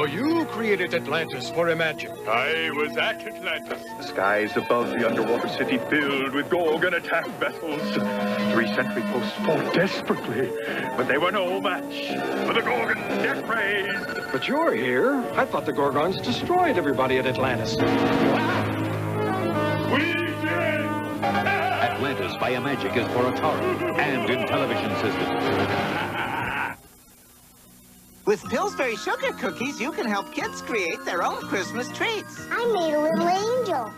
So you created Atlantis for Imagine. I was at Atlantis. The skies above the underwater city filled with Gorgon attack vessels. 3 sentry posts fought desperately, but they were no match for the Gorgon death rays. But you're here. I thought the Gorgons destroyed everybody at Atlantis. We did! Atlantis by Imagic is for Atari and in television systems. With Pillsbury Sugar Cookies, you can help kids create their own Christmas treats. I made a little angel.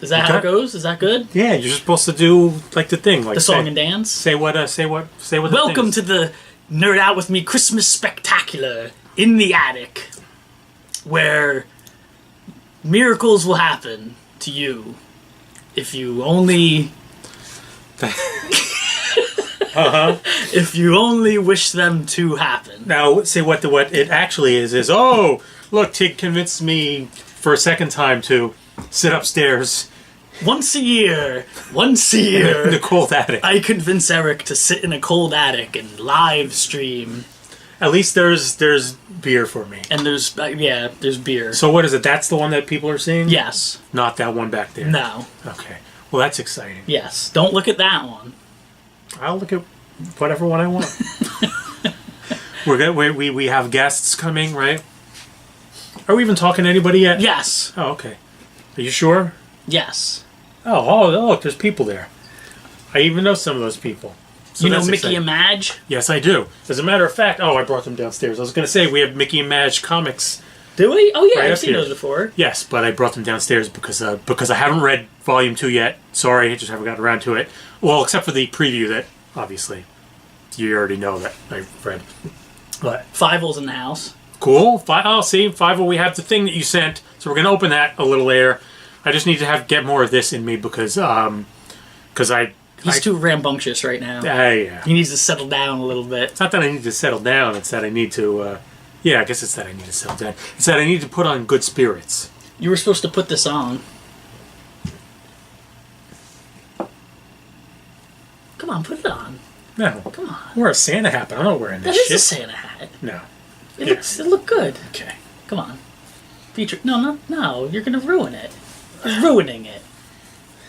Is that how it goes? Is that good? Yeah, you're just supposed to do like the thing, like the song and dance. Say what. Welcome to the Nerd Out with Me Christmas Spectacular in the attic, where miracles will happen to you if you only. If you only wish them to happen. Now, say what it actually is, oh, look, Tig convinced me for a second time to sit upstairs. Once a year, in the cold attic. I convince Eric to sit in a cold attic and live stream. At least there's beer for me. And there's beer. So what is it? That's the one that people are seeing? Yes. Not that one back there? No. Okay. Well, that's exciting. Yes. Don't look at that one. I'll look at whatever one I want. We have guests coming, right? Are we even talking to anybody yet? Yes. Oh, okay. Are you sure? Yes. Oh, look, there's people there. I even know some of those people. So you know that's Mickey exciting. and Madge? Yes, I do. As a matter of fact, I brought them downstairs. I was going to say we have Mickey and Madge comics. Do we? Oh yeah, Right I've seen here. those before. Yes, but I brought them downstairs because I haven't read Volume 2 yet. Sorry, I just haven't gotten around to it. Well, except for the preview that, obviously, you already know that I read. But Fievel's in the house. Cool. See, Five, we have the thing that you sent, so we're going to open that a little later. I just need to get more of this in me because He's too rambunctious right now. Yeah. He needs to settle down a little bit. It's not that I need to settle down, it's that I need to, I guess it's that I need to settle down. It's that I need to put on good spirits. You were supposed to put this on. Come on, put it on. No. Come on. Wear a Santa hat, but I'm not wearing That this is shit. a Santa hat. No. It look good. Okay. Come on. Feature. No. You're gonna ruin it. You're ruining it.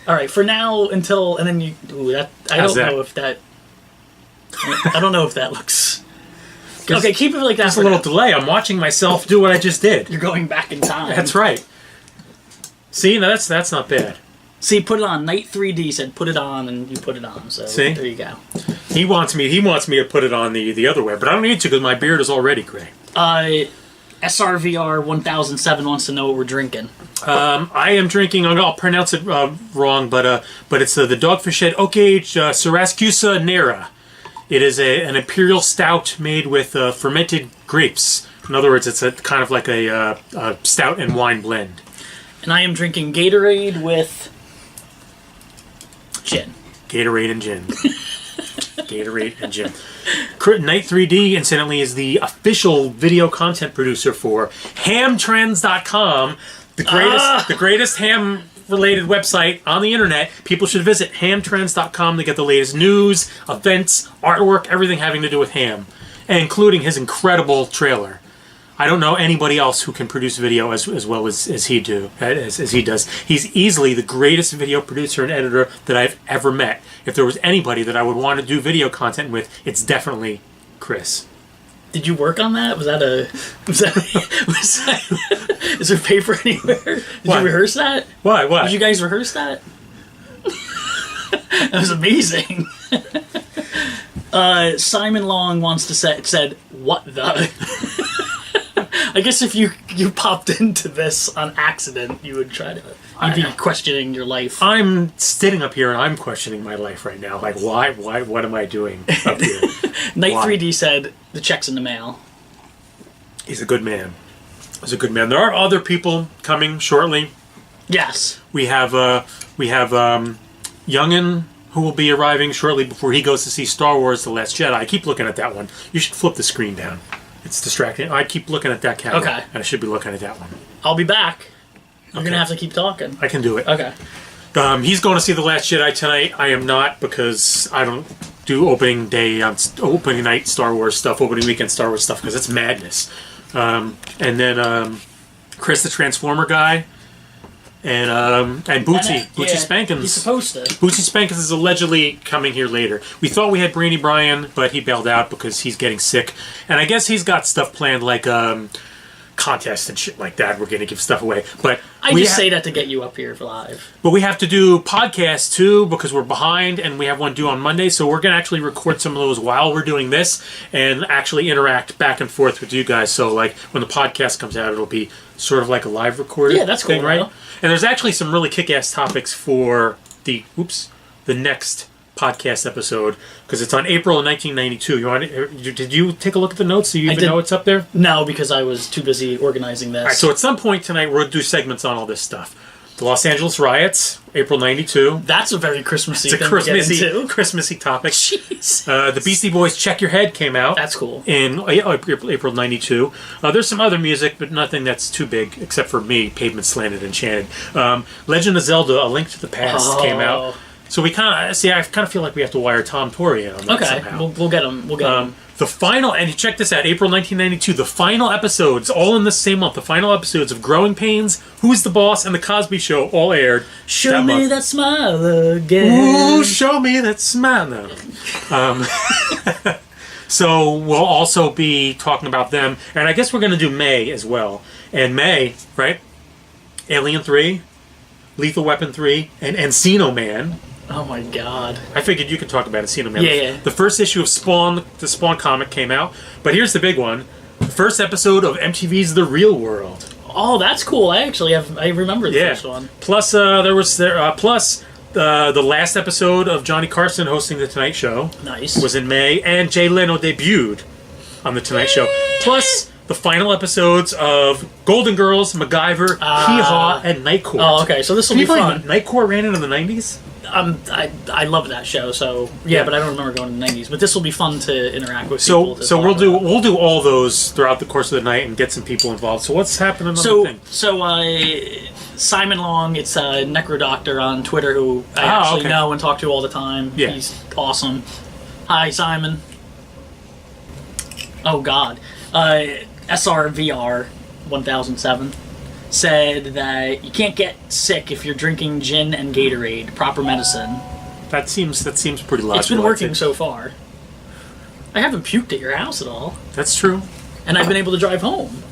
All right. For now, until and then you. Ooh, that. I don't know if that. I don't know if that looks. Okay, keep it like that. There's a little delay. I'm watching myself do what I just did. You're going back in time. That's right. See, no, that's not bad. See, put it on. Night 3D said put it on, and you put it on. So see, there you go. He wants me to put it on the other way, but I don't need to because my beard is already gray. SRVR 1007 wants to know what we're drinking. I am drinking. I'll pronounce it wrong, but it's the Dogfish Head Oak Age Syracuse Nera. It is an imperial stout made with fermented grapes. In other words, it's a kind of like a stout and wine blend. And I am drinking Gatorade with gin. Gatorade and gin. Gatorade and gin. Night 3D, incidentally, is the official video content producer for hamtrends.com, the greatest ham-related website on the internet. People should visit hamtrends.com to get the latest news, events, artwork, everything having to do with ham, including his incredible trailer. I don't know anybody else who can produce video as well as he does. He's easily the greatest video producer and editor that I've ever met. If there was anybody that I would want to do video content with, it's definitely Chris. Did you work on that? Was that is there paper anywhere? Did you rehearse that? What? Did you guys rehearse that? That was amazing. Simon Long wants to said, what the? I guess if you popped into this on accident, you would you'd be questioning your life. I'm sitting up here and I'm questioning my life right now. Like, why, what am I doing up here? Night 3D said, the check's in the mail. He's a good man. There are other people coming shortly. Yes. We have Youngin, who will be arriving shortly before he goes to see Star Wars The Last Jedi. I keep looking at that one. You should flip the screen down. It's distracting. I keep looking at that camera. Okay. And I should be looking at that one. I'll be back. You're going to have to keep talking. I can do it. Okay. He's going to see The Last Jedi tonight. I am not, because I don't do opening night Star Wars stuff, opening weekend Star Wars stuff, because it's madness. And then Chris the Transformer guy. And Bootsy Spankins. He's supposed to. Bootsy Spankins is allegedly coming here later. We thought we had Brainy Bryan, but he bailed out because he's getting sick. And I guess he's got stuff planned like contests and shit like that. We're going to give stuff away. But I just say that to get you up here for live. But we have to do podcasts too because we're behind, and we have one due on Monday. So we're going to actually record some of those while we're doing this and actually interact back and forth with you guys. So like when the podcast comes out, it'll be sort of like a live recording. Yeah, that's cool, thing, right? And there's actually some really kick-ass topics for the next podcast episode because it's on April of 1992. Did you take a look at the notes? Do you even know it's up there? No, because I was too busy organizing this. All right, so at some point tonight, we'll do segments on all this stuff. The Los Angeles riots, April 92. That's a very Christmassy thing Christmassy, to get into. Christmassy topic. Jeez. The Beastie Boys' Check Your Head came out. That's cool. In April 92. There's some other music, but nothing that's too big, except for me, Pavement Slanted Enchanted. Legend of Zelda, A Link to the Past came out. So we kind of, I kind of feel like we have to wire Tom Torre in on that somehow. We'll get him. We'll get him. The final, and check this out, April 1992, the final episodes, all in the same month, the final episodes of Growing Pains, Who's the Boss, and The Cosby Show all aired. Show me that smile again. Ooh, show me that smile now. So we'll also be talking about them, and I guess we're going to do May as well. And May, right? Alien 3, Lethal Weapon 3, and Encino Man. Oh my god. I figured you could talk about Encino Man. Yeah. The first issue of Spawn, the Spawn comic came out. But here's the big one. The first episode of MTV's The Real World. Oh, that's cool. I remember the first one. Plus, the last episode of Johnny Carson hosting The Tonight Show. Nice. Was in May. And Jay Leno debuted on The Tonight Show. Plus, the final episodes of Golden Girls, MacGyver, Hee-Haw, and Night Court. Oh, okay. So this will be fun. Night Court ran into the 90s? I love that show, so yeah, but I don't remember going to the 90s. But this will be fun to interact with people. So we'll do all those throughout the course of the night and get some people involved. So what's happening on the thing? So Simon Long, it's a Necrodoctor on Twitter who I know and talk to all the time. Yeah. He's awesome. Hi, Simon. Oh God, SRVR 1007. Said that you can't get sick if you're drinking gin and Gatorade, proper medicine. That seems pretty logical. It's been working so far. I haven't puked at your house at all. That's true. And I've been able to drive home.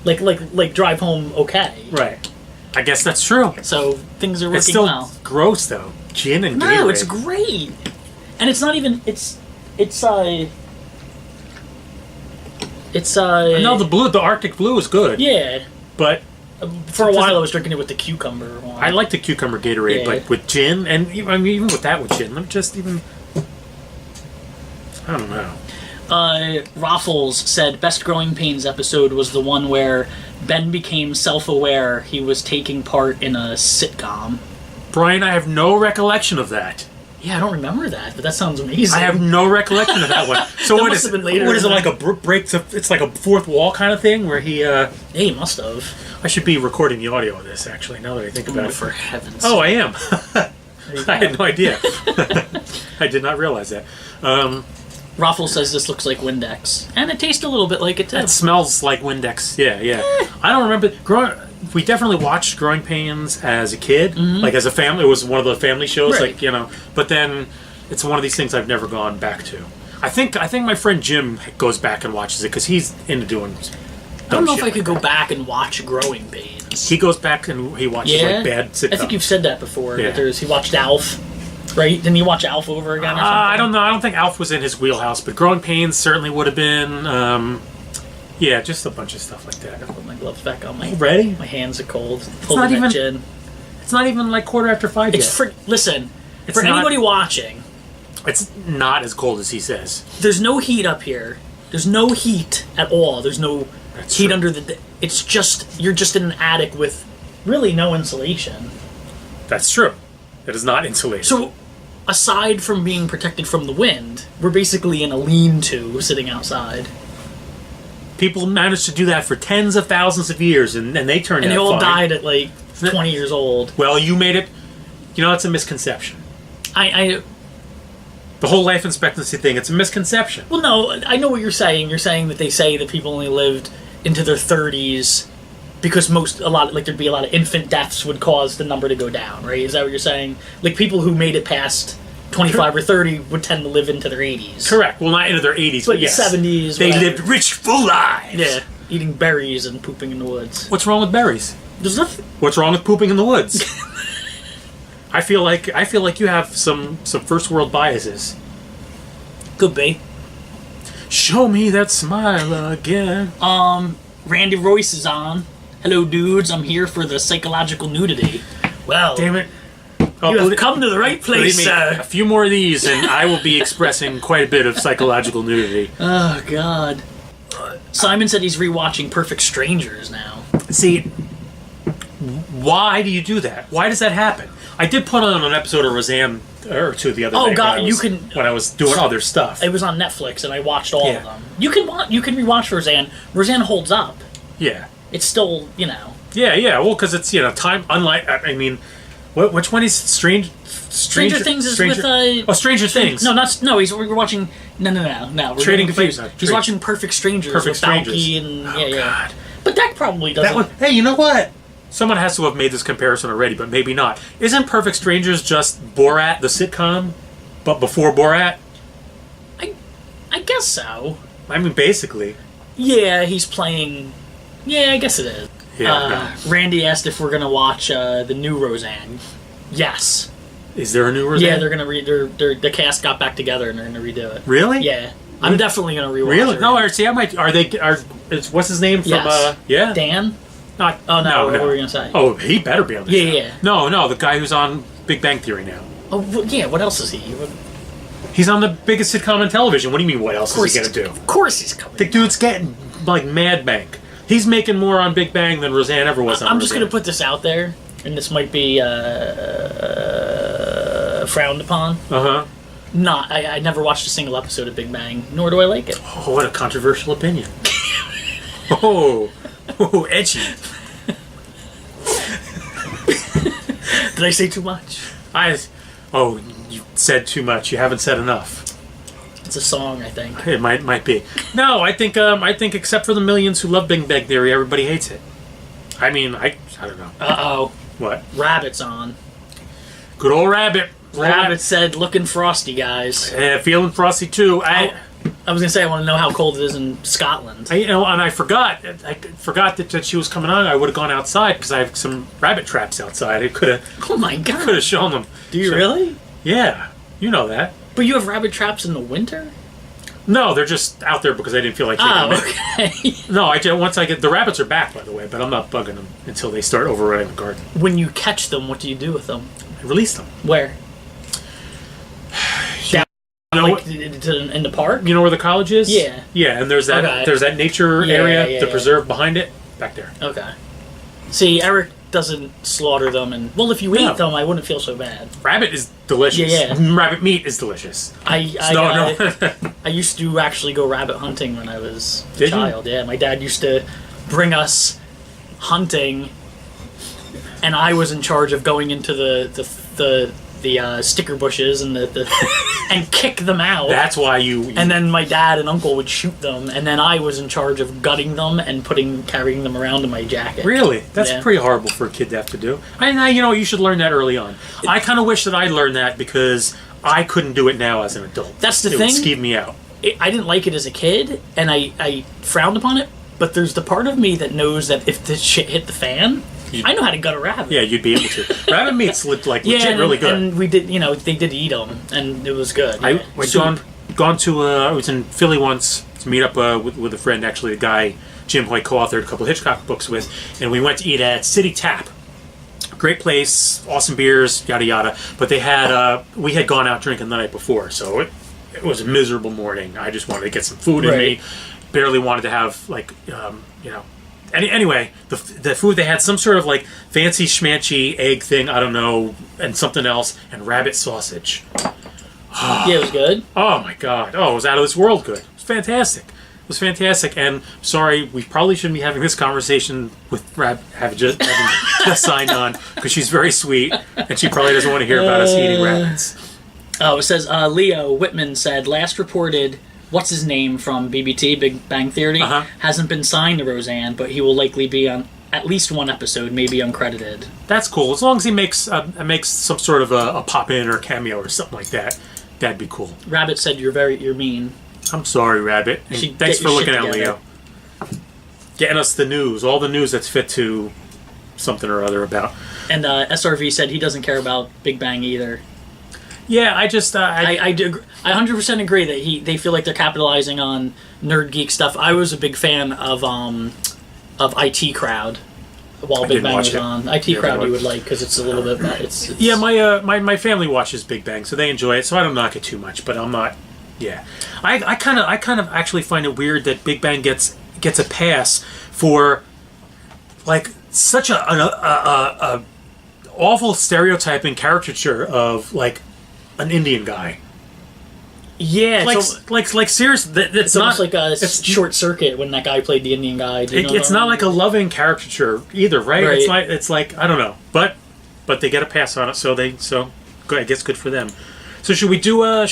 Like drive home okay. Right. I guess that's true. So things are working it's still well. Gross though. Gin and Gatorade. No, it's great. And it's not even no, the Arctic Blue is good. Yeah. But for a while I was drinking it with the cucumber one. I like the cucumber Gatorade, but with gin, and even with that with gin, I don't know. Raffles said Best Growing Pains episode was the one where Ben became self-aware he was taking part in a sitcom. Brian, I have no recollection of that. Yeah, I don't remember that, but that sounds amazing. I have no recollection of that one. So what is it? What is it, like a break? It's like a fourth wall kind of thing where he... Yeah, he must have. I should be recording the audio of this, actually, now that I think about it. For heaven's sake. Oh, I am. I had no idea. I did not realize that. Raffles says this looks like Windex. And it tastes a little bit like it, too. It smells like Windex, yeah. I don't remember... We definitely watched Growing Pains as a kid, like as a family. It was one of the family shows, right. But then it's one of these things I've never gone back to. I think my friend Jim goes back and watches it because he's into doing. I don't know if I could go back and watch Growing Pains. He goes back and he watches like bad sitcoms. I think you've said that before. Yeah. That he watched Alf, right? Didn't he watch Alf over again? Or something? I don't know. I don't think Alf was in his wheelhouse, but Growing Pains certainly would have been. Yeah, just a bunch of stuff like that. I put my gloves back on. Ready? My hands are cold. It's not even gin. It's not even like 5:15 yet. Listen, for anybody watching, it's not as cold as he says. There's no heat up here. There's no heat at all. There's no heat under the. It's just you're just in an attic with really no insulation. That's true. It is not insulated. So, aside from being protected from the wind, we're basically in a lean-to sitting outside. People managed to do that for tens of thousands of years, and they turned out fine. And they all died at, 20 years old. Well, you made it... it's a misconception. The whole life expectancy thing, it's a misconception. Well, no, I know what you're saying. You're saying that they say that people only lived into their 30s because there'd be a lot of infant deaths would cause the number to go down, right? Is that what you're saying? Like people who made it past 25 or 30 would tend to live into their 80s. Correct. Well, not into their 80s, but yes. 70s. They whatever. lived rich, full lives. Yeah, eating berries and pooping in the woods. What's wrong with berries? There's nothing. What's wrong with pooping in the woods? I feel like you have some first world biases. Could be. Show me that smile again. Randy Royce is on. Hello, dudes. I'm here for the psychological nudity. Well, Damn it. You have come to the right place, a few more of these, and I will be expressing quite a bit of psychological nudity. Oh, God. Simon said he's rewatching Perfect Strangers now. See, why do you do that? Why does that happen? I did put on an episode of Roseanne or two the other day. Oh, God, when I was doing other stuff. It was on Netflix, and I watched all of them. You can rewatch Roseanne. Roseanne holds up. Yeah. It's still, you know. Yeah. Well, because it's time. Unlike, I mean, which one is Stranger Things is with Stranger Things. We're watching. No. We're Trading confused. Places. He's watching Perfect Strangers. Perfect with Strangers. Balky and God. But that probably doesn't. That one. Hey, you know what? Someone has to have made this comparison already, but maybe not. Isn't Perfect Strangers just Borat, the sitcom, but before Borat? I guess so. I mean, basically. Yeah, he's playing. Yeah, I guess it is. Yeah. Randy asked if we're gonna watch the new Roseanne. Yes. Is there a new Roseanne? Yeah, they're gonna the cast got back together and they're gonna redo it. Really? Yeah, I'm definitely gonna rewatch. Really? it. No, see, I might. What's his name from? Yes. Yeah. Dan. Not. Oh no! What were you gonna say? Oh, he better be on the show. Yeah. No, the guy who's on Big Bang Theory now. Oh yeah. What else is he? He's on the biggest sitcom on television. What do you mean? What else is he gonna do? Of course he's coming. The dude's getting like Mad Bank. He's making more on Big Bang than Roseanne ever was on I'm just Roseanne. gonna put this out there, and this might be frowned upon. I never watched a single episode of Big Bang, nor do I like it. Oh, what a controversial opinion. Oh, edgy. Did I say too much? You said too much. You haven't said enough. It's a song, I think. It might be. No, I think except for the millions who love Big Bang Theory, everybody hates it. I mean, I don't know. Uh-oh. What? Rabbit's on. Good old Rabbit. Rabbit said, looking frosty, guys. Yeah, feeling frosty too. I was gonna say I want to know how cold it is in Scotland. And I forgot that she was coming on. I would have gone outside because I have some rabbit traps outside. I could have. Oh my God! Could have shown them. Do you really? Yeah, you know that. But you have rabbit traps in the winter? No, they're just out there because I didn't feel like taking them. Okay. No, once I get the rabbits are back, by the way, but I'm not bugging them until they start overrunning the garden. When you catch them, what do you do with them? I release them. Where? In the park? You know where the college is? Yeah. Yeah, and there's that nature area, the preserve behind it, back there. Okay. See, Eric doesn't slaughter them, and if you ate them, I wouldn't feel so bad. Rabbit is delicious. Yeah. Rabbit meat is delicious. I used to actually go rabbit hunting when I was a child. Yeah, my dad used to bring us hunting, and I was in charge of going into the sticker bushes and and kick them out. That's why you. And then my dad and uncle would shoot them, and then I was in charge of gutting them and carrying them around in my jacket. Really? That's pretty horrible for a kid to have to do. You should learn that early on. I kind of wish that I learned that because I couldn't do it now as an adult. That's the thing. It would skeeve me out. I didn't like it as a kid, and I frowned upon it. But there's the part of me that knows that if this shit hit the fan, I know how to gut a rabbit. Yeah, you'd be able to. Rabbit meat's legit really good. And we did, they did eat them, and it was good. I was in Philly once to meet up with a friend, actually, a guy Jim Hoyt co-authored a couple of Hitchcock books with, and we went to eat at City Tap. Great place, awesome beers, yada yada. But they had we had gone out drinking the night before, so it was a miserable morning. I just wanted to get some food in me. Barely wanted to have Anyway, the food, they had some sort of like fancy schmancy egg thing, I don't know, and something else, and rabbit sausage. Yeah, it was good. Oh my God! Oh, it was out of this world good. It was fantastic. It was fantastic. And sorry, we probably shouldn't be having this conversation with having just signed on because she's very sweet and she probably doesn't want to hear about us eating rabbits. Oh, it says Leo Whitman said last reported what's his name from BBT, Big Bang Theory, hasn't been signed to Roseanne, but he will likely be on at least one episode, maybe uncredited. That's cool. As long as he makes some sort of a pop-in or a cameo or something like that, that'd be cool. Rabbit said you're mean. I'm sorry, Rabbit. And thanks for looking out, Leo. Getting us the news, all the news that's fit to something or other about. And SRV said he doesn't care about Big Bang either. Yeah, I 100% agree that they feel like they're capitalizing on nerd geek stuff. I was a big fan of IT Crowd while Big Bang was on. IT Crowd you would like because it's a little bit. It's yeah, my family watches Big Bang, so they enjoy it. So I don't knock it too much, but I'm not. Yeah, I kind of actually find it weird that Big Bang gets a pass for like such a awful stereotyping caricature of like an Indian guy. Yeah, like seriously, it's almost not like a Short Circuit when that guy played the Indian guy. It's not like a loving caricature either, right? It's like I don't know, but they get a pass on it, so I guess good for them. So should we do a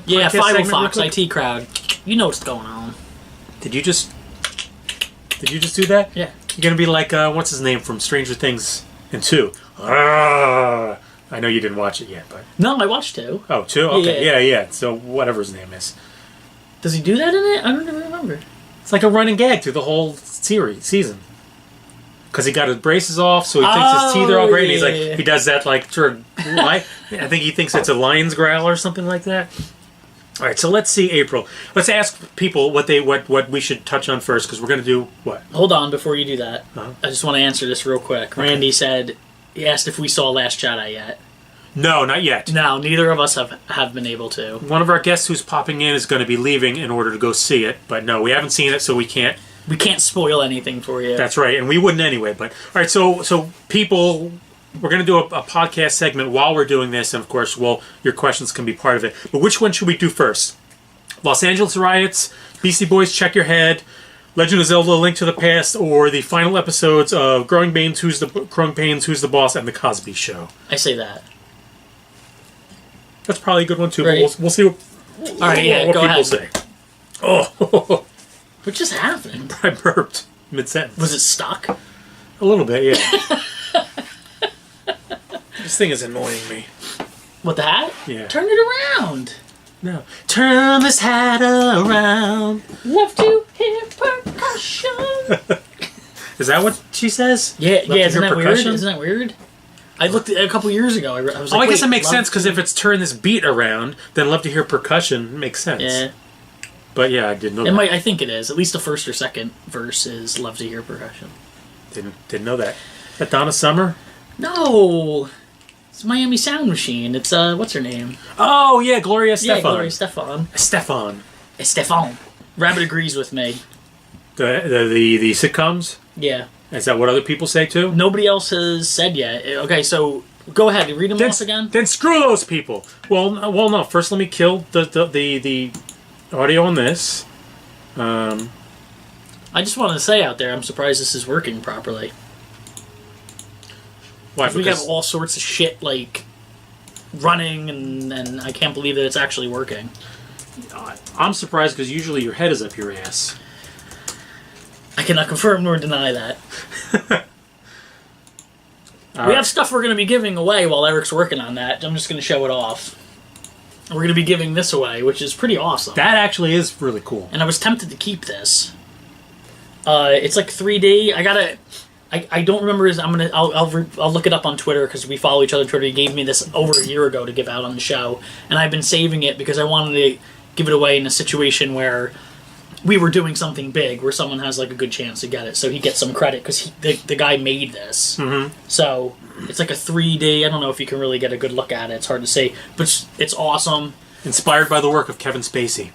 yeah 505 IT Crowd? You know what's going on. Did you just do that? Yeah. You're gonna be like what's his name from Stranger Things and 2. I know you didn't watch it yet, but no, I watched 2. Oh, 2? Okay, yeah. So whatever his name is. Does he do that in it? I don't even remember. It's like a running gag through the whole season. Because he got his braces off, so he thinks his teeth are all great. And he's like, he does that like sort of. I think he thinks it's a lion's growl or something like that. All right, so let's see April. Let's ask people what we should touch on first, because we're going to do what? Hold on, before you do that, Uh-huh. I just want to answer this real quick. Randy said he asked if we saw Last Jedi yet. No, not yet. No, neither of us have been able to. One of our guests who's popping in is going to be leaving in order to go see it, but no, we haven't seen it, so we can't. We can't spoil anything for you. That's right, and we wouldn't anyway. But all right, so people, we're going to do a podcast segment while we're doing this, and of course, your questions can be part of it. But which one should we do first? Los Angeles Riots, Beastie Boys, Check Your Head, Legend of Zelda: Link to the Past, or the final episodes of Growing Pains, Who's the Boss, and The Cosby Show? I say that. That's probably a good one too. Right. But we'll see what go people ahead. say. Oh, What just happened? I burped mid-sentence. Was it stuck? A little bit, yeah. This thing is annoying me. What, the hat? Yeah. Turn it around. No. Turn this hat around. Love to hear percussion. Is that what she says? Yeah, Love to isn't hear that weird? percussion? Isn't that weird? I looked at it a couple years ago. I was like, I guess wait, it makes love sense, because if it's turn this beat around, then Love to Hear Percussion makes sense. Yeah. But yeah, I didn't know It that. might. I think it is. At least the first or second verse is "Love to Hear Percussion." Didn't know that. Is that Donna Summer? No, it's Miami Sound Machine. It's what's her name? Oh yeah, Gloria Estefan. Yeah, Gloria Estefan. Estefan. Rabbit agrees with me. The sitcoms. Yeah. Is that what other people say too? Nobody else has said yet. Okay, so go ahead. Read them off again. Then screw those people. Well, no. First, let me kill the audio on this. I just wanted to say out there, I'm surprised this is working properly. Why? We have all sorts of shit like running, and I can't believe that it's actually working. I'm surprised because usually your head is up your ass. I cannot confirm nor deny that. We have stuff we're going to be giving away while Eric's working on that. I'm just going to show it off. We're going to be giving this away, which is pretty awesome. That actually is really cool. And I was tempted to keep this. It's like 3D. I don't remember his. I'll look it up on Twitter because we follow each other on Twitter. He gave me this over a year ago to give out on the show, and I've been saving it because I wanted to give it away in a situation where we were doing something big, where someone has like a good chance to get it, so he gets some credit because the guy made this. Mm-hmm. So it's like a 3D. I don't know if you can really get a good look at it. It's hard to say, but it's awesome. Inspired by the work of Kevin Spacey.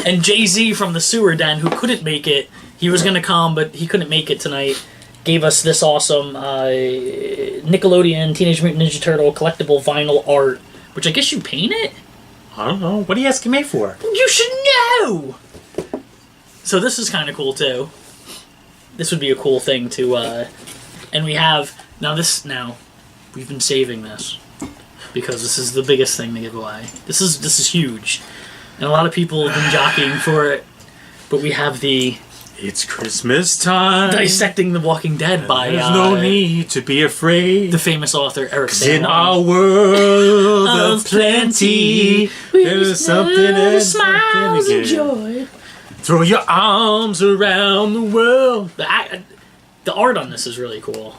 And Jay-Z from the Sewer Den, who couldn't make it, he was going to come, but he couldn't make it tonight, gave us this awesome Nickelodeon Teenage Mutant Ninja Turtle collectible vinyl art, which I guess you paint it? I don't know. What are you asking me for? You should know! So this is kind of cool, too. This would be a cool thing to, and we have, now we've been saving this, because this is the biggest thing to give away. This is huge. And a lot of people have been jockeying for it. But we have the It's Christmas time. Dissecting the Walking Dead by There's no need to be afraid. the famous author Eric In Sandlin. our world of plenty, there's something and smiles something and again. joy. Throw your arms around the world. The art on this is really cool.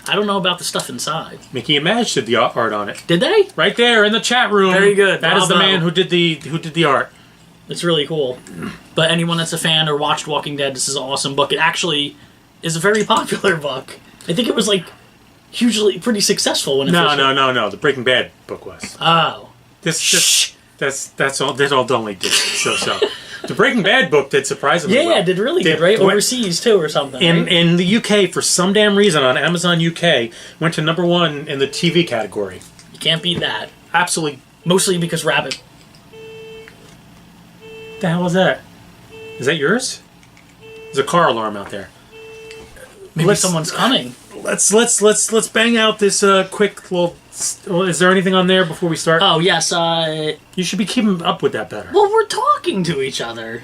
I don't know about the stuff inside. Mickey and Madge did the art on it. Did they? Right there in the chat room. Very good. That is the Bravo. man who did the art. It's really cool. But anyone that's a fan or watched Walking Dead, this is an awesome book. It actually is a very popular book. I think it was like hugely pretty successful when it first No. The Breaking Bad book was. Oh. That's all only did so. The Breaking Bad book did surprisingly well. Yeah, it did really good, right? Overseas too or something. Right? In the UK, for some damn reason, on Amazon UK, went to #1 in the TV category. You can't beat that. Absolutely. Mostly because Rabbit. What the hell is that? Is that yours? There's a car alarm out there. Maybe someone's coming. Let's bang out this quick little. Is there anything on there before we start? Oh yes. You should be keeping up with that better. Well, we're talking to each other.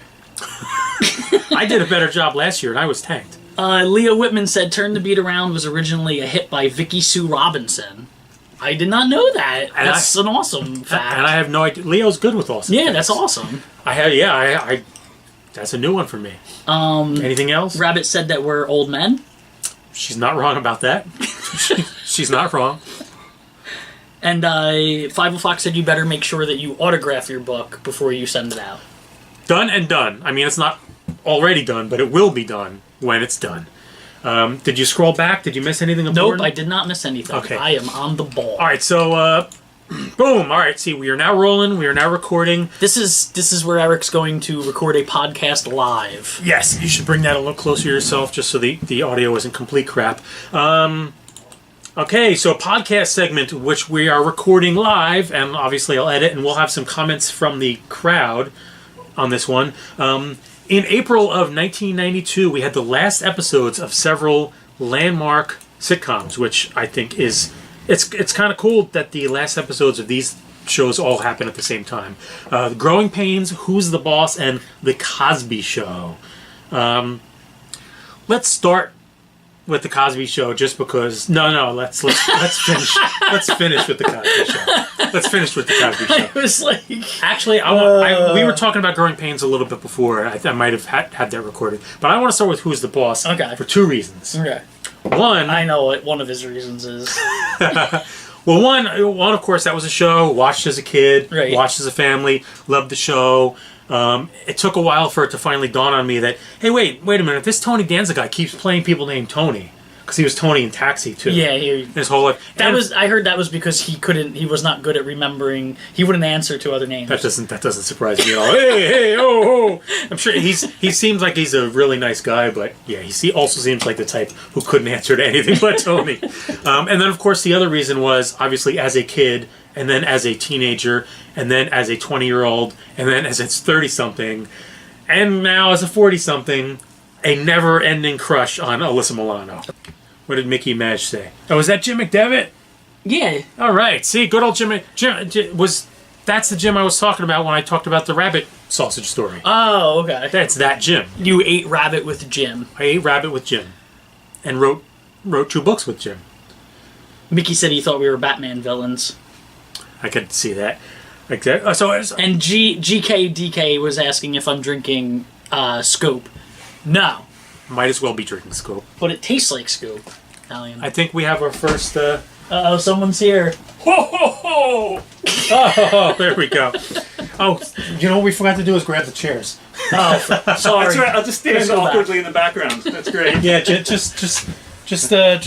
I did a better job last year, and I was tanked. Leo Whitman said "Turn the Beat Around" was originally a hit by Vicky Sue Robinson. I did not know that. And that's an awesome fact. And I have no idea. Leo's good with awesome. Yeah, facts. that's awesome. I that's a new one for me. Anything else? Rabbit said that we're old men. She's not wrong about that. She's not wrong. And 5 Fox said you better make sure that you autograph your book before you send it out. Done and done. I mean, it's not already done, but it will be done when it's done. Did you scroll back? Did you miss anything important? Nope, I did not miss anything. Okay. I am on the ball. All right, so boom. All right, see, we are now rolling. We are now recording. This is where Eric's going to record a podcast live. Yes, you should bring that a little closer to yourself just so the audio isn't complete crap. Okay, so podcast segment, which we are recording live, and obviously I'll edit, and we'll have some comments from the crowd on this one. In April of 1992, we had the last episodes of several landmark sitcoms, which I think is... It's kind of cool that the last episodes of these shows all happen at the same time. Growing Pains, Who's the Boss, and The Cosby Show. Let's start with The Cosby Show just because... No, let's finish. Let's finish with The Cosby Show. Let's finish with The Cosby Show. I was like... Actually, we were talking about Growing Pains a little bit before. I might have had that recorded. But I want to start with Who's the Boss for two reasons. Okay. One... I know what one of his reasons is. Well, one, of course, that was a show. Watched as a kid. Right. Watched as a family. Loved the show. It took a while for it to finally dawn on me that, hey, wait a minute. This Tony Danza guy keeps playing people named Tony. Because he was Tony in Taxi, too. Yeah, his whole life. I heard that was because he was not good at remembering. He wouldn't answer to other names. That doesn't surprise me at all. Hey, oh. I'm sure he seems like he's a really nice guy, but yeah, he also seems like the type who couldn't answer to anything but Tony. And then, of course, the other reason was, obviously, as a kid, and then as a teenager, and then as a 20-year-old, and then as a 30-something, and now as a 40-something, a never-ending crush on Alyssa Milano. What did Mickey and Madge say? Oh, is that Jim McDevitt? Yeah. All right. See, good old Jim was... That's the Jim I was talking about when I talked about the rabbit sausage story. Oh, okay. That's that Jim. You ate rabbit with Jim. I ate rabbit with Jim. And wrote 2 books with Jim. Mickey said he thought we were Batman villains. I could see that. Like that. And GKDK was asking if I'm drinking Scoop. No. Might as well be drinking Scoop. But it tastes like Scoop. Alien. I think we have our first... Uh-oh, someone's here. Ho, ho, ho! Oh, there we go. Oh, you know what we forgot to do is grab the chairs. Oh, sorry. That's right. I'll just stand awkwardly in the background. That's great. Yeah, just. I'll just stand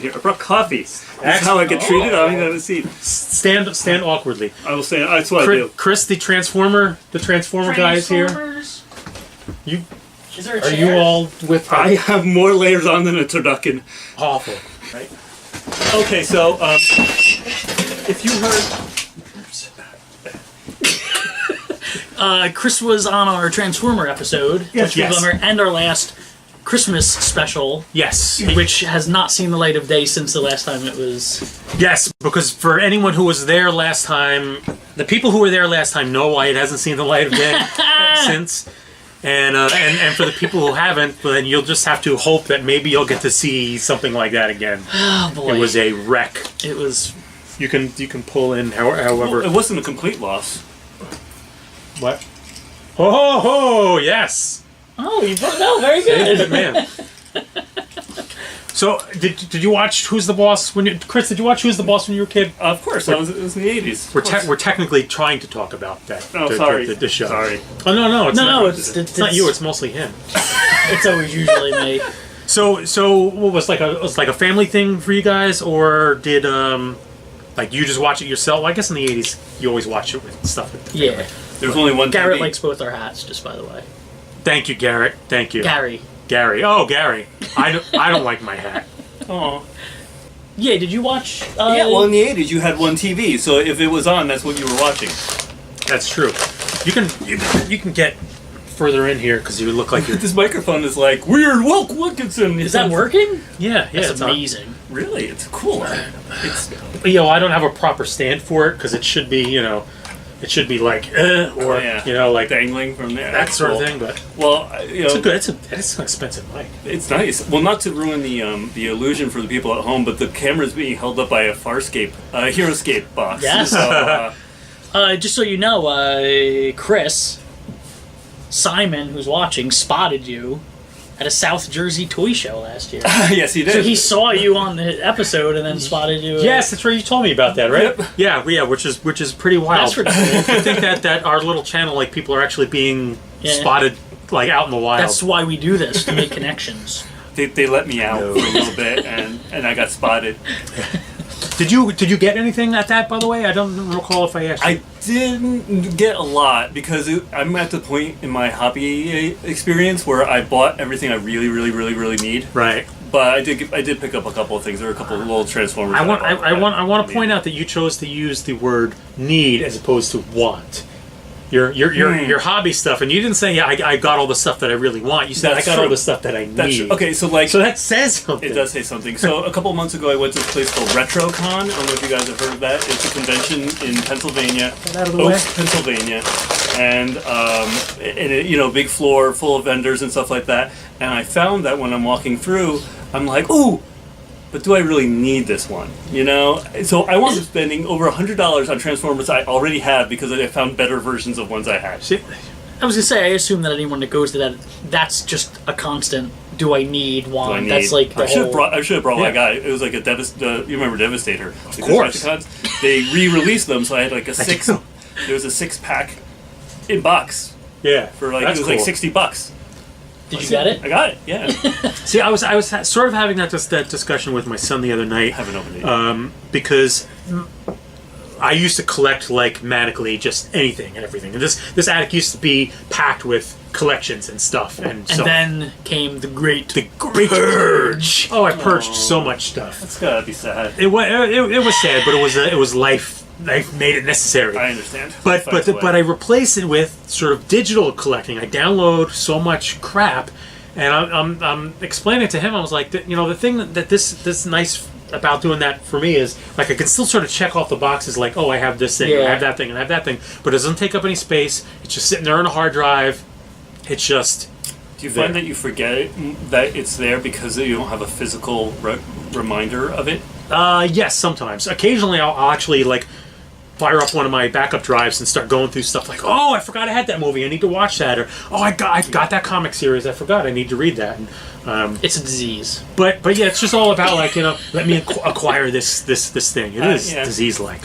here. I brought coffee. That's how I get treated. I don't even have a seat. Stand awkwardly. I will stand. That's what I do. Chris, the Transformer guy is here. Is there a Are chair? you all with? I have more layers on than a turducken. Awful, right? Okay, so if you heard, Chris was on our Transformer episode, Yes. and our last Christmas special, Yes. which has not seen the light of day since the last time it was. Yes, because for anyone who was there last time, the people who were there last time know why it hasn't seen the light of day since. And for the people who haven't, well, then you'll just have to hope that maybe you'll get to see something like that again. Oh boy, It was a wreck. It was. You can pull in however. Well, it wasn't a complete loss. What? Oh, yes. Oh, you brought no, very Good good. man. So, did you watch Who's the Boss when you, Chris? Did you watch Who's the Boss when you were a kid? Of course, it was in the 80s. We're technically trying to talk about that. Oh, sorry. The show. Sorry. Oh no, it's No, not. it's Not you. It's mostly him. It's always usually me. So what was like a family thing for you guys, or did like you just watch it yourself? Well, I guess in the 80s you always watch it with stuff with the family. Yeah. There's only one Garrett TV. likes both our hats, just by the way. Thank you, Garrett. Thank you, Gary. Oh, Gary. I don't like my hat. Oh. Yeah, did you watch? Yeah, well, in the 80s, you had one TV, so if it was on, that's what you were watching. That's true. You can get further in here because you look like you're. This microphone is like, Weird Wilk Wilkinson. Is that working? Yeah, That's it's on. amazing. Really? It's cool. It's I don't have a proper stand for it because it should be it should be like or like dangling from there. that That's sort cool. of thing. But Well, it's an expensive mic. it's nice. Well, not to ruin the illusion for the people at home, but the camera's being held up by a Heroescape box. Yes. So, Just so you know, Chris, Simon, who's watching, spotted you at a South Jersey toy show last year. yes, he did. So he saw you on the episode and then spotted you. Yes, that's right. You told me about that, right? Yep. Yeah, which is pretty wild. That's pretty cool. I think that our little channel, like people are actually being spotted like out in the wild. That's why we do this, to make connections. They let me out for a little bit, and I got spotted. Did you get anything at that, by the way? I don't recall if I asked you. I didn't get a lot because I'm at the point in my hobby experience where I bought everything I really, really, really, really need. Right. But I did pick up a couple of things. There were a couple of little Transformers. I want to point out that you chose to use the word need as opposed to want. Your hobby stuff, and you didn't say I got all the stuff that I really want. You said That's I got true. all the stuff that I need. That's okay. So that says something. It does say something. So a couple of months ago, I went to a place called RetroCon. I don't know if you guys have heard of that. It's a convention in Pennsylvania, Get out of the way. Oaks, Pennsylvania, and big floor full of vendors and stuff like that. And I found that when I'm walking through, I'm like, ooh. But do I really need this one? So I wound up spending over $100 on Transformers I already have because I found better versions of ones I had. See, I was gonna say, I assume that anyone that goes to that, that's just a constant. Do I need one? Do I need- That's like the I should have whole. brought what I Yeah. got. It was like a you remember Devastator? Of course. They re-released them, so I had like a six. do. There was a 6-pack in box yeah, for like that's it was like cool. $60. Did you get it? I got it. Yeah, See, I was sort of having that discussion with my son the other night. haven't opened it yet. Because I used to collect like manically just anything and everything. And this attic used to be packed with collections and stuff. And so then came the great purge. Oh, I purged so much stuff. It's gotta be sad. It was sad, but it was life. Life made it necessary. I understand. But Finds a way. I replace it with sort of digital collecting. I download so much crap, and I'm explaining it to him. I was like, the thing that this nice about doing that for me is like I can still sort of check off the boxes, like, oh, I have this thing, I have that thing, and I have that thing, but it doesn't take up any space. It's just sitting there on a hard drive. It's just. Do you find that you forget that it's there because you don't have a physical reminder of it? Yes, sometimes. Occasionally, I'll actually like fire up one of my backup drives and start going through stuff like, oh, I forgot I had that movie, I need to watch that, or oh, I got that comic series, I forgot, I need to read that. And, It's a disease. but yeah, it's just all about like let me acquire this thing. It is disease like.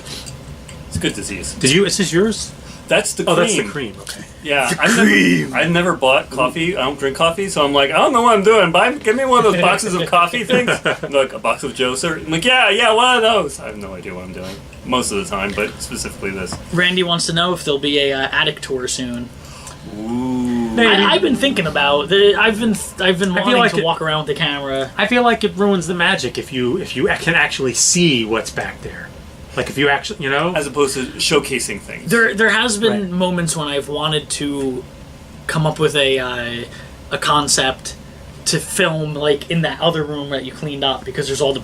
It's a good disease. Is this yours? That's the cream. Oh, that's the cream. Okay. Yeah, I've never bought coffee. I don't drink coffee, so I'm like, I don't know what I'm doing. Give me one of those boxes of coffee things. Like a box of Joe Sir. I'm like, yeah, one of those. I have no idea what I'm doing most of the time, but specifically this. Randy wants to know if there'll be a attic tour soon. Ooh. Maybe. I've been thinking about. I've been wanting like to it- walk around with the camera. I feel like it ruins the magic if you can actually see what's back there. Like if you actually, As opposed to showcasing things. There has been Right. moments when I've wanted to come up with a concept to film like in that other room that you cleaned up, because there's all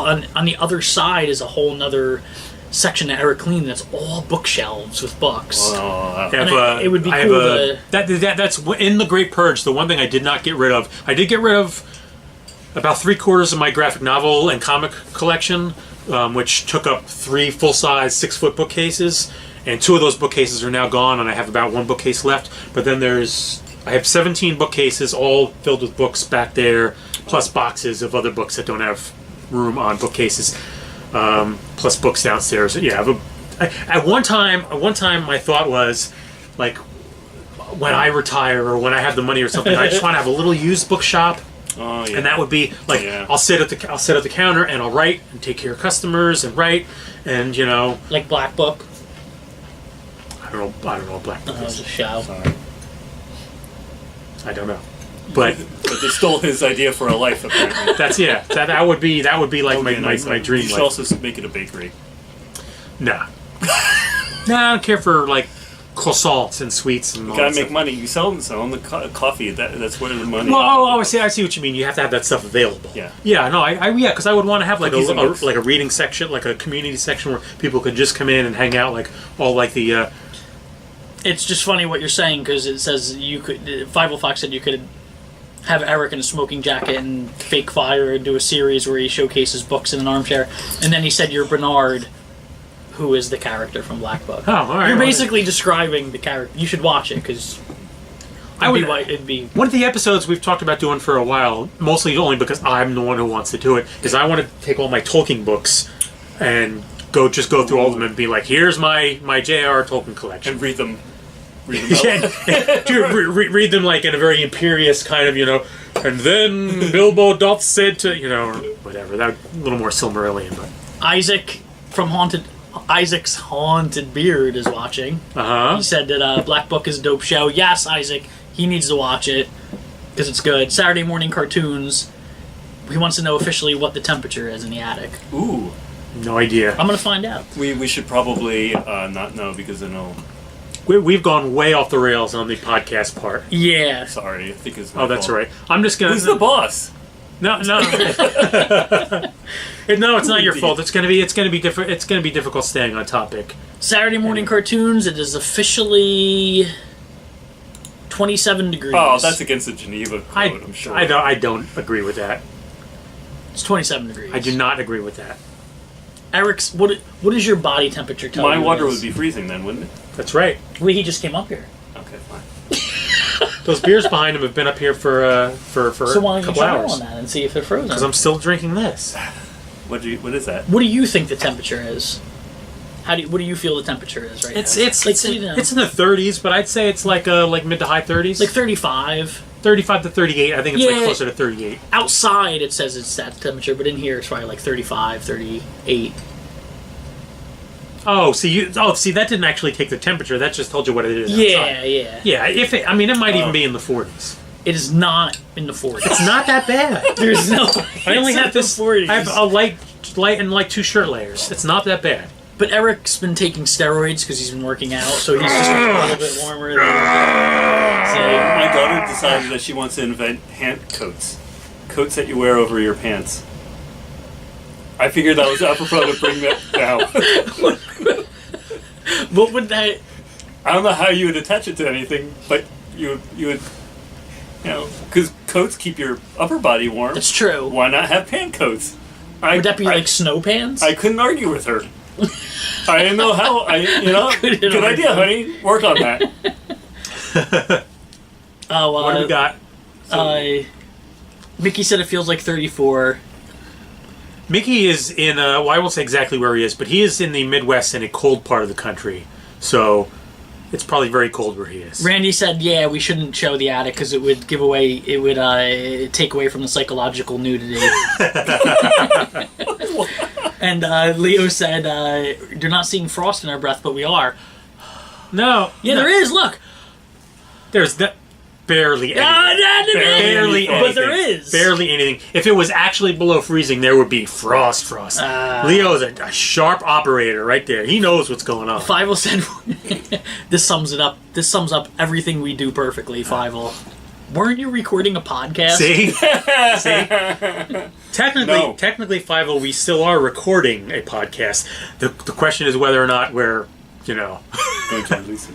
on the other side is a whole nother section that Eric cleaned that's all bookshelves with books. It would be cool that's in the Great Purge. The one thing I did not get rid of. I did get rid of about 3/4 of my graphic novel and comic collection, which took up 3 full-size 6-foot bookcases, and 2 of those bookcases are now gone, and I have about 1 bookcase left. But then I have 17 bookcases, all filled with books back there, plus boxes of other books that don't have room on bookcases, plus books downstairs. Yeah, at one time, my thought was, like, when I retire or when I have the money or something, I just want to have a little used bookshop. Oh, yeah. And that would be like I'll sit at the counter and I'll write and take care of customers and write and like Black Book. I don't know what Black Book That is. was a show. Sorry. I don't know, but they stole his idea for a life. Apparently, that would be like my dream You should life. also make it a bakery. Nah, I don't care for like croissants and sweets and You all gotta that make stuff. money. You sell them the coffee. That's where the money. Well, I see what you mean. You have to have that stuff available. Yeah. No, because I would want to have like Cookies and books. a reading section, like a community section where people could just come in and hang out, like all like the. It's just funny what you're saying, because it says you could. 5 Fox said you could have Eric in a smoking jacket and fake fire and do a series where he showcases books in an armchair, and then he said you're Bernard, who is the character from Black Book. Oh, all right. You're basically describing the character. You should watch it, because it'd be one of the episodes we've talked about doing for a while, mostly only because I'm the one who wants to do it, is I want to take all my Tolkien books and go through all of them and be like, here's my J.R.R. Tolkien collection. And read them. Out. read them like in a very imperious kind of, and then Bilbo doth said to, or whatever. That a little more Silmarillion, but Isaac from Isaac's Haunted Beard is watching. He said that Black Book is a dope show. Yes, Isaac, he needs to watch it because it's good. Saturday morning cartoons. He wants to know officially what the temperature is in the attic. Ooh, no idea. I'm gonna find out. We should probably not know, because I know. We've gone way off the rails on the podcast part. Yeah. Sorry, I think it's my Oh, that's fault. right. I'm just gonna. Who's the boss? No. No, it's not your fault. It's gonna be different. It's gonna be difficult staying on topic. Saturday morning cartoons. It is officially 27 degrees. Oh, that's against the Geneva Code, I'm sure. I don't agree with that. It's 27 degrees. I do not agree with that. Eric's, what is your body temperature tell My you water it is? would be freezing then, wouldn't it? That's right. Well, he just came up here. Okay, fine. Those beers behind him have been up here for So why a don't you couple try hours. on that and see if they're frozen? Because I'm still drinking this. What is that? What do you think the temperature is? What do you feel the temperature is right now? It's you know, it's in the 30s, but I'd say it's like mid to high 30s. like 35. 35 to 38. I think it's like Yeah. closer to 38. Outside it says it's that temperature, but in here it's probably like 35, 38. Oh, see that didn't actually take the temperature. That just told you what it is. Yeah, outside. yeah. Yeah, it might even be in the 40s. It is not in the 40s. It's not that bad. There's no. I only it's have in the this. 40s. I have a light and like 2 shirt layers. It's not that bad. But Eric's been taking steroids because he's been working out, so he's just a little bit warmer. Than My daughter decided that she wants to invent pant coats. Coats that you wear over your pants. I figured that was apropos to bring that now. What would that? I don't know how you would attach it to anything, but you would, because coats keep your upper body warm. That's true. Why not have pant coats? Would that be like snow pants? I couldn't argue with her. I didn't know how. Good idea, honey. Work on that. Oh, What do we got? Mickey said it feels like 34. Mickey is in, well, I won't say exactly where he is, but he is in the Midwest in a cold part of the country. So it's probably very cold where he is. Randy said, yeah, we shouldn't show the attic because it would take away from the psychological nudity. And Leo said, you're not seeing frost in our breath, but we are. No. Yeah, there is, look. There's barely anything. Barely anything. But there is. Barely anything. If it was actually below freezing, there would be frost. Leo's a sharp operator right there. He knows what's going on. Fievel said, this sums it up. This sums up everything we do perfectly, Fievel. Weren't you recording a podcast? See? See? Technically, 5 we still are recording a podcast. The question is whether or not we're,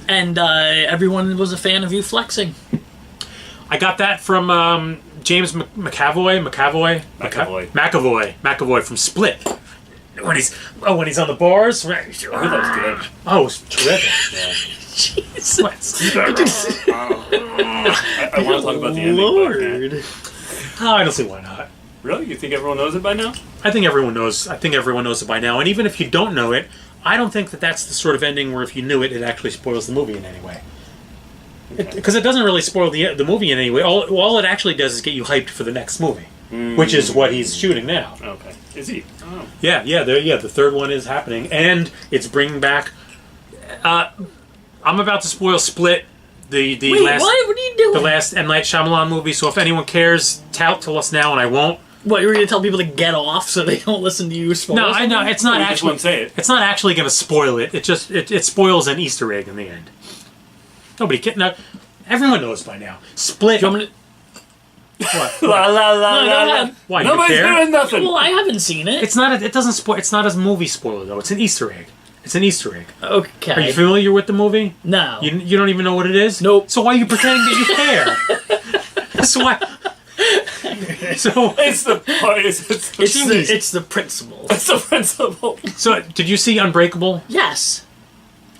And everyone was a fan of you flexing. I got that from James McAvoy from Split. When he's on the bars. I heard that was good. Oh, it was terrific. Yeah. Jesus. I want to talk about the ending. Lord. Oh, I don't see why not. Really? You think everyone knows it by now? I think everyone knows it by now. And even if you don't know it, I don't think that's the sort of ending where if you knew it, it actually spoils the movie in any way. Because it doesn't really spoil the movie in any way. All it actually does is get you hyped for the next movie, which is what he's shooting now. Okay. Is he? Oh. Yeah. The third one is happening, and it's bringing back. I'm about to spoil Split, the Wait, last. what? What are you doing? The last M. Night Shyamalan movie. So if anyone cares, tell us now, and I won't. What, you're going to tell people to get off so they don't listen to you spoil No, I know something? it's not We just actually. won't say it. It's not actually going to spoil it. It just it spoils an Easter egg in the end. Nobody can. Now, everyone knows by now. Split. Do you want me What? La la la No, la go la. ahead. Why, you Nobody's care? doing nothing. Well, I haven't seen it. It's not. It doesn't spoil. It's not a movie spoiler though. It's an Easter egg. It's an Easter egg. Okay. Are you familiar with the movie? No. You don't even know what it is? Nope. So why are you pretending that you care? So why? So It's the part. It's It's the principle. the principle. so did you see Unbreakable? Yes.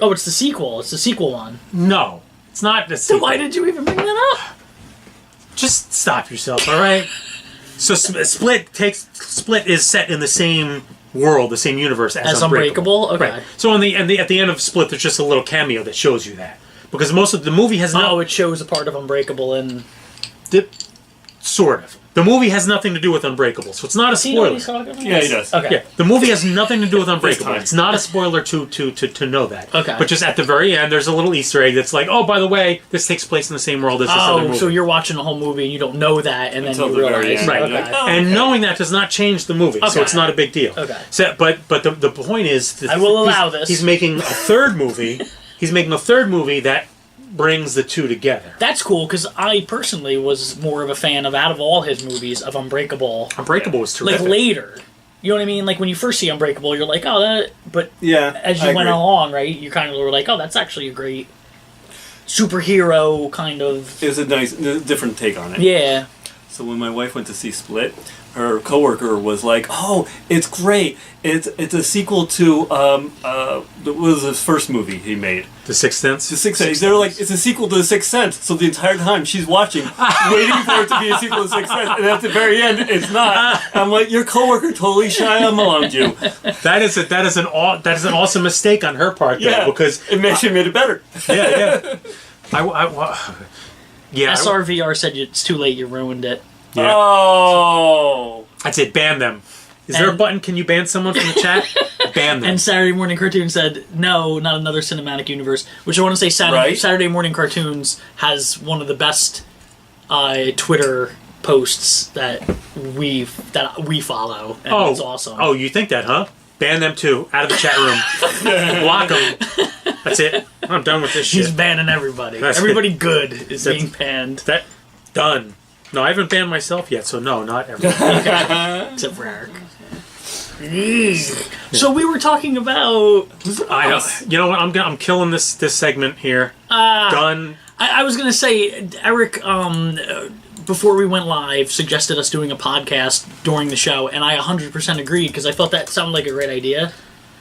Oh, it's the sequel. It's the sequel one. No, it's not the Then sequel. why did you even bring that up? Just stop yourself, all right? So Split is set in the same world, the same universe as Unbreakable? Okay. Right. So at the end of Split, there's just a little cameo that shows you that because most of the movie has no. Oh, it shows a part of Unbreakable and... Sort of. The movie has nothing to do with Unbreakable, so it's not a See what he's spoiler. talking about? Yeah, he does. Okay. Yeah, the movie has nothing to do with Unbreakable. time. It's not a spoiler to know that. Okay. But just at the very end, there's a little Easter egg that's like, oh, by the way, this takes place in the same world as this other Oh, movie. so you're watching the whole movie and you don't know that, and Until then you the very realize... end. Right. Okay. Oh. And knowing that does not change the movie, so Okay. it's not a big deal. Okay. So, but the point is, that I will he's- allow this. He's making a third movie. He's making a third movie that brings the two together. That's cool, because I personally was more of a fan of, out of all his movies, of Unbreakable. Unbreakable was Like, terrific. later. You know what I mean? Like, when you first see Unbreakable, you're like, oh, that... But Yeah. as you went along, right, you kind of were like, oh, that's actually a great superhero kind of... It was a nice, different take on it. Yeah. So when my wife went to see Split, her coworker was like, "Oh, it's great! It's a sequel to what was his first movie he made, The Sixth Sense. The Sixth Sense." They were like, "It's a sequel to The Sixth Sense." So the entire time she's watching, waiting for it to be a sequel to The Sixth Sense, and at the very end, it's not. I'm like, "Your coworker totally Shyamalan'd you." That is an awesome mistake on her part, though, Yeah, because it actually made it better. yeah. Yeah, SRVR said it's too late, you ruined it. Yeah. Oh. That's it. Ban them. Is there a And- button? Can you ban someone from the chat? Ban them. And Saturday Morning Cartoons said, no, not another cinematic universe. Which I want to say Right. Saturday Morning Cartoons has one of the best Twitter posts that we follow. And it's awesome. Oh, you think that, huh? Ban them too. Out of the chat room. Block them. That's it. I'm done with this shit. He's banning everybody. That's Everybody good is That's- being banned. That done. No, I haven't banned myself yet, so no, not everyone. Except for Eric. So we were talking about... I don't, you know what? I'm killing this segment here. Done. I was going to say, Eric, before we went live, suggested us doing a podcast during the show, and I 100% agreed, because I thought that sounded like a great idea.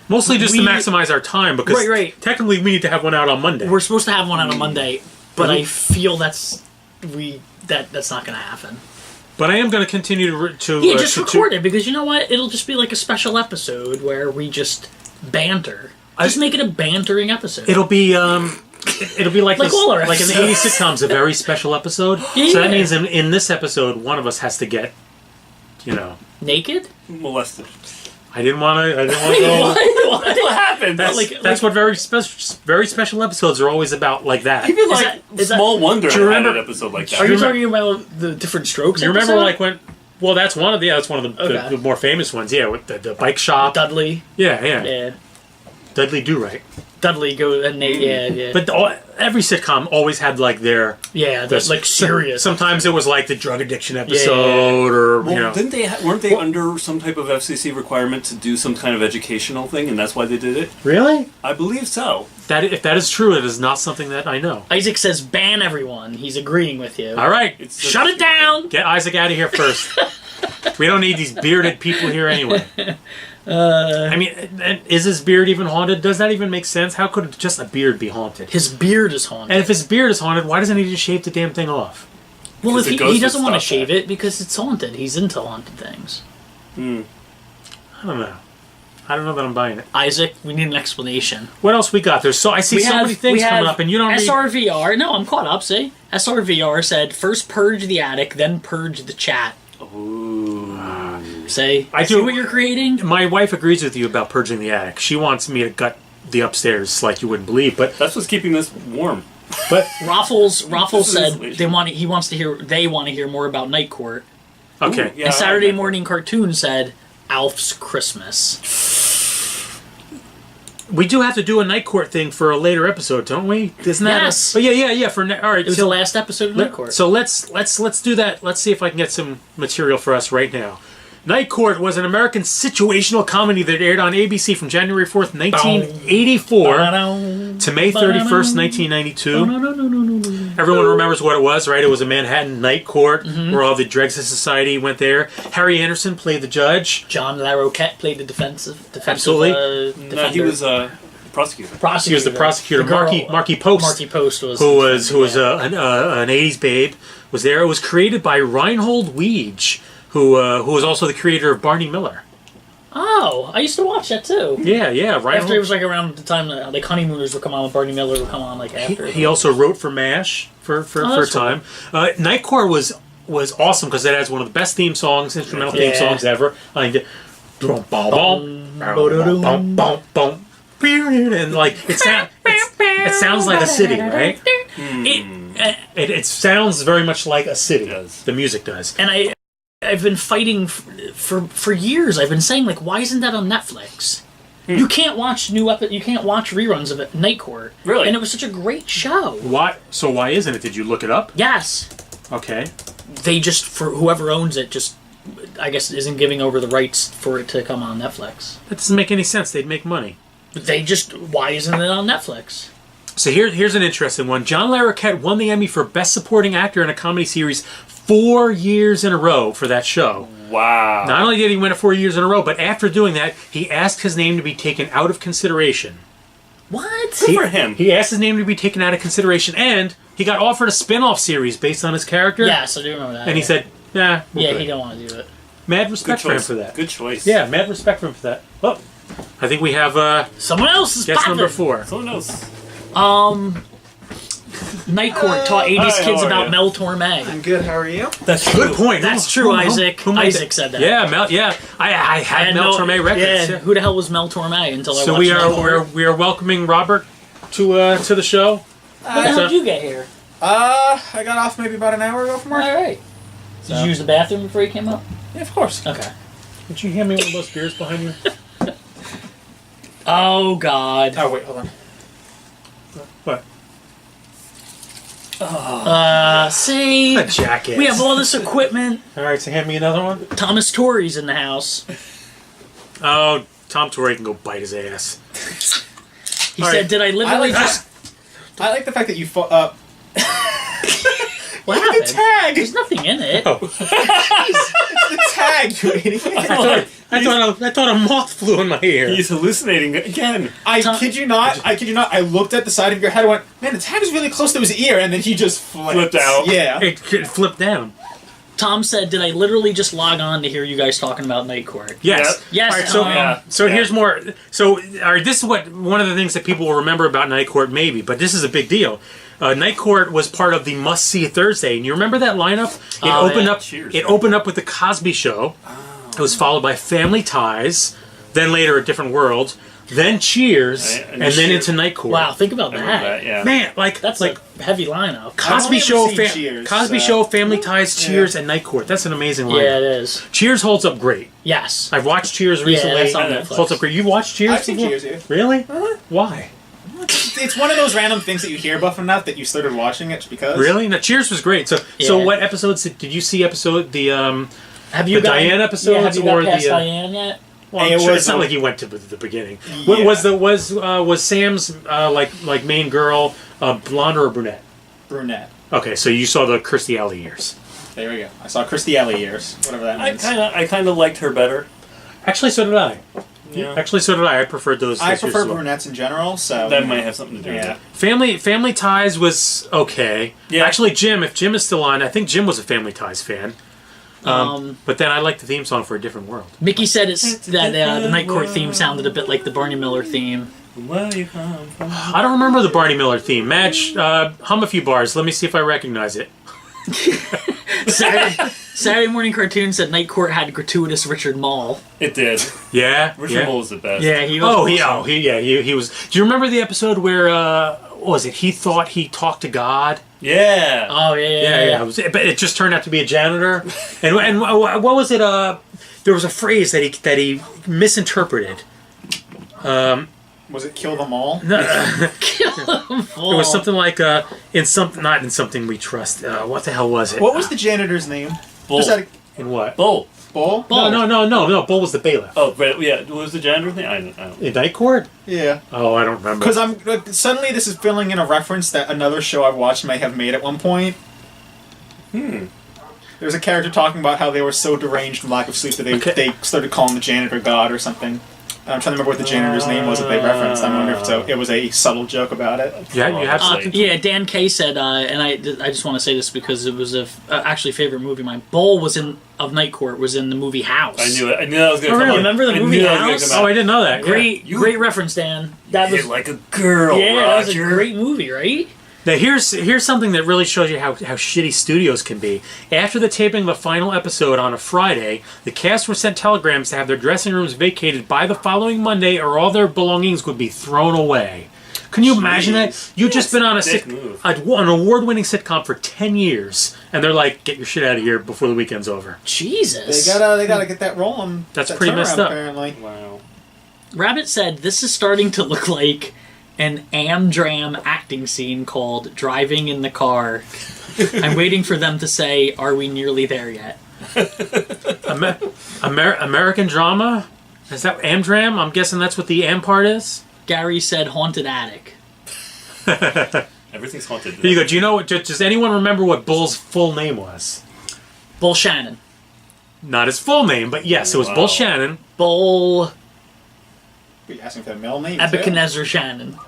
Mostly just to We- maximize our time, because Right. technically we need to have one out on Monday. We're supposed to have one on a Monday, but I feel that's not going to happen. But I am going to continue to Yeah, just to- record it, because you know what? It'll just be like a special episode where we just banter. Just make it a bantering episode. It'll be it'll be like Like this, all our like in the episodes. 80s sitcoms, a very special episode. Yeah. So that means in this episode, one of us has to get, Naked? Molested. I didn't want to go. What happened? That's what very special episodes are always about, like that. Even Is like that- Small Wonder Do you had remember- an episode like that. Are you remember- talking about the Different Strokes You remember episode? like when? Well, that's one of the the more famous ones. Yeah, with the bike shop. Dudley? Yeah. Yeah. Dudley Do Right. Dudley go and Nate, yeah. But every sitcom always had like their that's like serious. Sometimes it was like the drug addiction episode, or Well, you know. didn't they? Weren't they under some type of FCC requirement to do some kind of educational thing, and that's why they did it? Really? I believe so. That if that is true, it is not something that I know. Isaac says ban everyone. He's agreeing with you. All right, Shut it down. get Isaac out of here first. We don't need these bearded people here anyway. I mean, is his beard even haunted? Does that even make sense? How could just a beard be haunted? His beard is haunted. And if his beard is haunted, why doesn't he just shave the damn thing off? Well, if the he ghost doesn't would want to stop shave that. it because it's haunted. He's into haunted things. I don't know. I don't know that I'm buying it. Isaac, we need an explanation. What else we got? I see so many things coming up, and you don't read. SRVR. No, I'm caught up, see? SRVR said, first purge the attic, then purge the chat. Ooh. Say, I see do- what you're creating? My wife agrees with you about purging the attic. She wants me to gut the upstairs like you wouldn't believe, but That's what's keeping this warm. Raffles This is said insulation. they want to hear more about Night Court. okay. Ooh, yeah. And Saturday Morning Cartoon said Alf's Christmas. We do have to do a Night Court thing for a later episode, don't we? Isn't that? Yes. Oh yeah. All right. It was the last episode of Night Court. So let's do that. Let's see if I can get some material for us right now. Night Court was an American situational comedy that aired on ABC from January 4th, 1984 to May 31st, 1992. Everyone remembers what it was, right? It was a Manhattan Night Court where all the dregs of society went there. Harry Anderson played the judge. John LaRoquette played the defensive Absolutely. No, defender. he was a prosecutor. He was the prosecutor. The girl, Marky Post. Marky Post was who was an 80s babe, was there. It was created by Reinhold Weege, who was also the creator of Barney Miller. Oh, I used to watch that too. Yeah, After it Reinhold. was like around the time that like Honeymooners would come on, Barney Miller would come on like after. He also wrote for MASH for a that's time. Night Court was awesome because it has one of the best theme songs, instrumental theme songs ever. I think and like it sounds like a city, right? It sounds very much like a city. It does. The music does. And I've been fighting for years. I've been saying like, why isn't that on Netflix? You can't watch you can't watch reruns of it, Night Court. Really? And it was such a great show. Why? So why isn't it? Did you look it up? Yes. Okay. They just, for whoever owns it, just I guess isn't giving over the rights for it to come on Netflix. That doesn't make any sense. They'd make money. But they just, why isn't it on Netflix? So here's an interesting one. John Larroquette won the Emmy for Best Supporting Actor in a Comedy Series 4 years in a row for that show. Wow. Not only did he win it 4 years in a row, but after doing that, he asked his name to be taken out of consideration. What? Good for him. He asked his name to be taken out of consideration, and he got offered a spin-off series based on his character. Yes, I do remember that. And he said, nah. we're yeah, good." he don't want to do it. Mad Good respect for him choice. for that. Good choice. Yeah, mad respect for him for that. Well, I think we have Someone else is guest popping. number 4. Someone else. Night Court taught 80s Hi, kids how are about you? Mel Torme. I'm good. How are you? That's true. Good point. That's true, Isaac. Who made Isaac said that. Yeah, Mel. Yeah, I had Mel Torme records. Yeah, who the hell was Mel Torme until I So watched Night Court? we are welcoming Robert to the show. How the hell did you get here? I got off maybe about an hour ago from work. All right. Did you use the bathroom before you came up? Yeah, of course. Okay. Would you hand me one of those beers behind you? Oh God. Oh wait, hold on. What? See, A jacket. we have all this equipment. All right, so hand me another one. Thomas Torrey's in the house. Oh, Tom Torrey can go bite his ass. He All said, right. "Did I literally just I like the fact that you what happened? tag. There's nothing in it." The tag, you idiot. I thought a moth flew in my ear. He's hallucinating again. I kid you not. I looked at the side of your head and went, man, the tag is really close to his ear, and then he just Flipped out. Yeah. It flipped down. Tom said, "Did I literally just log on to hear you guys talking about Night Court?" Yes. Yes. All right, so Yeah. so here's more. So all right, this is what one of the things that people will remember about Night Court, maybe, but this is a big deal. Night Court was part of the Must See Thursday, and you remember that lineup? It opened yeah. up. Cheers. It opened up with the Cosby Show. It was followed by Family Ties, then later A Different World, then Cheers, And and then Cheers. into Night Court. Wow, think about I remember that. that, yeah. Man, like That's like a heavy lineup. Cosby I've Show, only ever seen Cheers, Cosby so- Show, Family Ties, Cheers, and Night Court. That's an amazing lineup. Yeah, it is. Cheers holds up great. Yes. I've watched Cheers recently. that's on Netflix. Holds up great. You watched Cheers? I've seen before? Cheers, yeah. Really? Why? It's one of those random things that you hear about from that you started watching it just because. Really? Now, Cheers was great. So Yeah. what episodes did you see? Episode the Have you the Diane episodes yeah, have you or got past the Diane yet? Well, I'm It sure was it's not a- like you went to the beginning. Yeah. Was Sam's like main girl blonde or a brunette? Brunette. Okay, so you saw the Kirstie Alley years. There we go. I saw Kirstie Alley years, whatever that I means. kind of liked her better. Actually, so did I. Yeah. Actually, so did I. I preferred those. I years prefer as well. brunettes in general, so That might have something to do with yeah. it. Family Ties was okay. Yeah. Actually, if Jim is still on, I think Jim was a Family Ties fan. But then I like the theme song for A Different World. Mickey said that the Night Court theme sounded a bit like the Barney Miller theme. Where you come from? I don't remember the Barney Miller theme. Madge, hum a few bars. Let me see if I recognize it. Saturday Morning Cartoon said Night Court had gratuitous Richard Mall. It did. Yeah. Richard yeah. Mole was the best. Yeah, he was. Oh, awesome. he was. Do you remember the episode where what was it? He thought he talked to God. Yeah. Oh yeah. Yeah. But it just turned out to be a janitor. and what was it? There was a phrase that he misinterpreted. Was it Kill Them All? It was something like not in something we trust. What the hell was it? What was the janitor's name? Bull. Was that In what? Bull. Bull? No. Bull was the bailiff. Oh, but yeah. What was the janitor thing? I don't. In Night Court? Yeah. Oh, I don't remember. Because I'm suddenly this is filling in a reference that another show I've watched may have made at one point. There's a character talking about how they were so deranged from lack of sleep that they started calling the janitor God or something. I'm trying to remember what the janitor's name was that they referenced. I wonder if it was a subtle joke about it. Yeah, you have something. Yeah, Dan Kay said, and I just want to say this because it was actually favorite movie of mine. Bull of Night Court was in the movie House. I knew it. I knew that was going to Oh, come really? up. Remember the I movie knew that was House? gonna come Oh, out. I didn't know that. Great reference, Dan. That was Hit like a girl, yeah, that was a Roger. great movie, right? Now here's something that really shows you how shitty studios can be. After the taping of the final episode on a Friday, the cast were sent telegrams to have their dressing rooms vacated by the following Monday, or all their belongings would be thrown away. Can you imagine that? You've just been on an award-winning sitcom for 10 years, and they're like, "Get your shit out of here before the weekend's over." Jesus. They gotta get that rolling. That's that pretty messed turnaround, up. Apparently. Wow. Rabbit said, this is starting to look like an Amdram acting scene called Driving in the Car. I'm waiting for them to say, are we nearly there yet? American drama? Is that Amdram? I'm guessing that's what the Am part is? Gary said Haunted Attic. Everything's haunted. Here you go. Do you know? Does anyone remember what Bull's full name was? Bull Shannon. Not his full name, but yes, it was Wow. Bull Shannon. Bull Were you asking for the middle name? Nebuchadnezzar Shannon.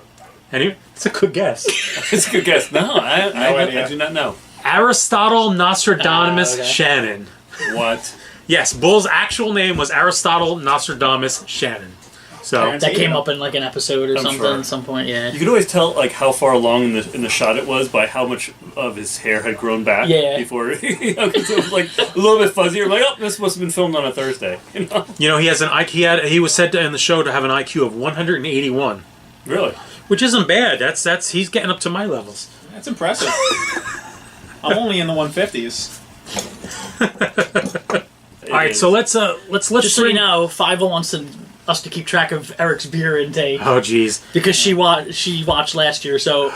Anyway, it's a good guess. It's a good guess. No, I idea. do not know. Aristotle Nostradamus okay. Shannon. What? Yes, Bull's actual name was Aristotle Nostradamus Shannon. So That came up in like an episode or I'm something sure. at some point, yeah. You could always tell like how far along in the shot it was by how much of his hair had grown back. Yeah. Before, because it was like a little bit fuzzy. You're like, oh, this must have been filmed on a Thursday. you know he has an IQ. He was said in the show to have an IQ of 181, Really? which isn't bad. That's he's getting up to my levels. That's impressive. I'm only in the 150s. All right, so let's Just so you bring- know, Five wants us to keep track of Eric's beer intake Oh jeez. because she watched last year. So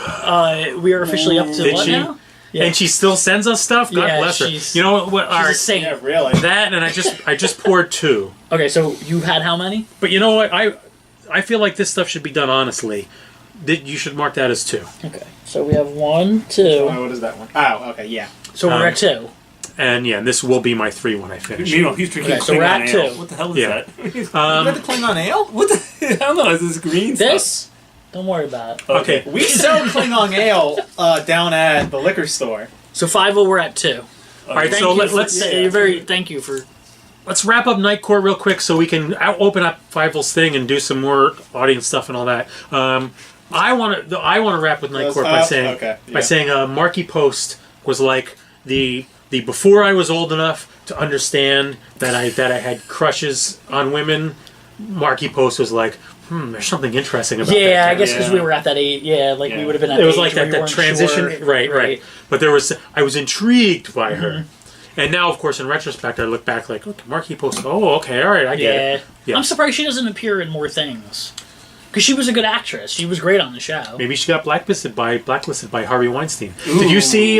we are officially up to Did what she? now? Yeah. And she still sends us stuff. God Yeah, bless her. she's- You know what? All She's a right, saint. Yeah, really. that and I just poured 2. Okay, so you had how many? But you know what? I feel like this stuff should be done honestly. You should mark that as 2. Okay, so we have 1, 2. Oh, what is that one? Oh, okay, yeah. So we're at 2. And yeah, this will be my 3 when I finish. Meanwhile, he's drinking Okay, so we're Klingon at ale. 2. What the hell is Yeah. that? You got the Klingon ale? What the? I don't know. Is this green This? stuff? Don't worry about it. Okay. We sell Klingon ale down at the liquor store. So 5 we're at 2. All right, Thank so you let's thank you for. let's wrap up Night Court real quick so we can open up Fievel's thing and do some more audience stuff and all that. I want to wrap with Night Court by saying Marky Post was like the before I was old enough to understand that I had crushes on women. Marky Post was like there's something interesting about that. Yeah, I guess because Yeah. we were at that age. Yeah, like we Yeah. would have been at It was the like age where that, we that weren't transition, sure. right. But I was intrigued by her, and now, of course, in retrospect, I look back like, okay, Marquis posted. Oh, okay, all right, I get Yeah. it. Yeah. I'm surprised she doesn't appear in more things. Because she was a good actress. She was great on the show. Maybe she got blacklisted by Harvey Weinstein. Did you see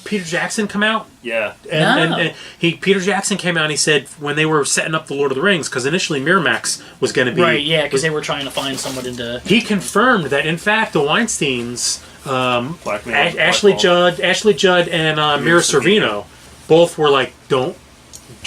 Peter Jackson come out? Yeah. And Peter Jackson came out and he said when they were setting up the Lord of the Rings, because initially Miramax was going to be Right, yeah, because they were trying to find someone to... He confirmed that in fact the Weinsteins, Blackmail. Ashley Judd, and Mira Sorvino, both were like, do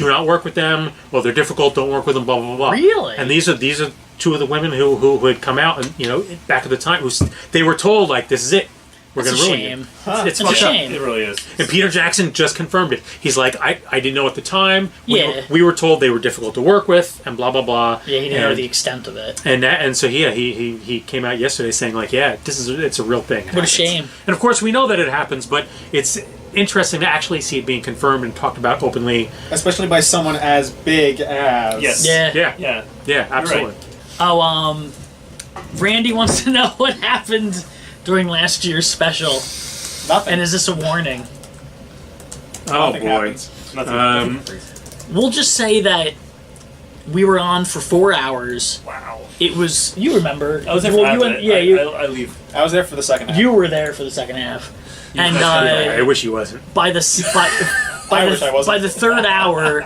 not work with them. Well, they're difficult. Don't work with them. Blah blah blah. Really? And these are two of the women who had come out and back at the time they were told like, this is it. We're going to ruin shame. you. It's It's a fucked up. shame. It really is. And Peter Jackson just confirmed it. He's like, I didn't know at the time. Yeah. We were told they were difficult to work with, and blah blah blah. Yeah, he didn't know the extent of it. And so he came out yesterday saying like, yeah, it's a real thing. It What a happens. shame. And of course we know that it happens, but it's interesting to actually see it being confirmed and talked about openly. Especially by someone as big as... Yes. Yeah. Yeah. Absolutely. Oh, Randy wants to know what happened during last year's special. Nothing. And is this a warning? Oh Nothing boy. happens. Nothing. We'll just say that we were on for 4 hours. Wow. It was... You remember. I was there Well, for half you of went, it. yeah, you, I leave. I was there for the second half. you were there for the second half. And I wish he wasn't. by the... I wish I wasn't. By the third hour,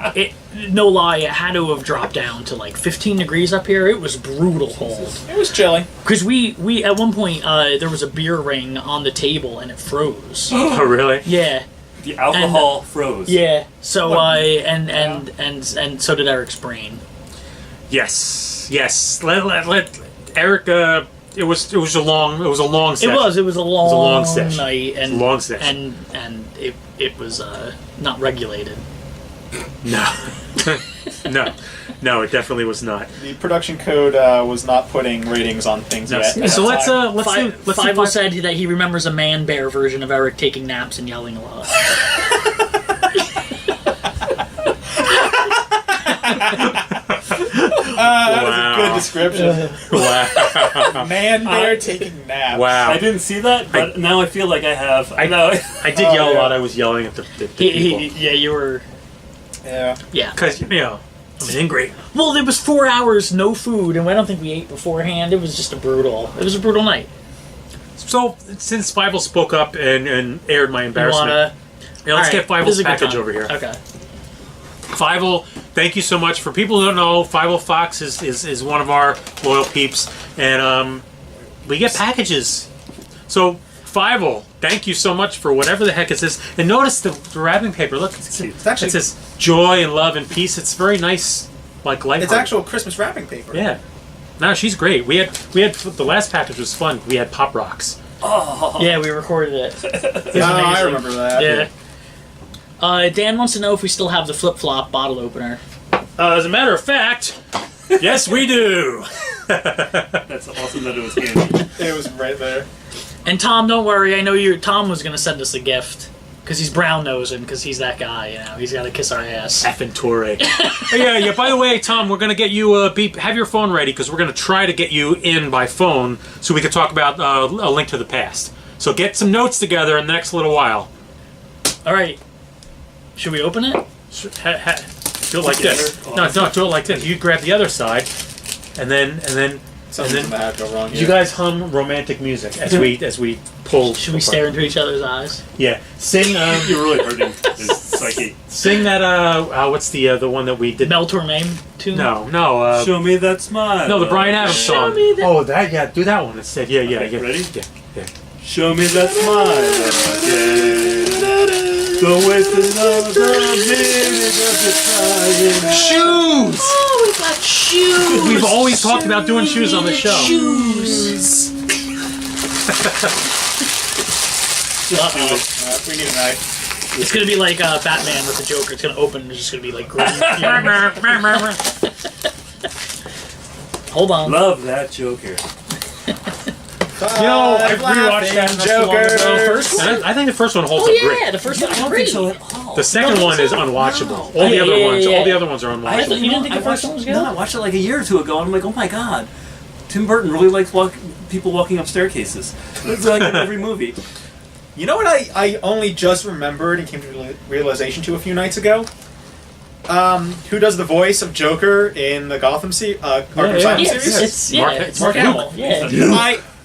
no lie, it had to have dropped down to like 15 degrees up here. It was brutal cold. It was chilly. Because we at one point, there was a beer ring on the table and it froze. Oh really? Yeah. The alcohol froze. Yeah. So and so did Eric's brain. Yes. Let Eric. It was a long session. It was a long session. night and It was a long session. and it was not regulated. No. No, it definitely was not. The production code was not putting ratings on things No. yet. So let's Five said that he remembers a man bear version of Eric taking naps and yelling a lot. That was a good description. Wow. Man bear taking naps. Wow. I didn't see that, but now I feel like I have. I did yell a lot. I was yelling at the people. Yeah, you were. Yeah. Yeah. Because, I was angry. Well, there was 4 hours, no food, and I don't think we ate beforehand. It was just It was a brutal night. So, since Fievel spoke up and aired my You embarrassment, wanna? let's get Alright, this is Fievel's a good package time. over here. Okay. Fievel, thank you so much. For people who don't know, Fievel Fox is one of our loyal peeps, and we get packages. So, Fievel, thank you so much for whatever the heck it says. And notice the wrapping paper. Look, It's actually- it says joy and love and peace. It's very nice, like light. It's actual Christmas wrapping paper. Yeah. No, she's great. We had the last package was fun. We had Pop Rocks. Yeah, we recorded it. It was I amazing. remember that. Yeah. Dan wants to know if we still have the flip-flop bottle opener. As a matter of fact, yes, we do. That's awesome that it was in. It was right there. And Tom, don't worry. I know Tom was gonna send us a gift because he's brown nosing because he's that guy. He's got to kiss our ass. Effing Torre. yeah. By the way, Tom, we're gonna get you have your phone ready because we're gonna try to get you in by phone so we can talk about A Link to the Past. So get some notes together in the next little while. All right. Should we open it? Do it like this. No, do it like this. You grab the other side, and then Something's gonna have to go wrong here. you guys hum romantic music as we pull. Should we stare into each other's eyes? Yeah, sing. You're really hurting his psyche. Sing that. What's the one that we did? Mel Torme tune? No. Show me that smile. No, the Bryan Adams Show song. me that- Oh, that. Yeah, do that one instead. Yeah. ready? Yeah. Show me that smile again. Don't waste another minute of your time. Shoes. Oh, we got shoes. We've always talked about doing shoes on the show. Shoes. We need a knife. It's gonna be like Batman with the Joker. It's gonna open and it's just gonna be like green. Hold on. Love that Joker. I've rewatched that not so long Joker. ago. First one? And I think the first one holds Oh up great. yeah, the first one's great. The second one is unwatchable. All the Yeah, other yeah, ones, yeah. all the other ones are I unwatchable. thought you didn't think the first one was good? No, I watched it like a year or two ago, and I'm like, oh my god. Tim Burton really likes people walking up staircases. It's like in every movie. You know what I only just remembered and came to realization to a few nights ago? Who does the voice of Joker in the Gotham Arkham Asylum series? It's Mark Hamill. Yeah.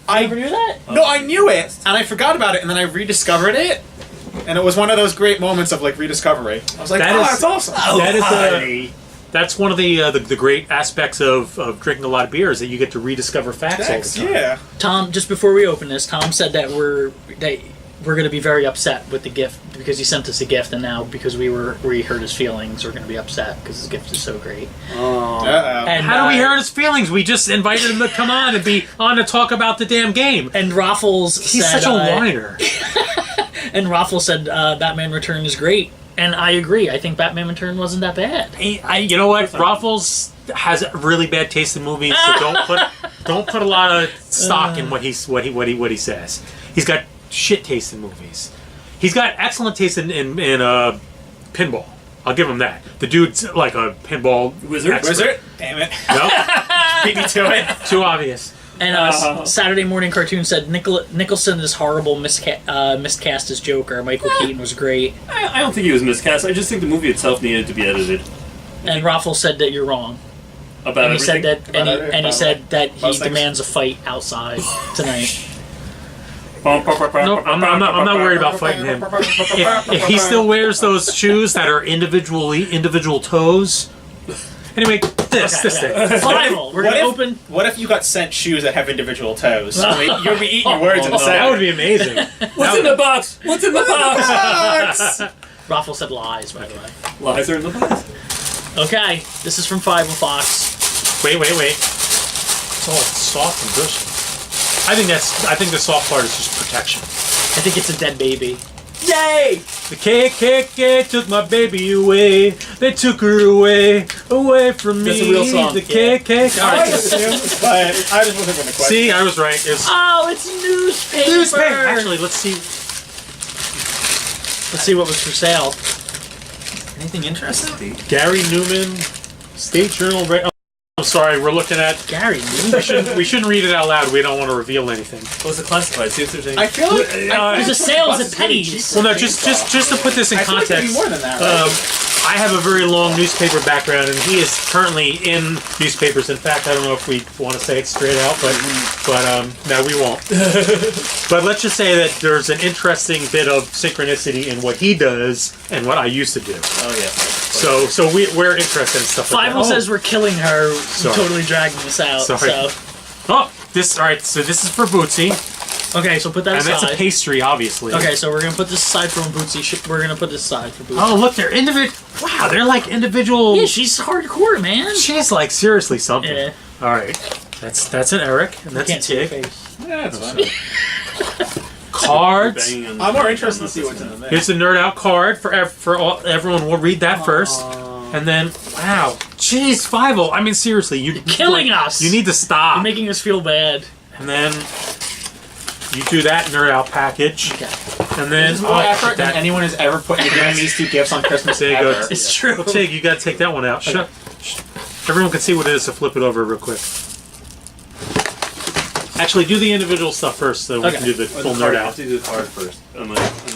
I never knew that? No, I knew it, and I forgot about it, and then I rediscovered it, and it was one of those great moments of like rediscovery. I was like, that's awesome. That's one of the great aspects of drinking a lot of beer is that you get to rediscover facts all the time. Yeah. Tom, just before we open this, Tom said that we're going to be very upset with the gift because he sent us a gift, and now because we hurt his feelings, we're going to be upset because his gift is so great. Uh-oh. And how do we hurt his feelings? We just invited him to come on and be on to talk about the damn game. And Raffles He's said, such a whiner. And Raffles said Batman Return is great, and I agree. I think Batman Return wasn't that bad. You know what? Raffles has really bad taste in movies, so don't put a lot of stock in what he says. He's got shit taste in movies. He's got excellent taste in pinball. I'll give him that. The dude's like a pinball wizard. Damn it! No, beat me to it. Too obvious. And Saturday Morning Cartoon said Nicholson is horrible, miscast as Joker. Michael Keaton was great. I don't think he was miscast. I just think the movie itself needed to be edited. And Raffles said that you're wrong. About and he everything? said that, and he said that he Most things. demands a fight outside tonight. No, I'm not worried about fighting him. If he still wears those shoes that are individual toes. Anyway, this thing. Final. We're gonna open. What if you got sent shoes that have individual toes? I mean, you'll be eating your words in a second. That would be amazing. What's in the box? What's in the box? Raffles said lies, by the way. Lies are in the box. Okay, this is from Five of Fox. Wait. It's all soft and gushy. I think the soft part is just protection. I think it's a dead baby. Yay! The KKK took my baby away. They took her away from me. That's a real song. The KKK. All I right. assumed, but I just wasn't going to question. See, I was right. It's Oh, it's newspaper. Actually, let's see. Let's see what was for sale. Anything interesting? Gary Newman, State Journal. I'm sorry, we're looking at Gary Newman. We shouldn't read it out loud. We don't want to reveal anything. What's it classified? See if there's any. I feel like There's a sales at Penny's. Well, no, just to put this in I feel like it'd be context. more than that, right? I have a very long newspaper background, and he is currently in newspapers. In fact, I don't know if we want to say it straight out, but no, we won't. But let's just say that there's an interesting bit of synchronicity in what he does and what I used to do. Oh yeah. So we're interested in stuff like that. Five says we're killing her. Sorry. Totally dragging us out. Sorry. So. Oh, this. All right. So this is for Bootsy, Okay, so put that and aside. that's a pastry, obviously. Okay, so we're gonna put this aside from Bootsy. We're gonna put this aside for Bootsy. Oh, look, they're individual. Wow, they're like individual. Yeah, she's hardcore, man. She's like seriously something. Yeah. All right, that's an Eric, and that's a Can't see her Tig. face. Yeah, that's fine. Cards. Banging on I'm more the- interested to see what's in the mix. Here's the Nerd Out card for everyone. We'll read that first, and then wow, jeez, Five-0. I mean, seriously, you're killing us. You need to stop. You're making us feel bad. And then you do that Nerd Out package, Okay. and then There's more effort than that. anyone has ever put into giving these two gifts on Christmas There you go. ever. It's true. Tig, you gotta take that one out. Shut. Everyone can see what it is, so flip it over real quick. Actually, do the individual stuff first, so we Okay. can do the Or full the Nerd card. Out. Have to do the card first.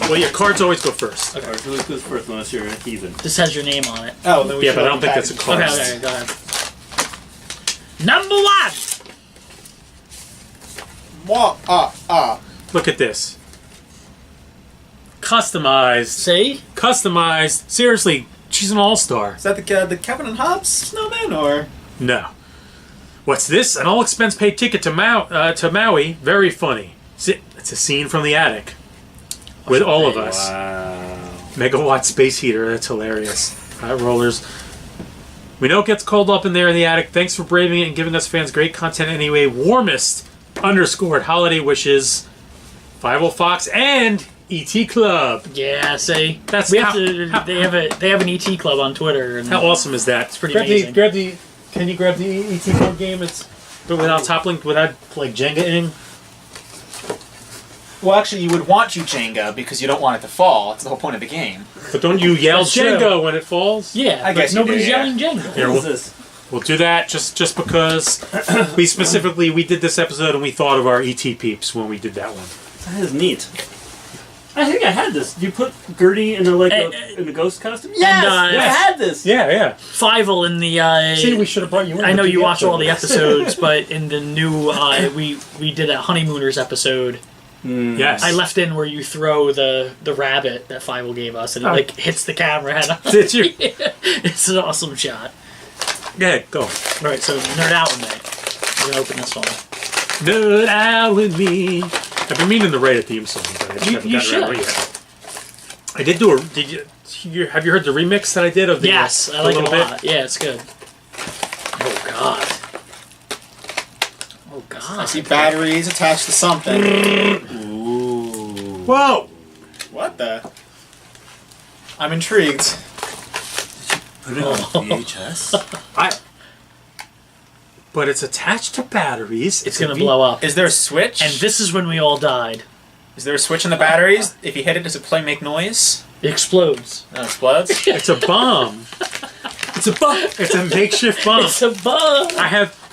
Well, your cards always go first. Cards always goes first unless you're a heathen. This has your name on it. Oh, then we Yeah, should but I don't open think that's a packages. card. Okay, go ahead. Number one. Look at this. Customized. See? Customized. Seriously, she's an all-star. Is that the Kevin and Hobbs snowman, or? No. What's this? An all-expense-paid ticket to Maui. Very funny. It's a scene from the attic. With all of us. Wow. Megawatt space heater. That's hilarious. Hot rollers. We know it gets cold up in there in the attic. Thanks for braving it and giving us fans great content anyway. Warmest _ holiday wishes. 50 Fox and ET Club. Yeah, see? That's they have an ET club on Twitter. And How awesome is that? It's pretty amazing. Can you grab the ET Club game? It's without toppling, without like Jenga-ing. Well, actually, you would want to Jenga because you don't want it to fall. That's the whole point of the game. But don't you yell That's true. Jenga when it falls? Yeah, I guess but you do, nobody's yeah. yelling Jenga. Here, What is this? We'll do that just because we did this episode and we thought of our ET peeps when we did that one. That is neat. I think I had this. You put Gertie in a ghost costume? Yes! And, I had this! Yeah. Fievel in the. See, we should have brought you in. I know you watch all the episodes, but in the new, we did a Honeymooners episode. Yes. I left in where you throw the rabbit that Fievel gave us, and it hits the camera head on. Did you? It's an awesome shot. Yeah, go. All right, so Nerd Out with me. We're gonna open this one. Nerd Out with me. I've been meaning to write a theme song, but I just haven't gotten around to it yet. I did do a. Have you heard the remix that I did of the? Yes, I like it a lot. Yeah, it's good. Oh god. Oh god. I see batteries attached to something. Ooh. Whoa! What the? I'm intrigued. Put it on VHS? But it's attached to batteries. It's gonna blow up. Is there a switch? And this is when we all died. Is there a switch in the batteries? If you hit it, does it make noise? It explodes. It explodes? It's a bomb. It's a bomb. It's a makeshift bomb. It's a bomb.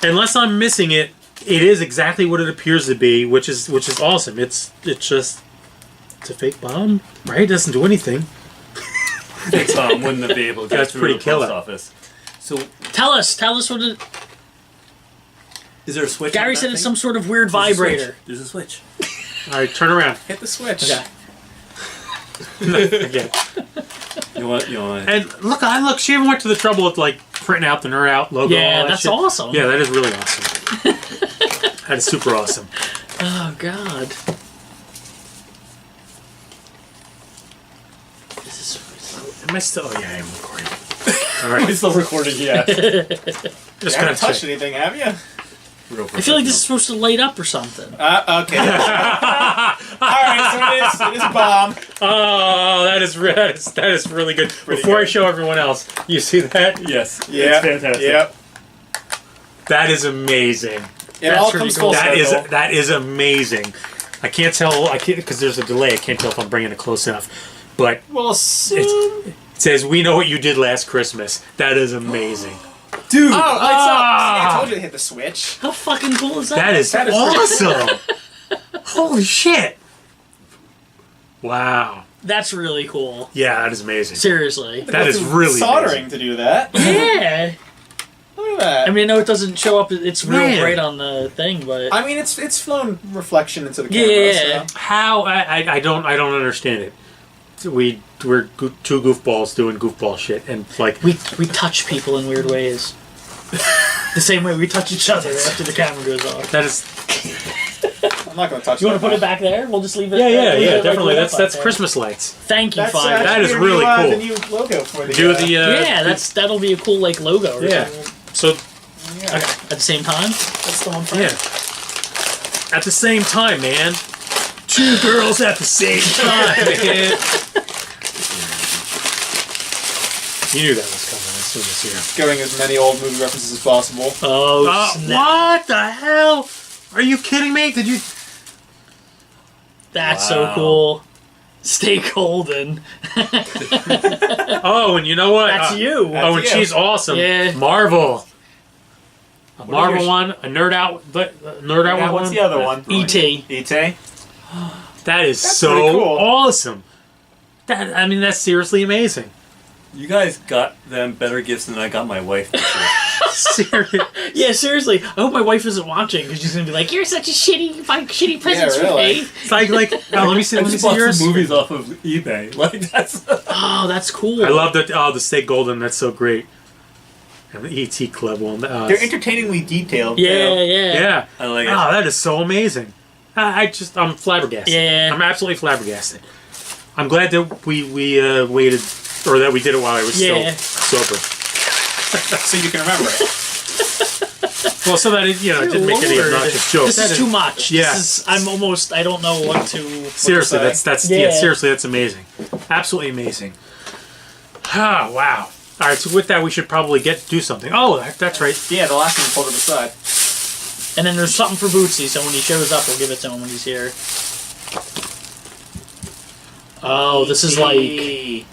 Unless I'm missing it, it is exactly what it appears to be, which is awesome. It's a fake bomb, right? It doesn't do anything. Tom wouldn't have been able to get That's through pretty the killer. post office. So, Tell us what it. is there a switch? Gary on said that it's thing? some sort of weird There's a switch. vibrator. There's a switch. All right, turn around. Hit the switch. Okay. Again. You want? And look, she even went to the trouble of like printing out the Nerd Out logo. Yeah, and all that that's shit. awesome. Yeah, that is really awesome. That is super awesome. Oh god. Am I still? Oh yeah, I am recording. All right, We're still recording, yeah. just You gonna haven't touched check. anything, have you? Real I feel like this is supposed to light up or something. Okay. Alright, so it is a bomb. Oh, that is really good. Before I show everyone else, you see that? Yes. Yeah. It's fantastic. Yep. That is amazing. It all comes full circle. That is amazing. I can't tell. I can't because there's a delay. I can't tell if I'm bringing it close enough. But Well, soon. it says, "We know what you did last Christmas." That is amazing, Dude! Oh, lights up. See, I told you to hit the switch. How fucking cool is that? that is That is awesome. Holy shit! Wow. That's really cool. Yeah, that is amazing. Seriously. That is really soldering amazing. to do that. Yeah. Look at that. I mean, I know it doesn't show up. It's real Man. bright on the thing, but I mean, it's flown reflection into the camera. Yeah. So. How I don't understand it. We're two goofballs doing goofball shit, and like we touch people in weird ways. The same way we touch each other after the camera goes off. that is. I'm not going to touch You want that to put it now. back there? We'll just leave it. Yeah, leave it, like, definitely. lit up That's there. Christmas lights. Thank you, That's Fire. That is your really new, cool. The new logo for the. Do the yeah, that'll be a cool like logo. Or yeah. something. So Yeah. Okay. At the same time. That's the one for yeah. At the same time, man. Two girls at the same time, man. You knew that was coming as soon as here. Going as many old movie references as possible. Oh, snap. What the hell? Are you kidding me? Did you? That's so cool. Stay golden. Oh, and you know what? That's you. Oh, and you. she's awesome. Yeah. Marvel. A Marvel your- one, a Nerd Out, Nerd Out Yeah, one. what's the other one? E.T. E.T. That is That's so pretty cool. awesome. That's seriously amazing. You guys got them better gifts than I got my wife. Seriously. Yeah, seriously. I hope my wife isn't watching because she's gonna be like, "You're such a shitty presents really. for me." It's like oh, let me see. I Let me just see bought yours. some movies off of eBay. Like that's. Oh, that's cool. I love that. Oh, the Stay Golden. That's so great. And the E.T. Club one. They're entertainingly detailed. Yeah, too. yeah. Yeah. I like it. Oh, that is so amazing. I'm flabbergasted. Yeah. I'm absolutely flabbergasted. I'm glad that we waited, or that we did it while I was Yeah. still sober. So you can remember it. Well, so that it didn't make any Lord. obnoxious jokes. This is too much. Yeah. I don't know what to. Seriously, say. that's Yeah. seriously, that's amazing. Absolutely amazing. Ah, wow. All right, so with that, we should probably do something. Oh, that's right. Yeah, the last one pulled it aside. And then there's something for Bootsy, so when he shows up, we'll give it to him when he's here. Oh, this is like.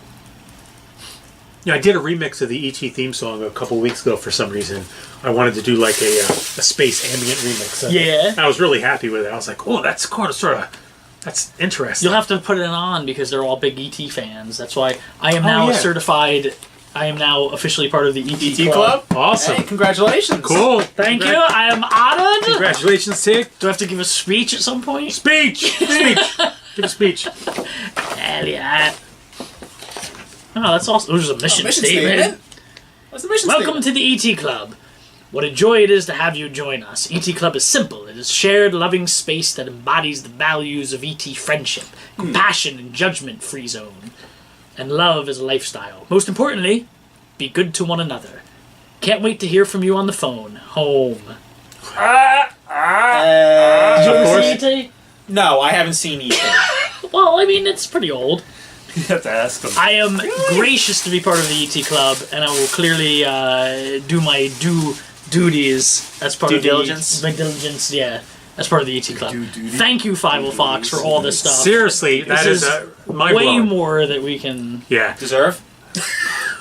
I did a remix of the ET theme song a couple weeks ago for some reason. I wanted to do like a space ambient remix. Yeah. I was really happy with it. I was like, oh, that's that's interesting. You'll have to put it on because they're all big ET fans. That's why I am now certified. I am now officially part of the ET Club. Awesome. Hey, congratulations. Cool. Thank you. I am honored. Congratulations, Tig. Do I have to give a speech at some point? Speech. Give a speech. Hell yeah. Oh, that's awesome. It was a mission statement. What's the mission Welcome statement? to the ET Club. What a joy it is to have you join us. ET Club is simple. It is shared, loving space that embodies the values of ET friendship, compassion, and judgment-free zone. And love is a lifestyle. Most importantly, be good to one another. Can't wait to hear from you on the phone. Home. Did you ever see E.T.? No, I haven't seen E.T. Well, I mean, it's pretty old. You have to ask them. I am gracious to be part of the ET Club, and I will clearly do my duties as part of diligence? My diligence, yeah, as part of the ET Club. Thank you, Five Fox, for all this stuff. Seriously, that is mind way blowing. more that we can. Yeah. Deserve?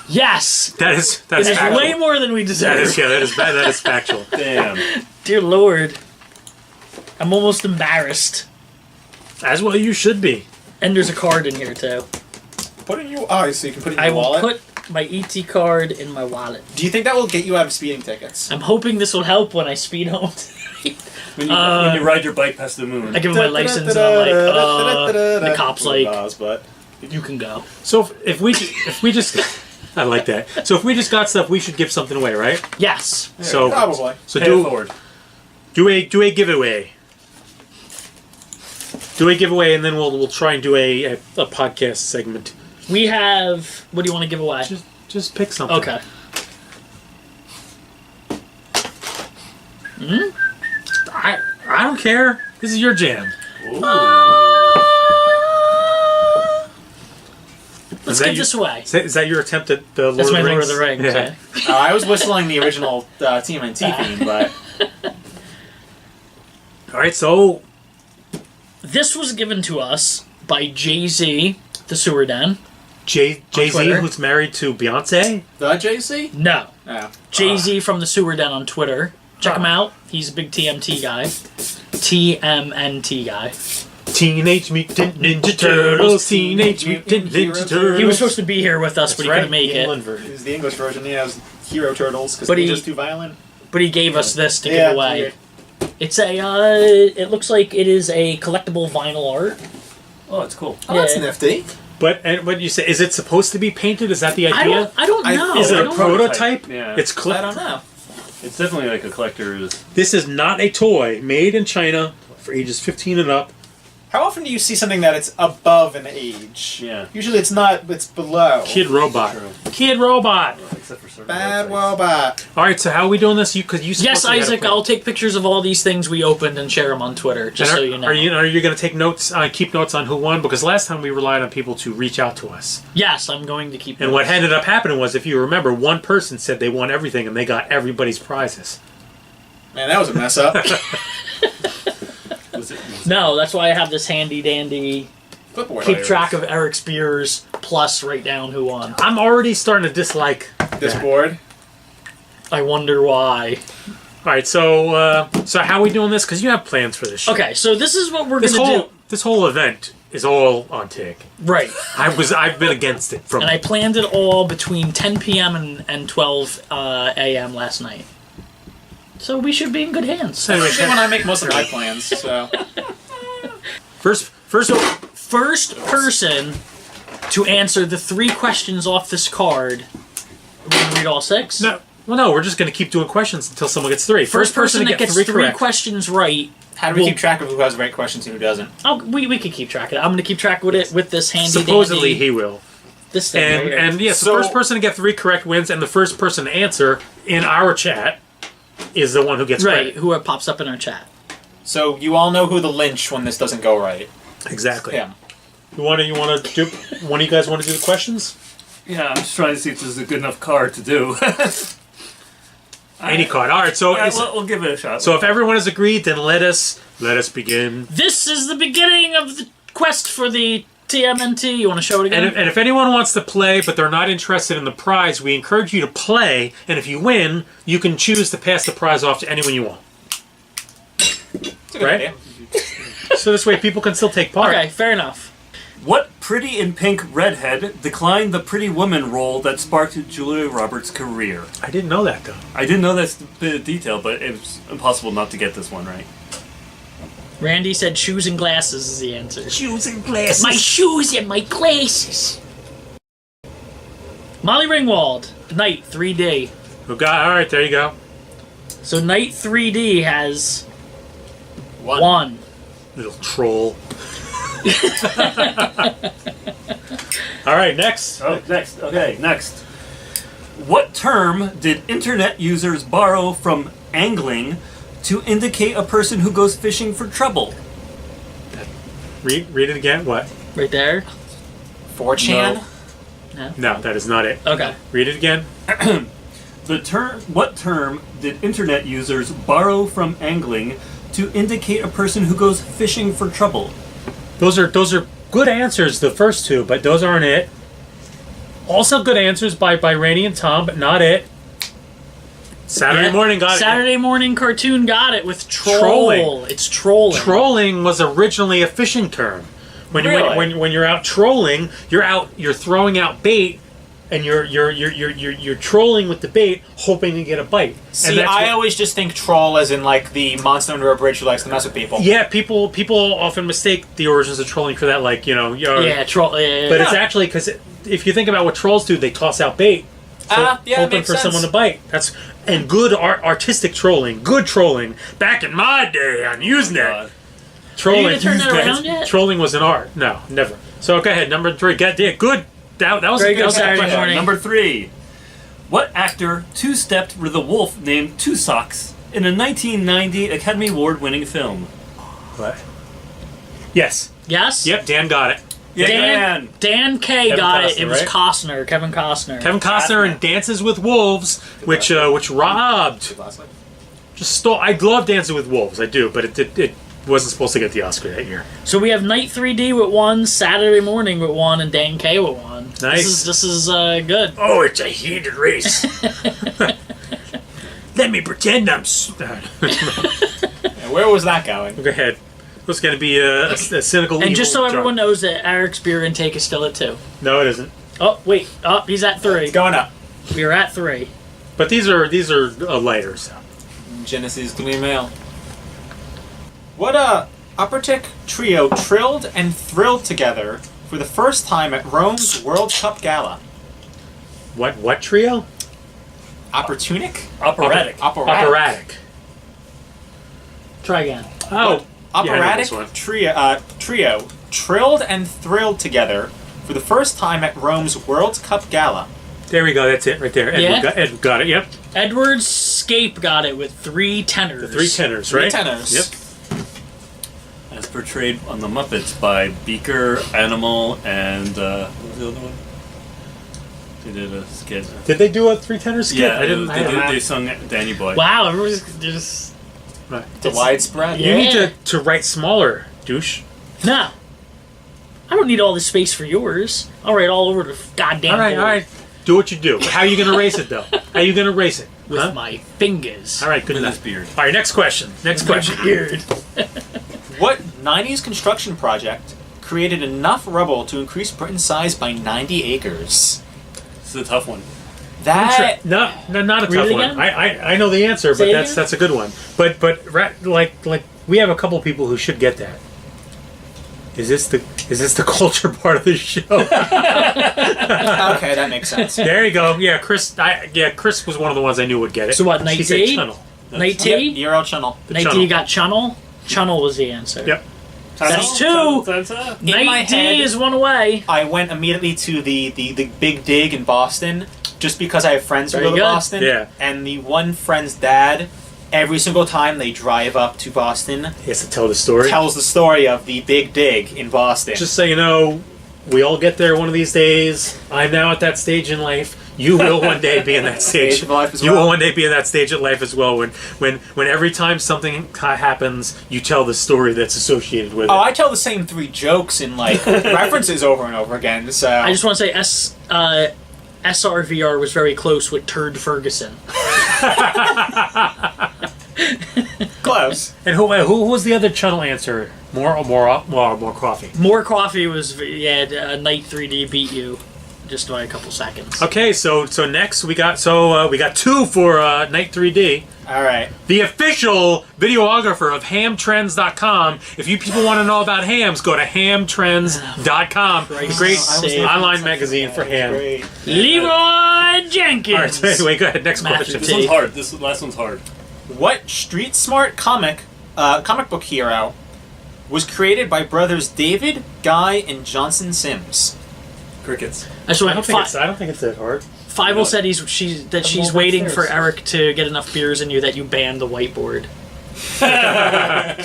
Yes. That's It is factual. way more than we deserve. That is factual. Damn. Dear Lord, I'm almost embarrassed. As well, you should be. And there's a card in here too. Put it in your... Oh, so you can put it in I your will wallet? put my ET card in my wallet. Do you think that will get you out of speeding tickets? I'm hoping this will help when I speed home. When you ride your bike past the moon. I give him my license and I'm like, the cop's like, but you can go. So if we just, I like that. So if we just got stuff, we should give something away, right? Yes. So probably. So Pay it forward. do a giveaway. Do a giveaway, and then we'll try and do a podcast segment. We have. What do you want to give away? Just pick something. Okay. I don't care. This is your jam. Let's give this away. Is that your attempt at the Lord That's of my the Lord Rings? of the Rings. Yeah. Yeah. I was whistling the original TMNT theme, but... All right, so This was given to us by Jay-Z, the Sewer Den. Jay-Z, Twitter. who's married to Beyonce? The JC? No. Oh. Jay-Z from the Sewer Den on Twitter. Check him out. He's a big TMT guy. TMNT guy. Teenage Mutant Ninja Turtles, Teenage Mutant Ninja Turtles. He was supposed to be here with us, but he couldn't make the it. England version. It's the English version. Yeah, it was Hero Turtles, because But he- Ninja's too violent. But he gave us this to Yeah, give away. weird. It's a, it looks like it is a collectible vinyl art. Oh, it's cool. Oh, that's Yeah. nifty. But you say, is it supposed to be painted? Is that the idea? I don't know. Is it I a don't- prototype? Yeah. It's I don't know. It's definitely like a collector's. This is not a toy made in China for ages 15 and up. How often do you see something that it's above an age? Yeah. Usually it's not, it's below. Kid Robot. True. Kid Robot. Except for certain Bad websites. robot. All right, so how are we doing this? Because you Yes, supposed to have Isaac, a plan. I'll take pictures of all these things we opened and share them on Twitter, just And so you know. Are you going to take notes? Keep notes on who won? Because last time we relied on people to reach out to us, Yes, I'm going to keep and what ended up happening was, if you remember, one person said they won everything, and they got everybody's prizes. Man, that was a mess up. Was it- No, that's why I have this handy dandy Clipboard. keep track of Eric Spears plus write down who won. I'm already starting to dislike This that. board. I wonder why. All right, so how are we doing this? Because you have plans for this shit. Okay, so this is what we're This going to whole do. this whole event is all on Tig. Right. I've been against it from. And I planned it all between 10 p.m. and 12 a.m. last night. So we should be in good hands. Anyway, Usually when I make most of my plans, so... first, First person to answer the 3 questions off this card. We're going to read all 6? no, we're just going to keep doing questions until someone gets 3. First person to that get gets 3 3 correct. questions right. How do we Well- keep track of who has the right questions and who doesn't? Oh, we can keep track of it. I'm going to keep track with it with this handy Supposedly dandy, he will. this thing right here. And yes, So- the first person to get 3 correct wins, and the first person to answer in our chat is the one who gets right, credit. who pops up in our chat. So you all know who the lynch when this doesn't go right. Exactly. Yeah. You want to do? One of you guys want to do the questions? Yeah, I'm just trying to see if this is a good enough card to do. Any card. All right. So we'll give it a shot. so if everyone has agreed, then let us begin. This is the beginning of the quest for the TMNT. You want to show it again? And if anyone wants to play, but they're not interested in the prize, we encourage you to play. And if you win, you can choose to pass the prize off to anyone you want. Right? So this way people can still take part. Okay, fair enough. What pretty in pink redhead declined the Pretty Woman role that sparked Julia Roberts' career? I didn't know that, though. I didn't know that's the detail, but it was impossible not to get this one right. Randy said shoes and glasses is the answer. Shoes and glasses. My shoes and my glasses. Molly Ringwald, Night 3D. Oh, God. All right, there you go. So Night 3D has one. Little troll. All right, next. Oh, next. Okay, next. What term did internet users borrow from angling to indicate a person who goes fishing for trouble? Read it again. What? Right there. 4chan? No, that is not it. Okay. Read it again. What term did internet users borrow from angling to indicate a person who goes fishing for trouble? Those are good answers, the first two, but those aren't it. Also good answers by Randy and Tom, but not it. Saturday morning got it. Saturday morning cartoon got it with Trolling. It's trolling. Trolling was originally a fishing term. When you're out trolling, you're throwing out bait, and you're trolling with the bait, hoping to get a bite. See, I always just think troll as in like the monster under a bridge who likes to mess with people. Yeah, people often mistake the origins of trolling for that, like troll. Yeah, but it's actually because if you think about what trolls do, they toss out bait, hoping for someone to bite. That's and good artistic trolling, good trolling. Back in my day on Usenet, trolling. Are you gonna turn that around yet? Trolling was an art. No, never. So go ahead, number 3. Good. That was Very a good good Saturday morning. Number 3. What actor two-stepped with a wolf named Two Socks in a 1990 Academy Award-winning film? What? Yes. Yes? Yep, Dan got it. Yeah, Dan K Kevin got it. Costner, It was right? Kevin Costner. Kevin Costner in Dances with Wolves, which robbed. Just stole. I love Dancing with Wolves, I do, but it wasn't supposed to get the Oscar that year. So we have Night 3D with 1, Saturday morning with 1, and Dan K with 1. Nice. This is good. Oh, it's a heated race. Let me pretend I'm. Where was that going? Go ahead. It was going to be a cynical. And just so evil everyone drunk. knows that Eric's beer intake is still at 2. No, it isn't. Oh, wait. Oh, he's at 3. It's going up. We're at 3. But these are lighter. So. Genesis to me mail. What Operatic trio trilled and thrilled together for the first time at Rome's World Cup Gala. What trio? Opportunic? Operatic. Operatic. Try again. Oh. Operatic yeah, I know trio trilled and thrilled together for the first time at Rome's World Cup Gala. There we go. That's it right there. Edward got it. Yep. Edward Scape got it with 3 tenors. The 3 tenors, right? 3 tenors. Yep. As portrayed on The Muppets by Beaker, Animal, and what was the other one? They did a skit. Did they do a 3 tenor skit? Yeah, I didn't. they sung Danny Boy. Wow, everybody's just... Right. The widespread. You need to write smaller, douche. No. I don't need all this space for yours. I'll write all over the goddamn board. All right. Do what you do. How are you going to erase it, though? How are you going to erase it? With my fingers. All right, good With enough. his beard. All right, next question. Beard. What 90s construction project created enough rubble to increase Britain's size by 90 acres? This is a tough one. That... No, not a Read tough it one. again? I know the answer, Say but it again? that's a good one. But like we have a couple people who should get that. Is this the culture part of the show? Okay, that makes sense. There you go. Yeah, Chris. Chris was one of the ones I knew would get it. So what, Night She said T? Channel. Night T? You're out channel. Night T got Chunnel? Chunnel was the answer. Yep. That's 2. In my Night T head- is 1 away. I went immediately to the Big Dig in Boston just because I have friends who Very go to good. Boston. Yeah. And the one friend's dad, every single time they drive up to Boston, He has to tell the story. tells the story of the Big Dig in Boston. Just so you know, we all get there one of these days. I'm now at that stage in life. You will one day be in that stage. Stage of life as You well. will one day be in that stage of life as well. When every time something happens, you tell the story that's associated with it. Oh, I tell the same 3 jokes and like references over and over again. So I just want to say SRVR was very close with Turd Ferguson. close. And who was the other channel answer? More coffee. More Coffee was Night 3D beat you just by a couple seconds. Okay, so next we got 2 for Night 3D. All right. The official videographer of hamtrends.com. If you people want to know about hams, go to hamtrends.com. The great online magazine for ham. Great. Leroy Jenkins. All right, so anyway, go ahead. Next Matthew question. This one's hard. This last one's hard. What street smart comic book hero was created by brothers David, Guy, and Johnson Sims? Crickets. I don't think it's that hard. Fievel said she's waiting for Eric to get enough beers in you that you ban the whiteboard.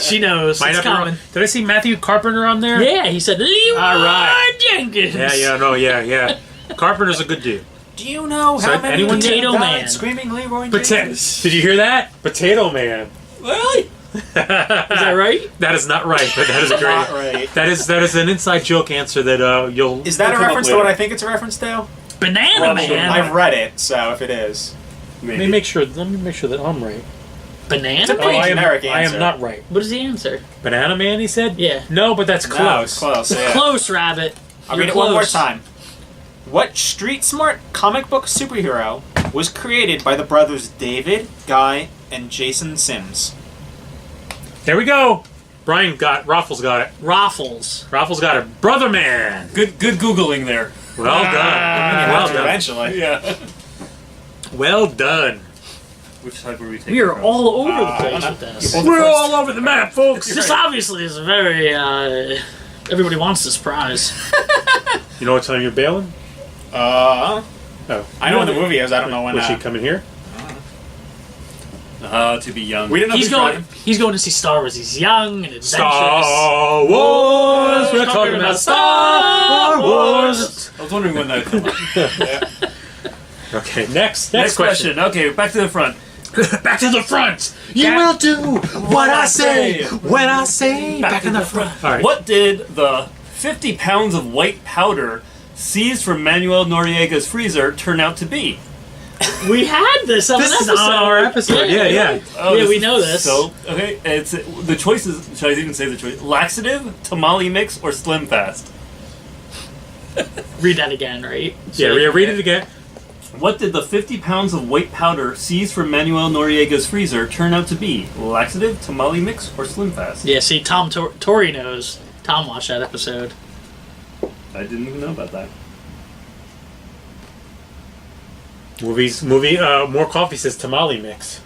She knows. It's coming. Did I see Matthew Carpenter on there? Yeah, he said Leroy All right. Jenkins. Yeah. Carpenter's a good dude. Do you know So how many anyone- people Potato died Man. screaming Leroy Did Jenkins? you hear that? Potato Man. Really? Is that right? That is not right, but that is Not great. right. That is an inside joke answer that you'll. Is that a We'll come reference up to what later. I think it's a reference to? Banana Probably. Man. I've read it, so if it is. Let me make sure that I'm right. Banana It's a Man? pretty I generic am answer. not right. What is the answer? Banana Man, he said? Yeah. No, but that's close. No, it's close. Yeah. Close, Rabbit. I'll You're read it one more close. time. What street smart comic book superhero was created by the brothers David, Guy, and Jason Sims? There we go. Raffles got it. Raffles. Raffles got it. Brother Man. Good Googling there. Well done. Well done. Eventually. Yeah. Well done. Which side were we taking? We are from? all over the place with this. We're all over the map, folks. This obviously is a very, everybody wants this prize. You know what time you're bailing? Oh. I know when the that- movie is. I don't know when. Was she coming here? To be young. We didn't know He's who's going. driving. He's going to see Star Wars. He's young and adventurous. Star Wars. We're talking about Star Wars. I was wondering when that would come up. Okay, next question. Okay, back to the front. Back to the front. You will do what I say when I say back in the front. All right. What did the 50 pounds of white powder seized from Manuel Noriega's freezer turn out to be? We had this on This an is episode. on our episode. Yeah. Oh, Yeah, this we is- know this. So, okay, it's the choices. Should I even say the choice? Laxative, tamale mix, or Slim Fast? Read that again, right? Yeah, read it again. What did the 50 pounds of white powder seized from Manuel Noriega's freezer turn out to be? Laxative, tamale mix, or Slim Fast? Yeah, see, Tom Tori knows. Tom watched that episode. I didn't even know about that. More coffee says tamale mix.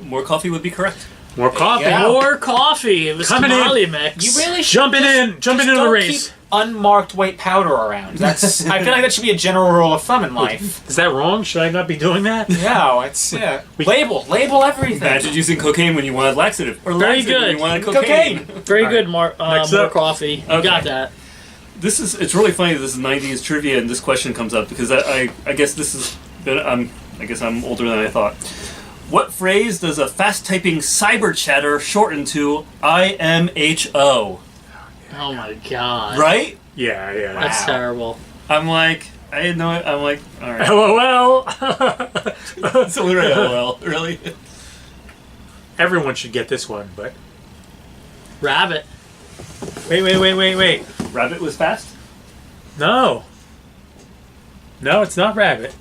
More coffee would be correct. More coffee. Yeah. More coffee. It was Coming tamale in. mix. You really should Jumping in just the don't race. keep unmarked white powder around. That's. I feel like that should be a general rule of thumb in life. Is that wrong? Should I not be doing that? No, it's label everything. Imagine using cocaine when you wanted laxative, or Very laxative when good. you wanted cocaine. Very good, more Next more up. coffee. You Okay. got that. It's really funny that this is 90s trivia and this question comes up because I guess this is I guess I'm older than I thought. What phrase does a fast typing cyber chatter shorten to IMHO? Oh my god. Right? Yeah. That's terrible. I'm like, I didn't know it. I'm like, all right. LOL. So we're LOL, really? Everyone should get this one, but Rabbit. wait. Rabbit was fast? No, it's not rabbit.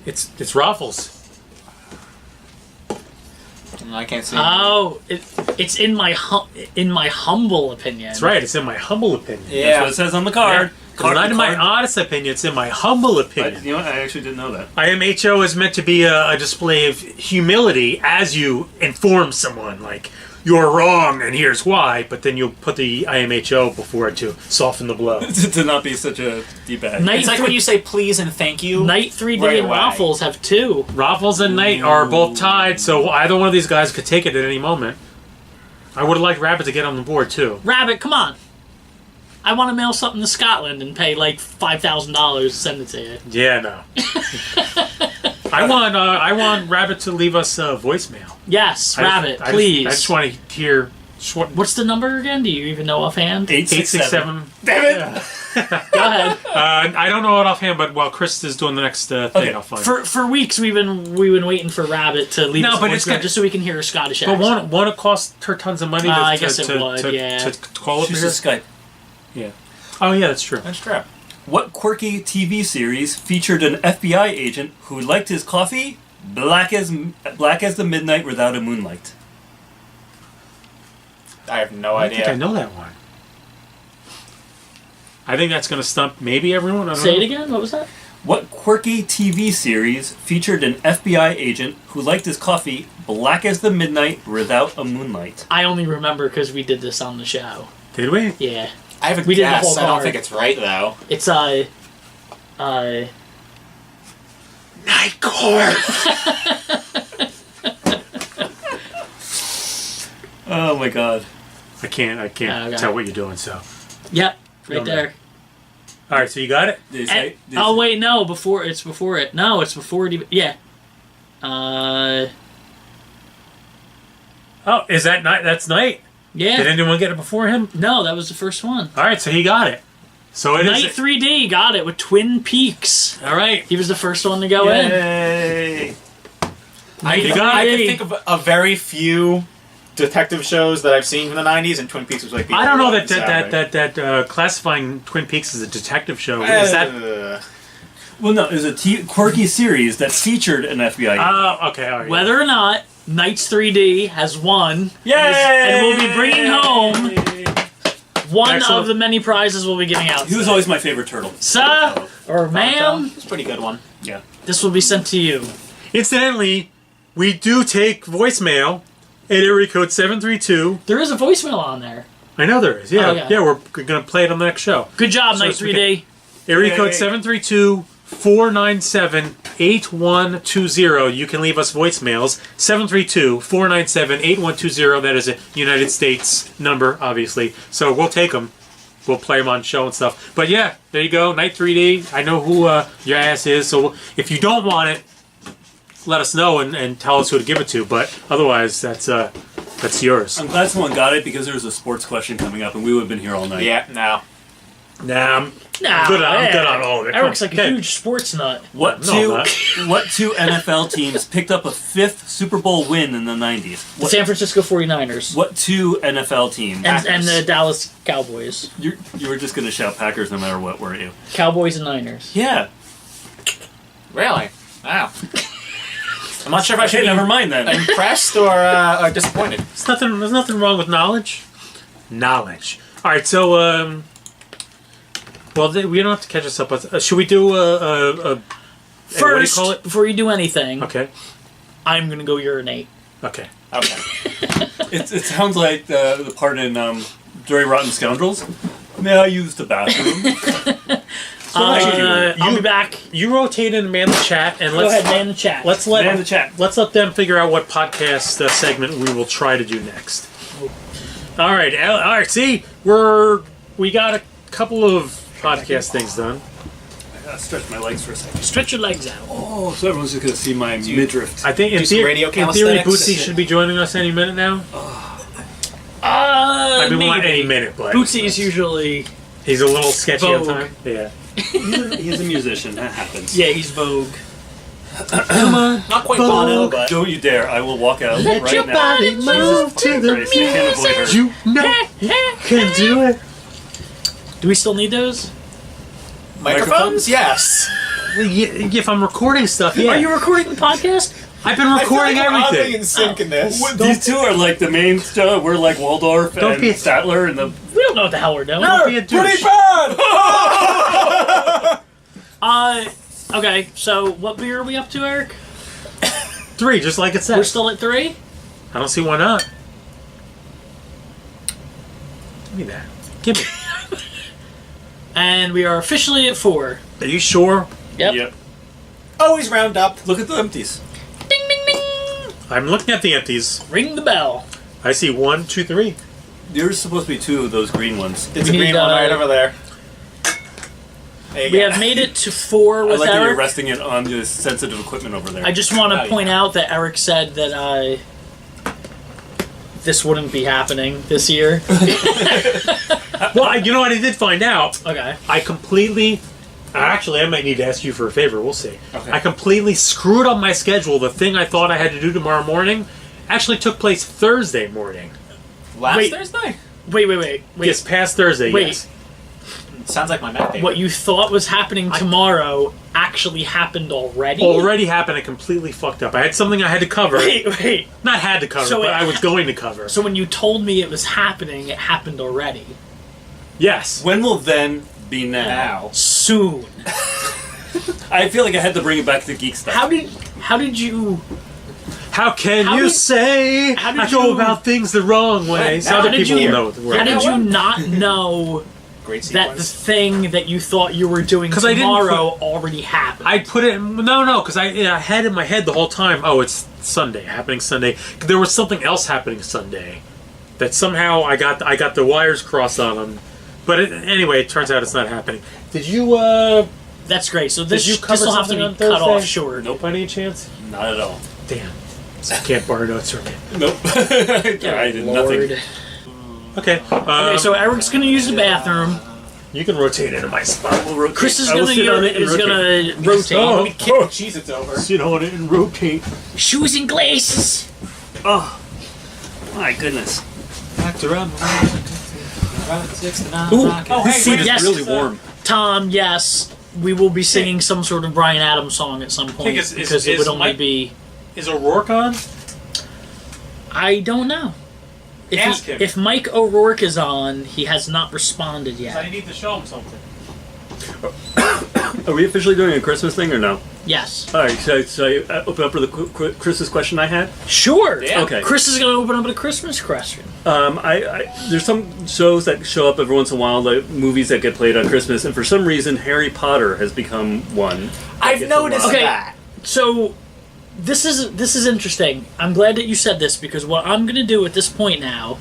It's Raffles. I can't see. Oh, it's in my humble opinion. That's right. It's in my humble opinion. That's Yeah. what it says on the card. It's not in my honest opinion. It's in my humble opinion. You know what? I actually didn't know that. IMHO is meant to be a display of humility as you inform someone, like, you're wrong and here's why, but then you'll put the IMHO before it to soften the blow. To not be such a D-bag. Night It's like when you say please and thank you. Night 3D Right and away. Raffles have two. Raffles and Knight are both tied, so either one of these guys could take it at any moment. I would have liked Rabbit to get on the board, too. Rabbit, come on. I want to mail something to Scotland and pay like $5,000 to send it to you. Yeah, no. I want Rabbit to leave us a voicemail. Yes, Rabbit, please. I just want to hear. What's the number again? Do you even know offhand? 867. Damn it! Yeah. Go ahead. I don't know it offhand, but while Chris is doing the next thing, I'll find it. For weeks we've been waiting for Rabbit to leave us a voicemail just so we can hear her Scottish accent. But won't it cost her tons of money to, I guess it would, to call up She's here? just Skype. Yeah. Oh yeah, that's true. That's true. What quirky TV series featured an FBI agent who liked his coffee black as the midnight without a moonlight? I have no I idea. think I know that one. I think that's going to stump maybe everyone. I don't Say know. it again. What was that? What quirky TV series featured an FBI agent who liked his coffee black as the midnight without a moonlight? I only remember because we did this on the show. Did we? Yeah. I have a We did the guess. whole I don't card. think it's right though. It's Night Court. Oh my god. I can't Okay. tell what you're doing. So. Yep, right Don't know. there. All right, so you got it. Did you say? And, oh wait, no, before it. No, it's before it even. Yeah. Oh, is that night? That's night. Yeah. Did anyone get it before him? No, that was the first one. All right, so he got it. So it Night is. 3D got it with Twin Peaks. All right. He was the first one to go in. Yay! You got I it. can think of a very few detective shows that I've seen from the '90s, and Twin Peaks was like. The I don't know only that classifying Twin Peaks as a detective show is that. Well, no, it was a quirky series that featured an FBI agent. Oh, okay. All right. Whether or not Nights 3D has won, Yay! and we'll be bringing home one Excellent. of the many prizes we'll be giving out. He was today. always my favorite turtle. Sir or ma'am, It's a pretty good one. Yeah. this will be sent to you. Incidentally, we do take voicemail at area code 732. There is a voicemail on there. I know there is. Yeah, Oh, yeah. yeah. We're gonna play it on the next show. Good job, So Night it's 3D. Area Yay. code 732-497-8120. You can leave us voicemails. 732-497-8120. That is a United States number, obviously. So we'll take them. We'll play them on show and stuff. But yeah, there you go. Night 3D. I know who your ass is. So if you don't want it, let us know and tell us who to give it to. But otherwise, that's yours. I'm glad someone got it because there was a sports question coming up and we would have been here all night. Yeah, no. Nah, I'm Nah, good on yeah. all of it. Eric's like a Okay. huge sports nut. What No, two I'm not. what two NFL teams picked up a 5th Super Bowl win in the 90s? The What, San Francisco 49ers. what two NFL teams? And the Dallas Cowboys. You were just going to shout Packers no matter what, weren't you? Cowboys and Niners. Yeah. Really? Wow. I'm not sure if I should Okay, be never mind then. impressed or disappointed. There's nothing wrong with knowledge. Knowledge. All right, so well, we don't have to catch us up. But, should we do a what do you First, call it? before you do anything, Okay. I'm gonna go urinate. Okay. Okay. It sounds like the part in Dirty Rotten Scoundrels. May I use the bathroom? I'll be back. You rotate and man the chat, and Go let's ahead, man the chat. let's Man let the chat. let's let them figure out what podcast segment we will try to do next. All right. All right. See, we got a couple of podcast things done. I gotta stretch my legs for a second. Stretch your legs out. Oh, so everyone's just gonna see my midriff. I think in Do some theory, radio in theory, calisthenics? Bootsy should be joining us any minute now. I mean, not any minute, but Bootsy is usually, he's a little sketchy on Vogue. time. Yeah. He's a musician. That happens. yeah, he's Vogue. Not quite Bono, but Don't you dare! I will walk out Let right your now. body move to the Christ, I can't avoid her. You know, can do it. Do we still need those? microphones? Yes. If I'm recording stuff, yeah. Are you recording the podcast? I've been recording I feel like we're oddly everything. in sync in this. These two are like the main stuff. We're like Waldorf Don't and be- Statler and the. We don't know what the hell we're doing. Don't be a douche. Pretty bad! Okay, so what beer are we up to, Eric? 3, just like it We're says. still at 3? I don't see why not. Give me that. Give me. And we are officially at 4. Are you sure? Yep. Always round up. Look at the empties. Ding, ding, ding. I'm looking at the empties. Ring the bell. I see 1, 2, 3. There's supposed to be 2 of those green ones. It's a We green need, one right over there. There you We go. have made it to 4 I with like that you're Eric. resting it on the sensitive equipment over there. I just want to Oh, point yeah. out that Eric said that this wouldn't be happening this year. Well, you know what I did find out? Okay. I completely. Actually, I might need to ask you for a favor. We'll see. Okay. I completely screwed up my schedule. The thing I thought I had to do tomorrow morning actually took place Thursday morning. Last Wait. Thursday? Wait. Yes, past Thursday. Wait. Yes. Sounds like my math day. What you thought was happening tomorrow actually happened already? Already happened. I completely fucked up. I had something I had to cover. Wait. Not had to cover, So but it- I was going to cover. So when you told me it was happening, it happened already. Yes. When will then be now? Soon. I feel like I had to bring it back to geek stuff. How did you How can How you did- say how did I go you- about things the wrong way? So how other did people you will know what the word how is. did you not know Great that the sequence. thing that you thought you were doing 'Cause I didn't tomorrow already happened? I put it no, because I had in my head the whole time. Oh, it's Sunday, happening Sunday. There was something else happening Sunday that somehow I got the wires crossed on them. But anyway, it turns out it's not happening. Did you That's great. So did this you this cover will have to something be on cut Thursday? off short. Nope. by any chance? Not at all. Damn. So I can't borrow notes from you. Nope. I did nothing. Lord. Okay. Okay, so Eric's gonna use the bathroom. you can rotate into my spot. We'll rotate. Chris is I will gonna sit on it and rotate. rotate. Oh, Kick the cheese, it's over. sit on it and rotate. Shoes and glasses. Oh, my goodness. Oh, hey, This seat wait, is yes. really warm. Tom, yes, we will be singing some sort of Bryan Adams song at some point is- because it is would only Mike- be. Is O'Rourke on? I don't know. If Ask him. if Mike O'Rourke is on, he has not responded yet. I need to show him something. Are we officially doing a Christmas thing or no? Yes. All right, so I open up for the Christmas question I had? Sure. Yeah. Okay. Chris is going to open up with a Christmas question. There's some shows that show up every once in a while, like movies that get played on Christmas, and for some reason, Harry Potter has become one. I've Gets a lot. noticed Okay. that. So this is interesting. I'm glad that you said this because what I'm going to do at this point now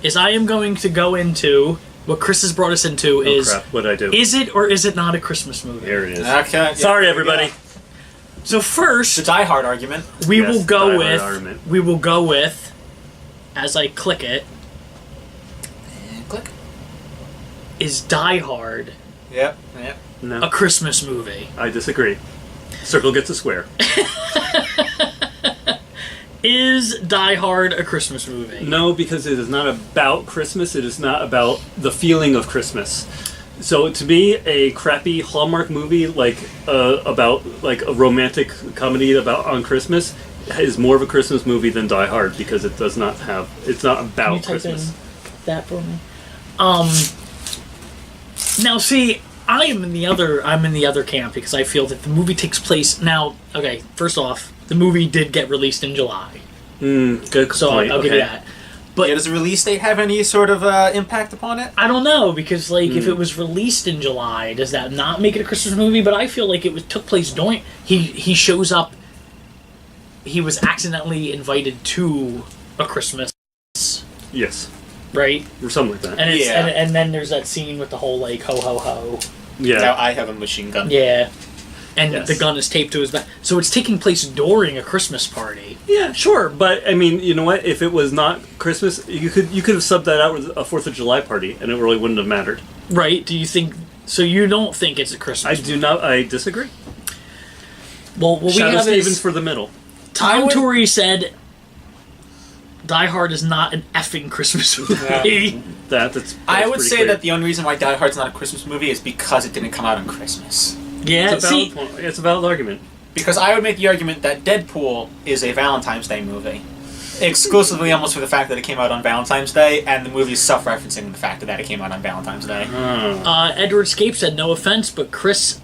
is I am going to go into what Chris has brought us into Oh, is crap, what'd I do? is it or is it not a Christmas movie? Here it is. Okay. Sorry, everybody. So first, The Die Hard argument. we Yes, will Die go Hard with argument. as I click it Click. is Die Hard Yep. a No, Christmas movie? I disagree. Circle gets a square. Is Die Hard a Christmas movie? No, because it is not about Christmas. It is not about the feeling of Christmas. So to me, a crappy Hallmark movie like about like a romantic comedy about on Christmas is more of a Christmas movie than Die Hard because it does not have. It's not Can you about type Christmas. in that for me? Now see, I'm in the other camp because I feel that the movie takes place now. Okay, first off, the movie did get released in July, Good so point. I'll give you that. But Yeah, does the release date have any sort of impact upon it? I don't know because like if it was released in July, does that not make it a Christmas movie? But I feel like took place during he shows up. He was accidentally invited to a Christmas, Yes, right? or something like that. And it's Yeah. and then there's that scene with the whole like ho ho ho. Yeah. Now I have a machine gun. Yeah. And Yes. the gun is taped to his back. So it's taking place during a Christmas party. Yeah, sure, but I mean, you know what? If it was not Christmas, you could have subbed that out with a 4th of July party, and it really wouldn't have mattered. Right? Do you think so you don't think it's a I Christmas do not. I disagree. Well, what we Shadow have Stevens is for the middle. Tom Torrey said Die Hard is not an effing Christmas movie. That's I would pretty say clear. that the only reason why Die Hard's not a Christmas movie is because it didn't come out on Christmas. Yeah, it's a see, valid point. It's a valid argument. Because I would make the argument that Deadpool is a Valentine's Day movie. Exclusively almost for the fact that it came out on Valentine's Day, and the movie is self-referencing the fact that it came out on Valentine's Day. Edward Scape said no offense, but Chris,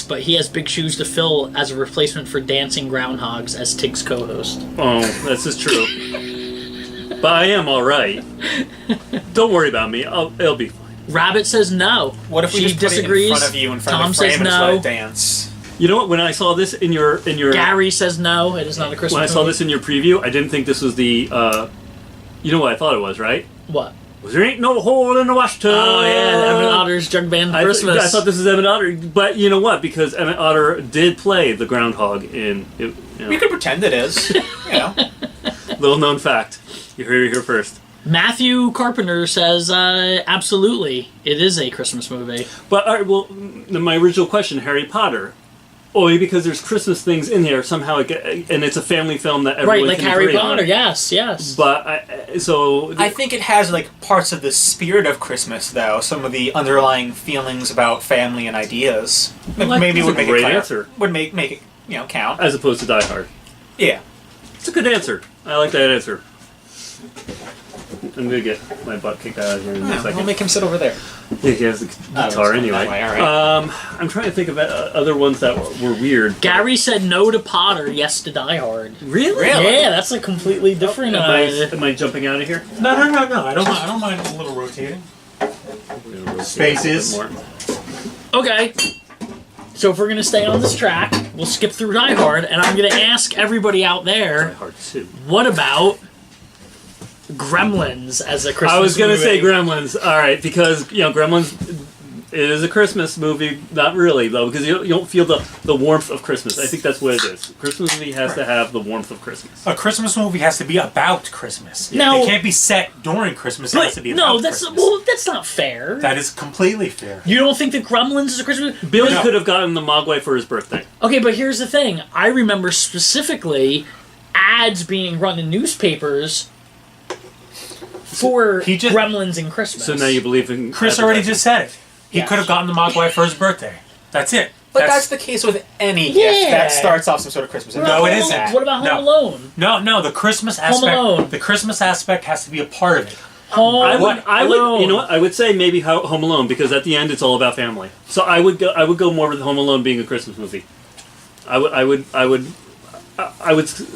but he has big shoes to fill as a replacement for Dancing Groundhogs as Tig's co-host. Oh, this is true. But I am all right. Don't worry about me. It'll be fine. Rabbit says no. What if we she just put disagrees? it in front of you, in front Tom of the frame, says and just let no. it dance? You know what? When I saw this in your Gary says no. It is not a Christmas when I saw movie. this in your preview, I didn't think this was the. You know what I thought it was, right? What? There ain't no hole in the washtub. Oh yeah, Emmett Otter's Jug Band Christmas. I thought this was Emmett Otter, but you know what? Because Emmett Otter did play the groundhog in. We could pretend it is. Little known fact. You heard it here first. Matthew Carpenter says, absolutely, it is a Christmas movie. But all right, well, my original question: Harry Potter. Only because there's Christmas things in here somehow, and it's a family film that everyone right, like can Harry agree Potter. on. Yes. But I think it has like parts of the spirit of Christmas, though. Some of the underlying feelings about family and ideas. Maybe would make it answer. Would make it count as opposed to Die Hard. Yeah, it's a good answer. I like that answer. I'm gonna get my butt kicked out of here in a second. We'll make him sit over there. Yeah, he has the guitar anyway. All right. I'm trying to think of other ones that were weird. Gary said no to Potter, yes to Die Hard. Really? Yeah, that's a completely different. Am I jumping out of here? No. I don't mind a little rotating. Spaces. Okay. So if we're gonna stay on this track, we'll skip through Die Hard, and I'm gonna ask everybody out there, Die Hard 2. What about Gremlins as a Christmas movie? I was going to say Gremlins. All right, because Gremlins it is a Christmas movie. Not really though, because you don't feel the warmth of Christmas. I think that's what it is. A Christmas movie has to have the warmth of Christmas. A Christmas movie has to be about Christmas. Now, it can't be set during Christmas. It has to be about Christmas. That's not fair. That is completely fair. You don't think that Gremlins is a Christmas movie? Billy could have gotten the Mogwai for his birthday. Okay, but here's the thing. I remember specifically ads being run in newspapers for Gremlins and Christmas. So now you believe in Chris already just said it. He could have gotten the Mogwai for his birthday. That's it. But that's the case with any gift that starts off some sort of Christmas. No, it isn't. What about Home Alone? No. The Christmas aspect. Alone. The Christmas aspect has to be a part of it. I would, you know what? I would say maybe Home Alone because at the end it's all about family. So I would go more with Home Alone being a Christmas movie. I would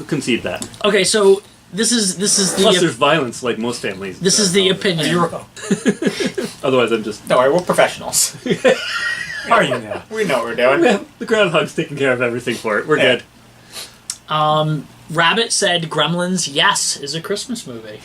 concede that. Okay, so this is the plus there's violence like most families. This is the opinion. Otherwise, I'm just. Don't worry, we're professionals. Are you now? We know what we're doing. The groundhog's taking care of everything for it. We're good. Rabbit said Gremlins, yes, is a Christmas movie.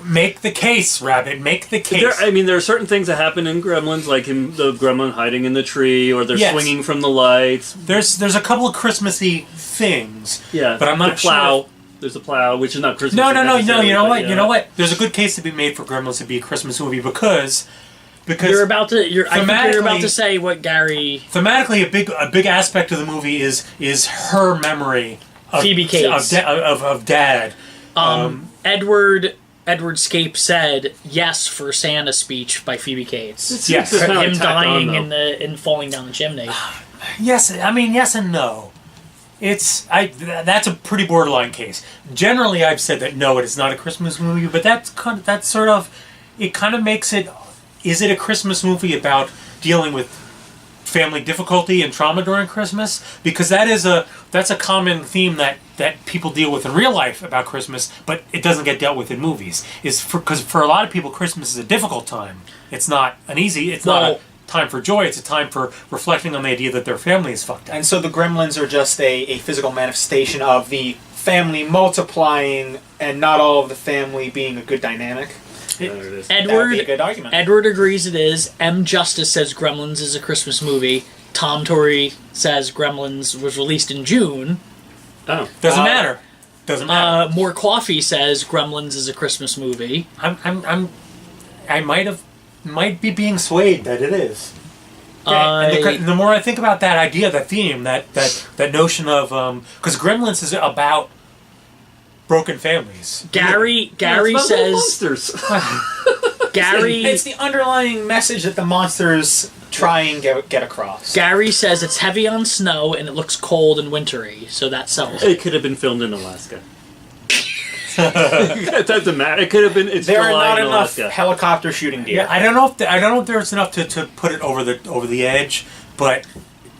Make the case, Rabbit. Make the case. There are certain things that happen in Gremlins, like the gremlin hiding in the tree, or they're swinging from the lights. There's a couple of Christmassy things. Yeah, but I'm not sure. There's a plow, which is not Christmas. No. You know what? You know what? There's a good case to be made for Gremlins to be a Christmas movie because you're about to. I think you're about to say what Gary. Thematically, a big aspect of the movie is her memory of Phoebe Cates of Dad. Edward Scape said yes for Santa speech by Phoebe Cates. Yes, him dying and falling down the chimney. Yes, I mean yes and no. That's a pretty borderline case. Generally, I've said that no, it is not a Christmas movie, but that's sort of it. Kind of makes it. Is it a Christmas movie about dealing with family difficulty and trauma during Christmas? Because that's a common theme that people deal with in real life about Christmas, but it doesn't get dealt with in movies. Because for a lot of people, Christmas is a difficult time. It's not an easy. It's not a time for joy. It's a time for reflecting on the idea that their family is fucked up. And so the Gremlins are just a physical manifestation of the family multiplying and not all of the family being a good dynamic. That would be a good argument. Edward agrees it is. M. Justice says Gremlins is a Christmas movie. Tom Torrey says Gremlins was released in June. Oh, doesn't matter. Doesn't matter. More Coffee says Gremlins is a Christmas movie. I might be being swayed that it is. And the more I think about that idea, that theme, that notion of because Gremlins is about broken families. Gary says Gary. It's the underlying message that the monsters try and get across. Gary says it's heavy on snow and it looks cold and wintry, so that sells. It could have been filmed in Alaska. It doesn't matter. It could have been. It's there are July not in enough Alaska. helicopter shooting deer. Yeah, I don't know if there's enough to put it over the edge, but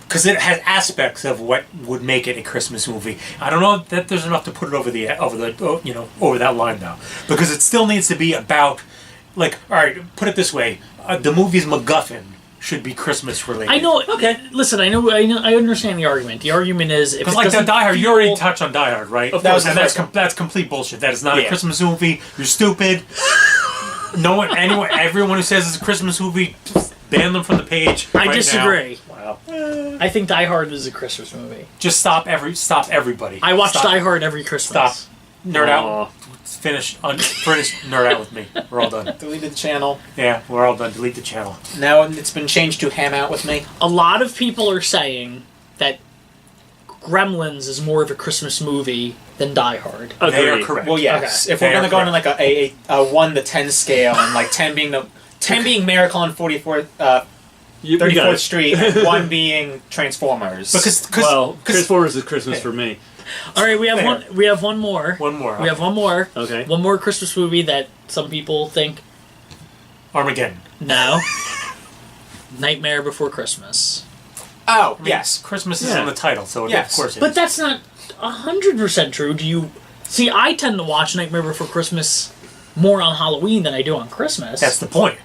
because it has aspects of what would make it a Christmas movie. I don't know that there's enough to put it over that line though, because it still needs to be about all right. Put it this way: the movie's MacGuffin should be Christmas related. I know. Okay, listen. I understand the argument. The argument is because like Die Hard, you already touched on Die Hard, right? That's complete bullshit. That is not a Christmas movie. You're stupid. No one, anyone, everyone who says it's a Christmas movie, ban them from the page. I right disagree. Wow. I think Die Hard is a Christmas movie. Just stop everybody. I watch Stop. Die Hard every Christmas. Stop. Nerd out. Aw. Finish nerd out with me. We're all done. Deleted the channel. Yeah, we're all done. Delete the channel. Now it's been changed to ham out with me. A lot of people are saying that Gremlins is more of a Christmas movie than Die Hard. They are Agreed. correct. Well, yes. Okay. If we're They are gonna go on correct. like a 1 to 10 scale, and like 10 being Miracle on 44th, You got 34th it. Street, and 1 being Transformers. Because Well, Transformers is Christmas for me. All right, we have Fair. one. We have one more. one more. We have one more. Okay. One more Christmas movie that some people think Armageddon. no. Nightmare Before Christmas. oh yes, Christmas is Yeah. in the title, so Yes. of course it But is. that's not 100% true. Do you see? I tend to watch Nightmare Before Christmas more on Halloween than I do on Christmas. That's the point.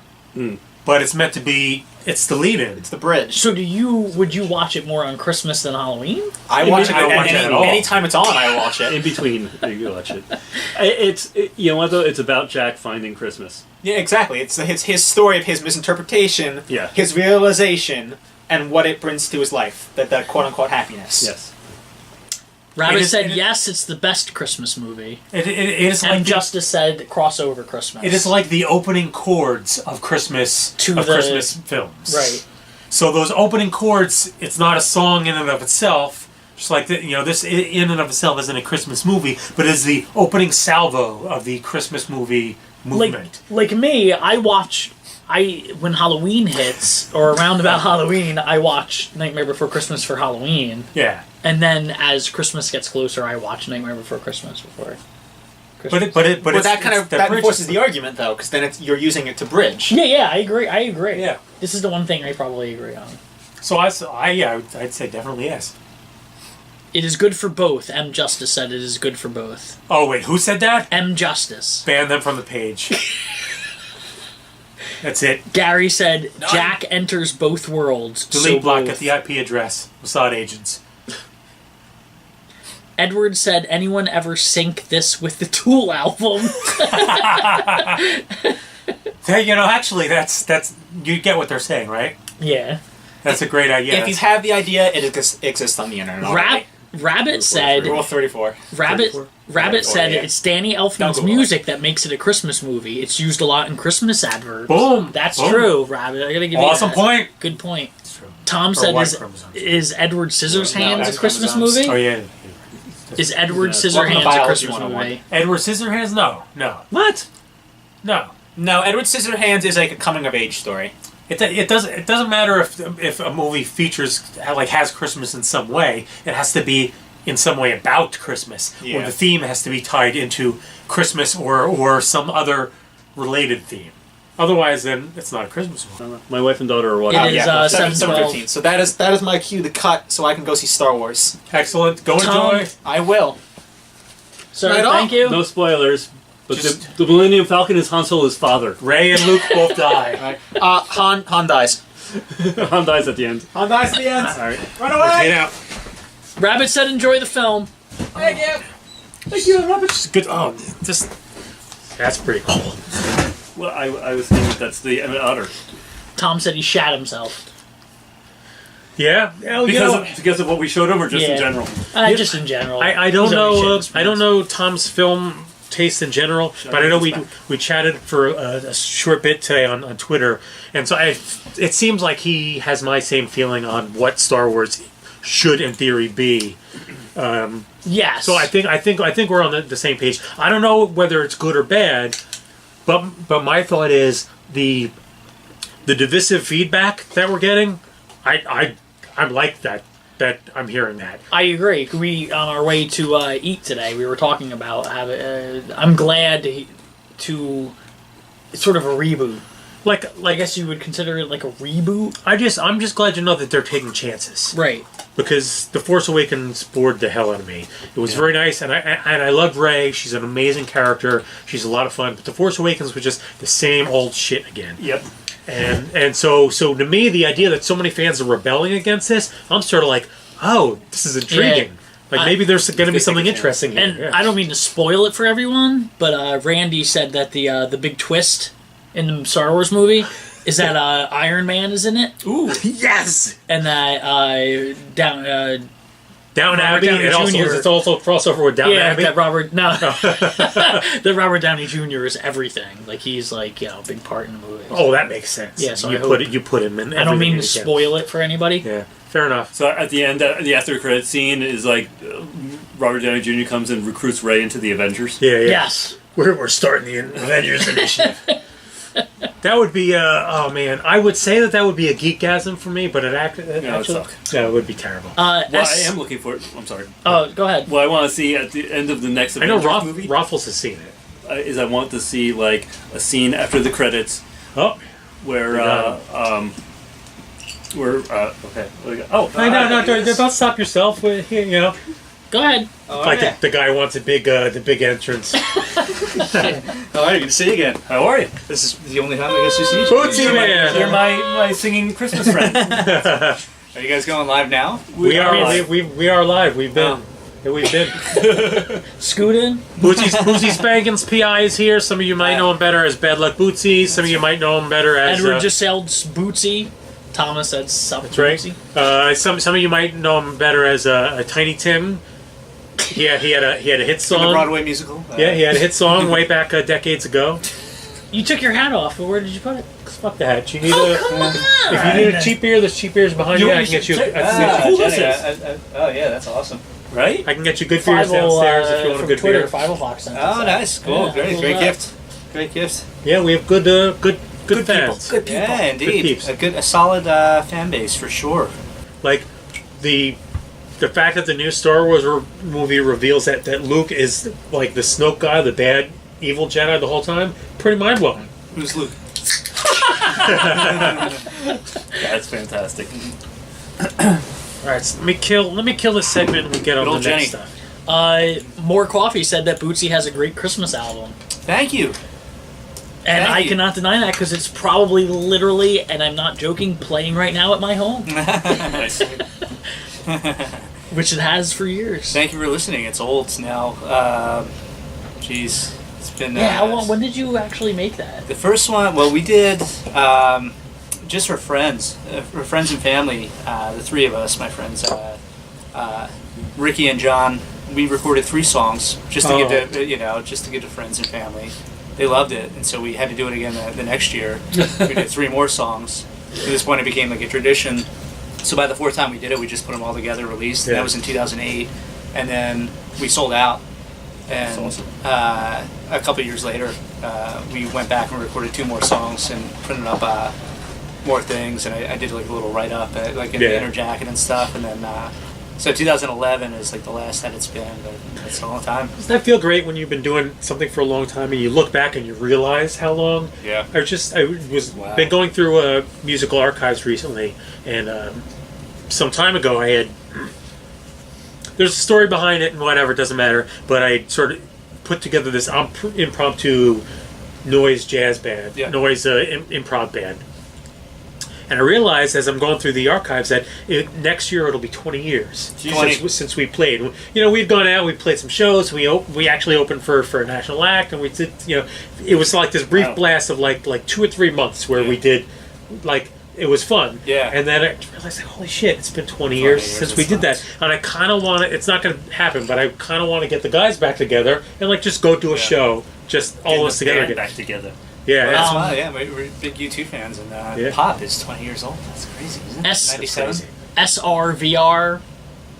But it's meant to be. It's the lead-in. it's the bridge. So do you? Would you watch it more on Christmas than Halloween? I watch it. I don't watch it at all. Anytime it's on, I watch In it. between, you watch it. You know what though? It's about Jack finding Christmas. Yeah, exactly. It's his story of his misinterpretation, Yeah. his realization, and what it brings to his life. That quote unquote happiness. Yes. Rabbit is- said it is- yes. It's the best Christmas movie. It is like And Justice said crossover Christmas. it is like the opening chords of Christmas To of the- Christmas films. right. So those opening chords, it's not a song in and of itself. Just like this in and of itself isn't a Christmas movie, but is the opening salvo of the Christmas movie movement. Like me, when Halloween hits or around about Halloween, I watch Nightmare Before Christmas for Halloween, Yeah, and then as Christmas gets closer, I watch Nightmare Before Christmas before. Christmas. but But it's, that kind it's- of that bridge enforces is- the argument though, because then you're using it to bridge. Yeah, I agree. Yeah. This is the one thing I probably agree on. So I'd say definitely yes. It is good for both. M. Justice said it is good for both. Oh wait, who said that? M. Justice. Ban them from the page. That's it. Gary said Jack enters both worlds. Delete so block both. at the IP address. Mossad agents. Edward said, anyone ever sync this with the Tool album? Hey, actually, that's you get what they're saying, right? Yeah. That's a great idea. If you have the idea, it exists on the internet. already. Rabbit said, Rule 34. Rabbit 34, said yeah. it's Danny Elfman's Don't Google music that makes it a Christmas movie. It's used a lot in Christmas adverts. Boom. That's Boom. true, Rabbit. I gotta give you Awesome that. point. Good point. It's true. Tom Or said, white chromosomes. is Edward Scissorhands that's a Christmas chromosomes. movie? Oh yeah. Is Edward Yeah. Welcome to Scissorhands a Biology Christmas 101. movie? Edward Scissorhands? No. What? No. No, Edward Scissorhands is like a coming of age story. It doesn't matter if a movie features has Christmas in some way. It has to be in some way about Christmas, or Yeah. the theme has to be tied into Christmas or some other related theme. Otherwise, then it's not a Christmas movie. My wife and daughter are watching. It is, 7/12. 7/15. So that is my cue to cut so I can go see Star Wars. Excellent. Go Tom- enjoy. I will. So Right on. thank you. No spoilers, but Just- the Millennium Falcon is Han Solo's father. Ray and Luke both die. Han dies. Han dies at the end. Han dies at the end. All right. Run Get away! out. Rabbit said enjoy the film. Thank you. Thank you, Robert. Just good. Oh, just that's pretty cool. Well, I was thinking that's the otter. Tom said he shat himself. Yeah. Because of what we showed him, or just Yeah. in general. Just in general. I don't He's already know. shit his I don't pants. know Tom's film taste in general, but I know we chatted for a short bit today on Twitter, and so it seems like he has my same feeling on what Star Wars should, in theory, be. Yes. So I think we're on the same page. I don't know whether it's good or bad, but my thought is the divisive feedback that we're getting. I like that I'm hearing that. I agree. We on our way to eat today, we were talking about I'm glad to it's sort of a reboot. I guess you would consider it like a reboot, I'm just glad to know that they're taking chances. right? Because The Force Awakens bored the hell out of me. It was very nice, and I loved Rey. She's an amazing character. She's a lot of fun. But The Force Awakens was just the same old shit again. Yep. And so to me, the idea that so many fans are rebelling against this, I'm sort of like, oh, this is intriguing. Maybe there's going to be something interesting here. And I don't mean to spoil it for everyone, but Randy said that the big twist in the Star Wars movie is that Iron Man is in it. Ooh, Yes! And that Downton Robert Abbey. Downey It's also a crossover with Downton Abbey. that that Robert Downey Jr. is everything. Like he's like a big part in the movie. Oh, that makes sense. Yeah, so you put him in. I don't mean to everything again. spoil it for anybody. Yeah, fair enough. so at the end, the after credit scene is like Robert Downey Jr. comes and recruits Ray into the Avengers. Yeah. Yes. We're starting the Avengers initiative. That would be oh man, I would say that would be a geekgasm for me, but it'd suck. it would be terrible. What I am looking for, I'm sorry. Oh, go ahead. What I want to see at the end of the next I know Avengers movie Raffles has seen it. is I want to see like a scene after the credits Oh, where okay. What do we got? Oh, don't stop yourself. Go ahead. Like the guy wants the big entrance. All right, good to see you again. how are you? This is the only time I guess you see each Bootsy other. Man. You're my singing Christmas friend. Are you guys going live now? We are live. we are live. We've been. Scootin'. Bootsy Spankins PI is here. Some of you might know him better as Bad Luck Bootsy. Some of you might know him better as Edward just said Bootsy. Thomas said Sup That's right. Bootsy. Some of you might know him better as a Tiny Tim. Yeah, he had a hit The song. Broadway musical. Yeah, he had a hit song way back decades ago. You took your hat off, but where did you put it? Fuck that. You need Come on! if you need a cheap beer, there's cheap beers behind you. I can get you. Who this Jenny, oh yeah, that's awesome. Right? I can get you good beers downstairs if you want a from good Twitter, beer. 5 o'clock sent Oh, us that. nice, cool, Yeah, great, cool great that. gift, great gift. Yeah, we have good fans. Good people. Yeah, indeed, peeps. a solid fan base for sure. Like the fact that the new Star Wars movie reveals that Luke is like the Snoke guy, the bad evil Jedi the whole time, pretty mind blowing. Who's Luke? That's fantastic. All right, so let me kill this segment and we get on Good the old next Jenny. stuff. More Coffee said that Bootsy has a great Christmas album. Thank you. And Thank I you. cannot deny that because it's probably literally, and I'm not joking, playing right now at my home. Nice. Which it has for years. Thank you for listening. It's old now. Jeez, it's been. Yeah, how long? When did you actually make that? The first one, well, we did just for friends and family. The three of us, my friends, Ricky and John. We recorded 3 songs just to give to just to give to friends and family. They loved it, and so we had to do it again the next year. We did 3 more songs. At this point, it became like a tradition. So by the 4th time we did it, we just put them all together, released. And that was in 2008, and then we sold out. And That's awesome. A couple of years later, we went back and recorded 2 more songs and printed up more things. And I did like a little write up, like in the inner jacket and stuff. And then so 2011 is like the last that it's been, but it's a long time. Doesn't that feel great when you've been doing something for a long time and you look back and you realize how long? Yeah. Been going through musical archives recently, and some time ago I had. There's a story behind it and whatever, it doesn't matter. But I sort of put together this impromptu noise jazz band, noise improv band. And I realized as I'm going through the archives that next year it'll be 20 years since we played. You know, we'd gone out, we played some shows. We actually opened for a national act, and we did. You know, it was like this brief blast of like 2 or 3 months where we did, like, it was fun. Yeah. And then I realized, like, holy shit, it's been 20 years since we did that. And I kind of want to. It's not going to happen, but I kind of want to get the guys back together and like just go do a show, just all of us together again. Back together. Yeah, that's why. Yeah, we're big U2 fans, and Pop is 20 years old. That's crazy, isn't it? 97. SRVR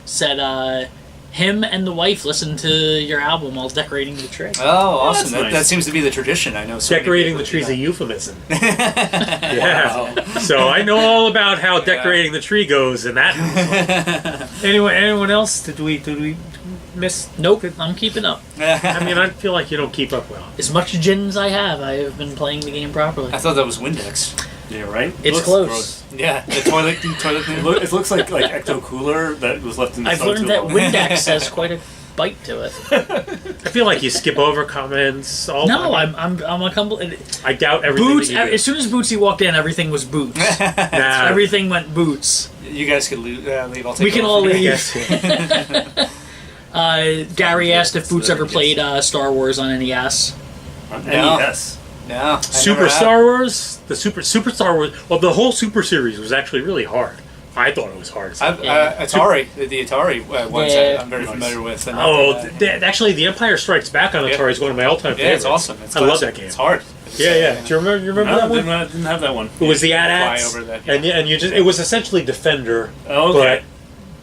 said him and the wife listened to your album while decorating the tree. Oh, awesome! That's nice. That seems to be the tradition. I know. Decorating the tree's a euphemism. Yeah. So I know all about how decorating the tree goes, and that. Anyway, anyone else? Did we miss? Nope, I'm keeping up. I mean, I feel like you don't keep up well. As much gin as I have been playing the game properly. I thought that was Windex. Yeah, right? It's close. Yeah, the toilet thing. It looks like Ecto Cooler that was left in the I've sun learned too that long. Windex has quite a bite to it. I feel like you skip over comments. No, I'm a complete. I doubt everything. Boots. That you do. As soon as Bootsy walked in, everything was Boots. Nah. Everything went Boots. You guys could leave. I'll take We can over. all leave. Yes. Gary asked if Boots ever played Star Wars on NES. On No. NES. No. I Super never have. Star Wars, the Super Star Wars. Well, the whole Super series was actually really hard. I thought it was hard. Atari, the Atari ones I'm very familiar with. And Actually, the Empire Strikes Back on Atari is one of my all-time favorites. it's awesome. I love that game. It's hard. Yeah. Do you remember No, that one? didn't have that one. It was the Fly AT-ATs, over that, and you just it was essentially Defender. Oh, okay.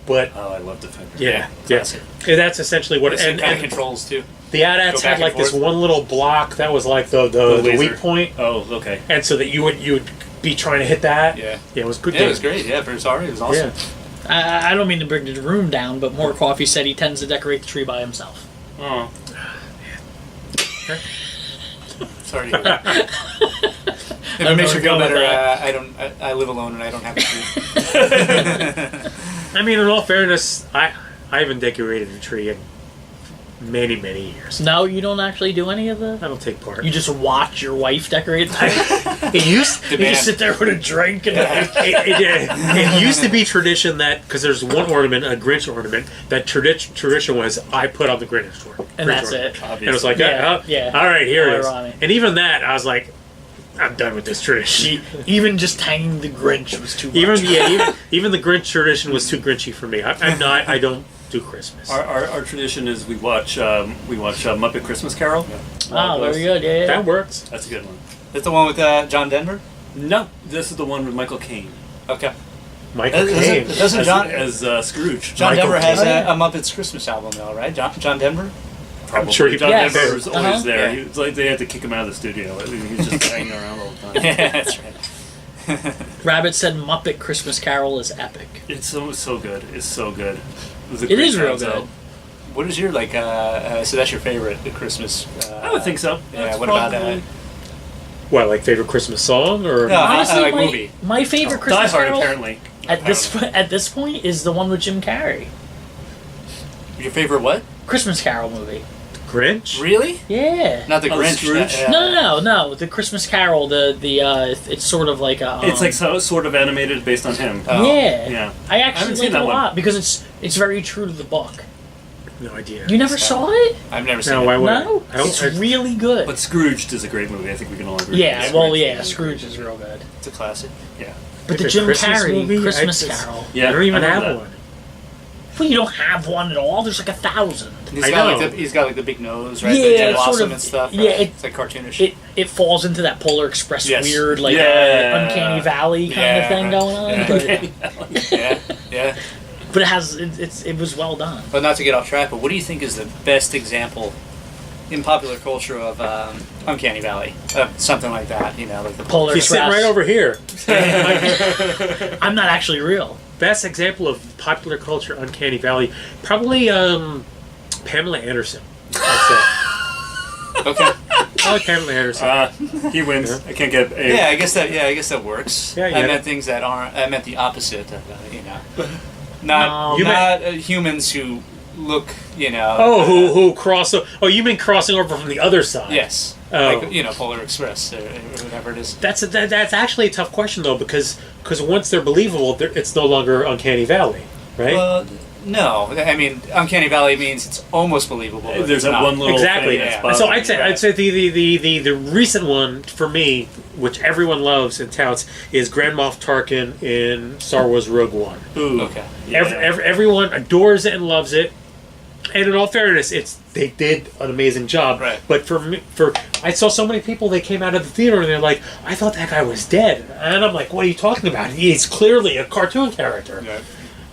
But Oh, I love Defender. yeah. classic. And that's essentially what. It And kind of controls too. the AT-ATs Go back had like and this forth. one little block that was like the laser. weak point, Oh, okay. and so that you would be trying to hit that. Yeah. It was good. Yeah, game. it was great. Yeah, for Atari, it was awesome. Yeah. I don't mean to bring the room down, but More Coffee said he tends to decorate the tree by himself. Oh. Sorry. To hear that. If don't it makes know you feel where to go better, with I live alone and I don't have a tree. I mean, in all fairness, I haven't decorated a tree in many years. No, you don't actually do any of the. I don't take part. You just watch your wife decorate the tree. It used You just sit there with a drink and it used to be tradition that because there's one ornament, a Grinch ornament, that tradition was I put on the Grinch ornament, and that's it. and it was like, Yeah. all right, here it is. Ironic. And even that, I was like, I'm done with this tradition. Even just hanging the Grinch was too much. Even the Grinch tradition was too Grinchy for me. I don't do Christmas. Our tradition is we watch Muppet Christmas Carol. Oh, very good. Yeah. That works. That's a good one. That's the one with John Denver? No, this is the one with Michael Caine Okay. Michael Caine. Doesn't John as Scrooge. John Michael Denver has Caine. a Muppets Christmas album though, right? John Denver? Probably. I'm sure he John Yes. Denver was always Uh-huh. there. Yeah. It's like they had to kick him out of the studio. I mean, he's just hanging around all the time. Yeah, that's right. Rabbit said Muppet Christmas Carol is epic. It's so good. It's so good. It is real good. What is your so that's your favorite the Christmas? I would think so. Yeah. That's What about probably- What, like favorite Christmas song or? No. Honestly, like my, movie. my favorite Die Christmas Hard, Carol apparently. at this point is the one with Jim Carrey. Your favorite what? Christmas Carol movie. Grinch? Really? Yeah. Not the Oh, the Grinch. Scrooge? No. The Christmas Carol. It's sort of like a. It's like sort of animated based on him. Oh. Yeah. Yeah. I I actually haven't like seen it that a one. lot because it's very true to the book. No idea. You never saw it? I've never seen No, it. why would No. I? It's really good. But Scrooged is a great movie. I think we can all agree. Yeah. Well, yeah. Scrooge is real good. It's a classic. Yeah. But the It's a Jim Christmas Carrey movie? Christmas I just- Carol. Yeah. I don't even I have remember one. Well, you don't have one at all. There's like 1,000. I know. He's got like the big nose, right? Yeah, the Jim it's sort Blossom of- and stuff. yeah, right? it- It's like cartoonish. It falls into that Polar Express Yes. weird, like Yeah. Uncanny Valley kind Yeah, of thing right. going on. Yeah. But, yeah. but it has it was well done. But not to get off track, but what do you think is the best example in popular culture of Uncanny Valley? Something like that, like the Polar He's sitting Express. right over here. I'm not actually real. Best example of popular culture, Uncanny Valley, probably Pamela Anderson. That's it. Okay. I like Pamela Anderson. He wins. I can't get a. Yeah, I guess that works. Yeah, I yeah. meant things that aren't. I meant the opposite. Of, No. not humans who look. Oh, who cross? Oh, you mean crossing over from the other side? Yes. Oh. Like Polar Express or whatever it is. That's actually a tough question though, because once they're believable, it's no longer Uncanny Valley, right? Well, no. I mean, Uncanny Valley means it's almost believable. But There's it's that not. one little Exactly. thing that's Yeah. So bothering me. I'd say the recent one for me, which everyone loves and touts, is Grand Moff Tarkin in Star Wars Rogue One. Ooh. Okay. Yeah. Everyone adores it and loves it. And in all fairness, they did an amazing job. Right. But I saw so many people, they came out of the theater and they're like, I thought that guy was dead. And I'm like, what are you talking about? He's clearly a cartoon character. Right.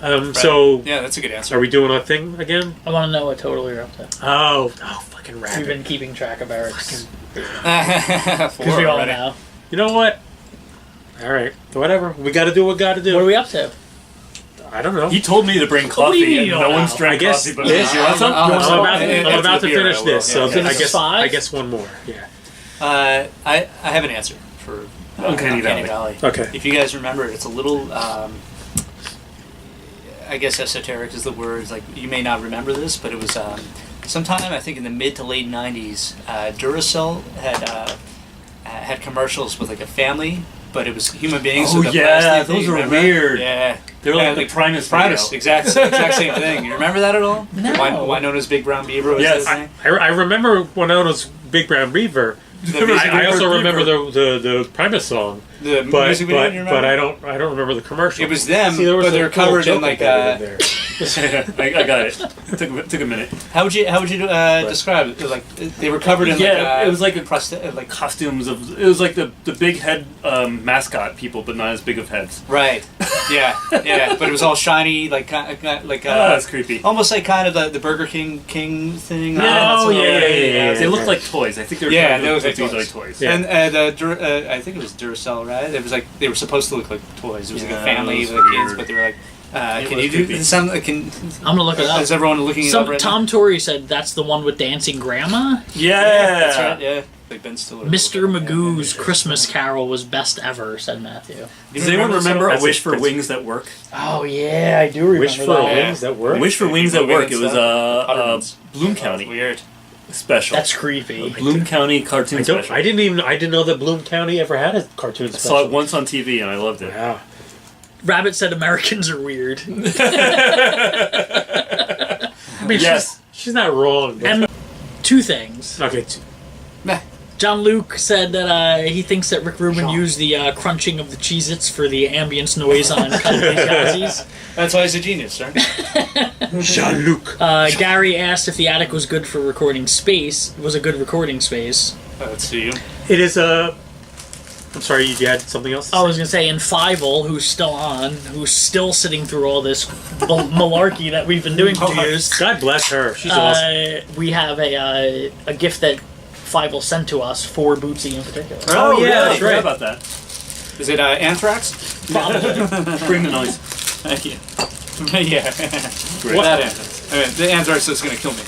Right. So Yeah, that's a good answer. are we doing our thing again? I want to know what total you're up to. Oh, fucking We've rabbit. been keeping track of Eric's. Because Because we all know. You know what? All right, whatever. We got to do what we got to do. What are we up to? I don't know. He told me to bring What do you coffee, mean and you no don't one's know? drank I guess coffee but this- me. You want some? I'm I'm about to finish this, so Yeah. I guess 5? I guess one more. Yeah. I have an answer for Uncanny Valley. Valley. Okay. If you guys remember, it's a little. I guess esoteric is the word. It's like you may not remember this, but it was sometime I think in the mid to late '90s. Duracell had commercials with like a family, but it was human beings. Oh, with the yeah, plastic those thing, were remember? weird. Yeah, They were like And the Primus Primus, video. exact same thing. You remember that at all? No. Winona's Big Brown Beaver was Yes. that thing? I remember Winona's Big Brown Beaver, I also remember the premise song. The but, music video, but, you remember? but I don't remember the commercial. It was them, See, there was but they a were cool covered in joke like embedded in there. I got it. Took a minute. How would you describe it? Like they were covered in it was like like costumes of. It was like the big head mascot people, but not as big of heads. right. Yeah, yeah, but it was all shiny, like That's creepy. almost like kind of the Burger King thing. Yeah. They looked like toys. I think they were Yeah, trying to they look looked like like these toys. toys. And I think it was Duracell, right? It was like they were supposed to look like toys. It was like a Yeah, family it was with kids, weird. but they were like, It can was you do creepy. some? Can I'm gonna look it up. is everyone looking it up right Tom Torrey said that's the one with dancing grandma. Yeah. now? That's right. Yeah, like Ben Stiller. Mr. Magoo's Christmas Carol was best ever, said Matthew. Does anyone remember That's A Wish a- for that's- Wings That Work? Oh yeah, I do remember Wish for that. Wings that work. Wish for Wings That Work. It was Uttermans. Bloom That's County weird. special. That's creepy. Bloom County cartoon special. I didn't know that Bloom County ever had a cartoon I special. saw it once on TV and I loved it. Wow. Rabbit said Americans are weird. I mean, Yes. she's not wrong. But, And two things. okay. John Luke said that he thinks that Rick Rubin used the crunching of the Cheez-Its for the ambience noise on Kamikazes. That's why he's a genius, right? Jean-Luc. Gary asked if the attic was good for recording space. Was a good recording space. Let's see you. It is a. I'm sorry, you had something else to I say? was gonna say, and Fievel, who's still on, who's still sitting through all this malarkey that we've been doing for 2 years. God bless her. She's awesome. We have a gift that Fievel sent to us for Bootsy in particular. Oh, yeah, really? that's I forgot right. about that. Is it Anthrax? Bring the noise. Thank you. Yeah. Great. That Anthrax. I mean, the Anthrax is going to kill me.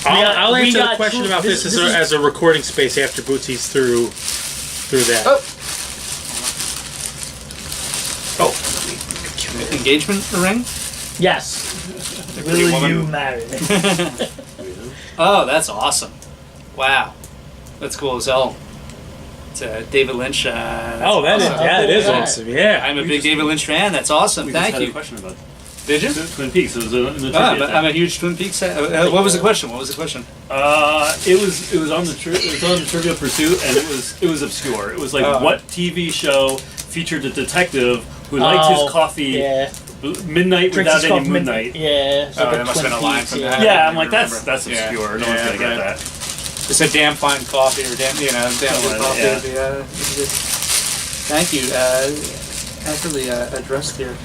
I'll we answer the got question two- about this, this is- as a recording space after Bootsy's through that. Oh. Engagement ring? Yes. pretty Will woman. you marry me? Oh, that's awesome. Wow. That's cool as hell. It's David Lynch. It is cool. awesome. Yeah. I'm a big David Lynch fan. That's awesome. We just Thank had a you. question about Did you? Twin Peaks. It was in the trivia. I'm a huge Twin Peaks fan. What was the question? It was on the Trivial Pursuit, and it was obscure. It was like what TV show featured a detective who liked his coffee Yeah. midnight Drinks without his any coffee midnight. Yeah. It's like there must have Twin been a line Peaks, from yeah. that. Yeah, I I'm like remember. that's Yeah. obscure. No one's Yeah, gonna get right. that. It's a damn fine coffee or damn good Something like coffee. that, Thank you. Accurately addressed here.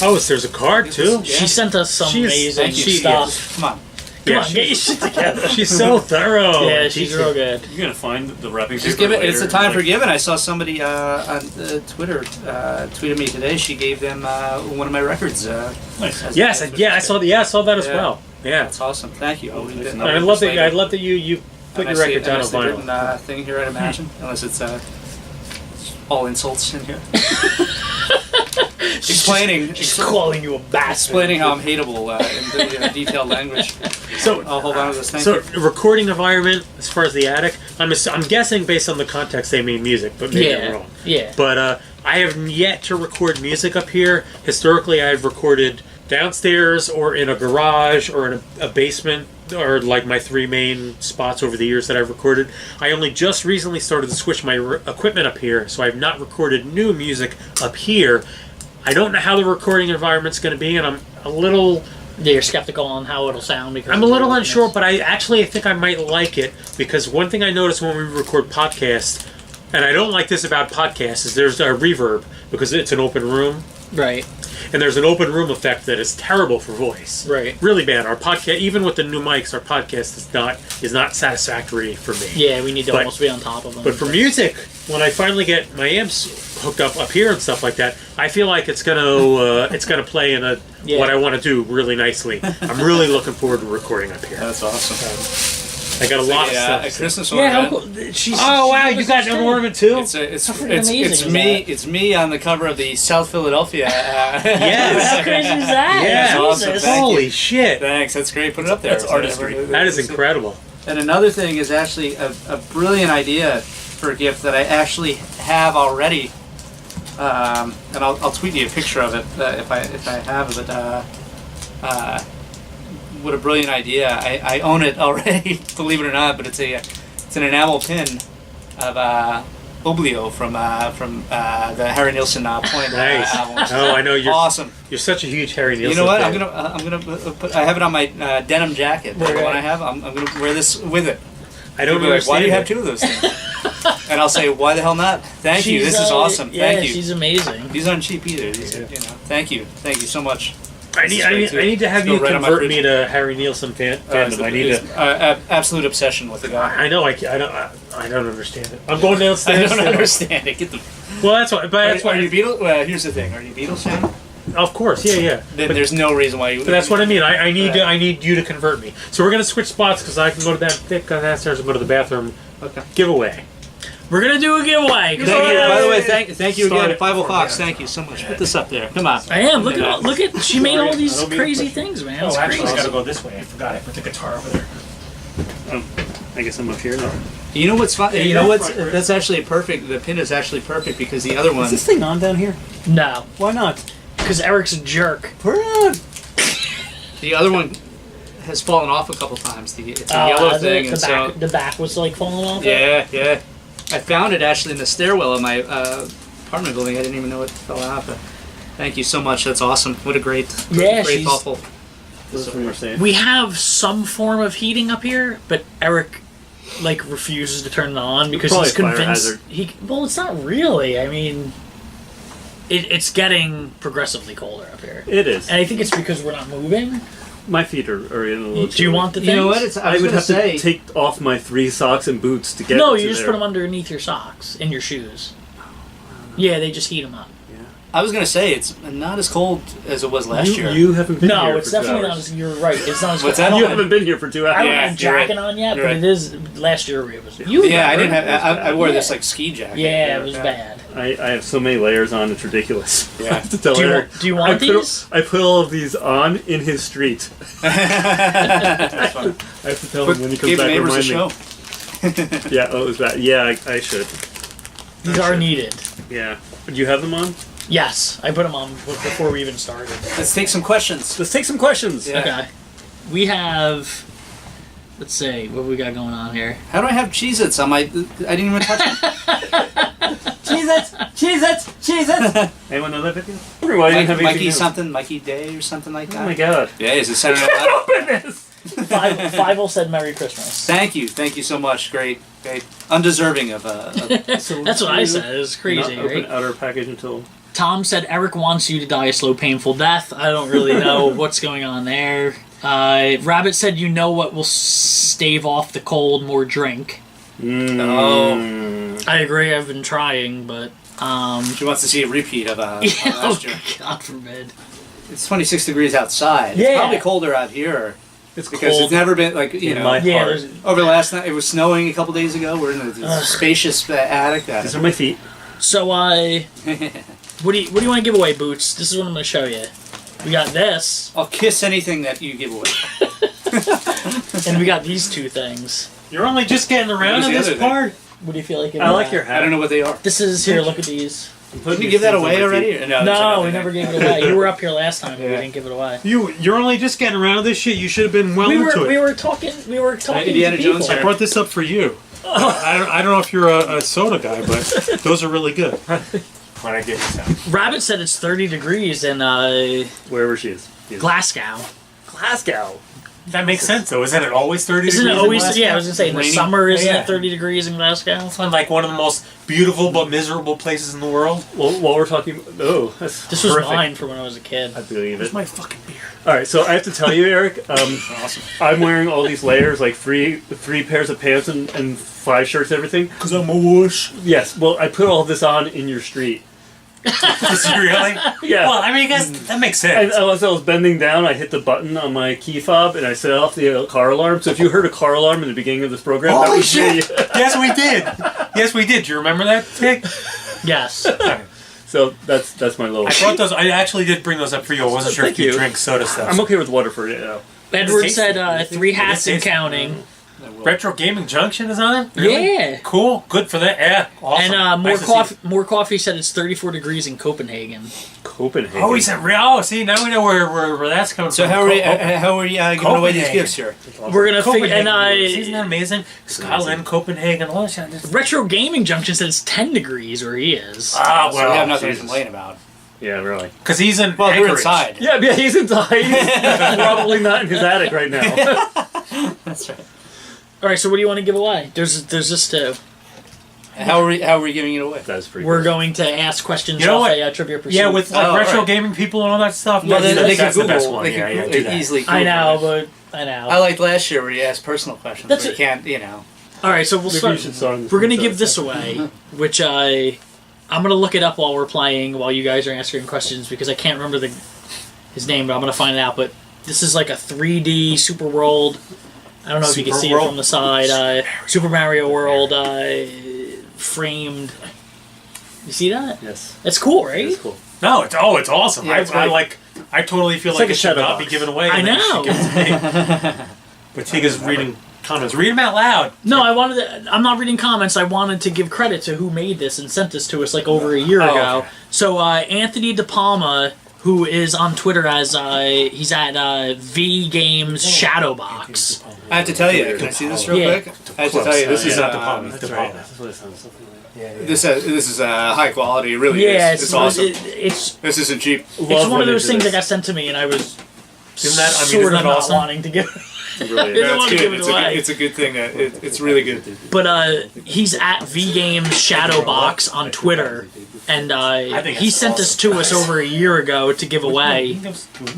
Oh, there's a card too. She sent us some amazing Thank you. stuff. Come on. Come Yeah, on, get your shit together. She's so thorough. Yeah, she's real good. You're gonna find the wrapping paper. Just give it. later. It's the time for Like, giving. I saw somebody on Twitter tweeted me today. She gave them one of my records. Nice. Yes, I saw that as Yeah. well. Yeah. That's awesome. Thank you. I'll read it. I love that you put your record down on nicely vinyl. written, thing here, I'd imagine, unless it's all insults in here. explaining She's calling you a bastard. explaining how I'm hateable in detailed language. So, I'll hold on to this. Thank so you. recording environment as far as the attic. I'm guessing based on the context they mean music, but maybe I'm wrong. Yeah. But I have yet to record music up here. Historically, I've recorded downstairs or in a garage or in a basement, or like my three main spots over the years that I've recorded. I only just recently started to switch my equipment up here, so I've not recorded new music up here. I don't know how the recording environment's going to be, and I'm a little... Yeah, you're skeptical on how it'll sound because I'm a little unsure, but I think I might like it, because one thing I notice when we record podcasts, and I don't like this about podcasts, is there's a reverb, because it's an open room. Right. And there's an open room effect that is terrible for voice. Right. Really bad. Our podcast, even with the new mics, our podcast is not satisfactory for me. Yeah, we need to almost be on top of them. But for music, when I finally get my amps hooked up here and stuff like that, I feel like it's gonna play in what I want to do really nicely. I'm really looking forward to recording up here. That's awesome. I got a lot of A stuff. Christmas yeah, how ornament. cool. Oh wow, you got an ornament too? It's amazing me. is that? It's me on the cover of the South Philadelphia. Yes. How crazy is that? Yeah. awesome. Jesus. Thank you. Holy shit! Thanks. That's great. Put it up there. That's artistry. That is incredible. And another thing is actually a brilliant idea for a gift that I actually have already. And I'll tweet you a picture of it if I have it. what a brilliant idea. I own it already, believe it or not, but it's an enamel pin of Oblio from the Harry Nilsson Point Nice. album. Oh, I know you're Awesome. You're such a huge Harry Nilsson You know what? fan. I'm gonna put. I have it on my denim jacket. The one I have. I'm gonna wear this with it. I don't People are like, understand. why do you it. have two of those things? And I'll say, why the hell not? Thank you. This is awesome. Yeah, Thank you. she's amazing. These aren't cheap either. These are, Thank you so much. I need to have you convert me to Harry Nilsson fandom. I need to absolute obsession with the guy. I know. I don't understand it. I'm going downstairs. I don't understand it. Get the. Well, that's why. But that's why. Are you Beatles? Well, here's the thing. Are you Beatles fan? Of course, yeah. Then there's no reason why you. But that's what I mean. I need you to convert me. So we're gonna switch spots because I can go to downstairs and go to the bathroom. Okay. Giveaway. We're gonna do a giveaway. Thank you. By the way, thank you again, Five Fox. Thank you so much. Put this up there. Come on. I am. Look at. She made all these crazy things, man. It's actually, crazy. I gotta go this way. I forgot. I put the guitar over there. I guess I'm up here now. You know what's fun? You know what's that's actually perfect. The pin is actually perfect because the other one. Is this thing on down here? No, Why not? because Eric's a jerk. Put it on. The other one has fallen off a couple times. It's a yellow thing, and so the back was like falling off. yeah. I found it actually in the stairwell of my apartment building. I didn't even know it fell out. But thank you so much. That's awesome. What a great, Yeah, great she's- thoughtful. This is what we're saying. We have some form of heating up here, but Eric refuses to turn it on because Probably he's convinced fire well, it's not really. I mean, it's getting progressively colder up here. It is. And I think it's because we're not moving. My feet are in a little. Do you want the things? You know what? It's, I would have to take off my 3 socks and boots to get. No, to you just there. put them underneath your socks in your shoes. Yeah, they just heat them up. I was gonna say it's not as cold as it was last year. You haven't been here. No, it's for 2 definitely not. hours. You're right. It's not as What's cold. that? You haven't been here for 2 hours. I don't Yeah, have you're jacket right. on yet, You're but right. it is. Last year it was. Yeah, I didn't have. I wore Yeah. this ski jacket. Yeah, it was bad. I have so many layers on. It's ridiculous. Yeah. I have to tell Do you Eric. want- do you want I these? I put all of these on in his street. That's funny. I have to tell him when he comes Gave the back. neighbors a Remind show. me. Yeah. Oh, it was bad. Yeah, I should. These are needed. Yeah. Do you have them on? Yes, I put them on before we even started. Let's take some questions. Let's take some questions. Yeah. Okay. We have. Let's see what we got going on here. How do I have Cheez-Its on my? I didn't even touch them. Cheez-Its. Anyone know that video? I wonder why I didn't have anything Mikey else. something, Mikey Day or something like that. Oh my god. Yeah, is it Saturday Night Live? Open this. Five said Merry Christmas. Thank you so much. Great. Undeserving of That's what I said. It was crazy, Not open right? outer package until. Tom said Eric wants you to die a slow, painful death. I don't really know what's going on there. Rabbit said you know what will stave off the cold, more drink. Oh. I agree. I've been trying, but She wants to see a repeat of last year. God forbid. It's 26 degrees outside. Yeah. It's probably colder out here. It's Because cold. it's never been like in my Yeah, heart. there's- over the last night. It was snowing a couple days ago. We're in a spacious attic. These are my feet. So what do you want to give away, Boots? This is what I'm going to show you. We got this, I'll kiss anything that you give away. and we got these two things. You're only just getting around What to was the this other thing? part. What do you feel like? I like your hat. I don't know what they are. This is here. Look at these. Didn't you give that away already? Or no, that's No, another we thing. never gave it away. You were up here last time, but we Yeah. didn't give it away. You're only just getting around to this shit. You should have been well We into were it. talking Indiana to people. Jones I here. brought this up for you. I don't know if you're a soda guy, but those are really good. When I get this out. Rabbit said it's 30 degrees in Wherever she is. Glasgow. Glasgow. That makes sense, though. Isn't it always 30 Isn't degrees it always? in Glasgow? Yeah, I was gonna say in the Raining? summer, isn't Yeah. it 30 degrees in Glasgow? It's like one of the most beautiful but miserable places in the world. Well, while we're talking, that's This was horrific. mine from when I was a kid. I believe it. Where's my fucking beer? All right, so I have to tell you, Eric. I'm wearing all these layers, like three pairs of pants and 5 shirts, everything. Because I'm a whoosh. Yes. Well, I put all this on in your street. Really? Yeah. Well, I mean, I guess that makes sense. And as I was bending down, I hit the button on my key fob and I set off the car alarm. So if you heard a car alarm in the beginning of this program, that Holy was me. shit! Yes, we did. Yes, we did. Do you remember that, Tick? Yes. So that's my little. I brought those. I actually did bring those up for you. I wasn't sure Thank if you you. drink soda stuff. I'm okay with water for you now. Edward tasty. said 3 hats and tasty. counting. Retro Gaming Junction is on it. Really? Yeah. Cool. Good for that. Yeah. Awesome. And Nice to see more coffee said it's 34 degrees in Copenhagen. Copenhagen. Oh, he said real. Oh, see, now we know where that's coming So from. how are you giving away these Copenhagen. gifts here? We're gonna figure, Copenhagen. and Isn't that amazing? Scotland, Copenhagen, all that shit. Retro Gaming Junction says it's 10 degrees where he is. Ah, So we have well, nothing to complain about. Yeah, really. because he's in Well, we're Anchorage. inside. Yeah, he's inside. He's probably not in his attic right now. That's right. All right, so what do you want to give away? There's just How are we giving it away? That's pretty we're cool. going to ask questions You know off what? a Trivia Pursuit. Yeah, with like Oh, retro right. gaming people and all that stuff. Well, yeah, they that's can the best Google. one. They Yeah, can yeah, Google, do that. easily. I Google know, it. but I know. I liked last year where you asked personal questions. That's but you can't, you know. All right, so we'll Maybe start. you should start on We're gonna this give one. this away, which I'm gonna look it up while we're playing, while you guys are answering questions, because I can't remember his name, but I'm gonna find it out. But this is like a 3D Super World. I don't know if you can Super see it World? from the side. Super Mario World framed. You see that? Yes. It's cool, right? It's cool. No, it's awesome. Yeah, it's I great. I totally feel It's like like a it should shadow not box. be given away. I and it know. should give it to me. But Tiga's reading comments. Read them out loud. No, I'm not reading comments. I wanted to give credit to who made this and sent this to us like over a year ago. Okay. So Anthony De Palma, who is on Twitter as he's at V Games Shadowbox. I have to tell you, can I see this real Yeah. quick? I have to tell you, this is not the uh, palm. That's right. That's what it sounds something like. this is high quality. It really Yeah, is. It's awesome. It's This isn't cheap. it's one of those things that got sent to me, and I was Isn't that, I mean, sort isn't of that not awesome? wanting to give. It really I didn't is. want to give it away. It's a good thing. It's really good. But he's at V Games Shadowbox on Twitter, and think he it's sent this to us over a year ago to give away.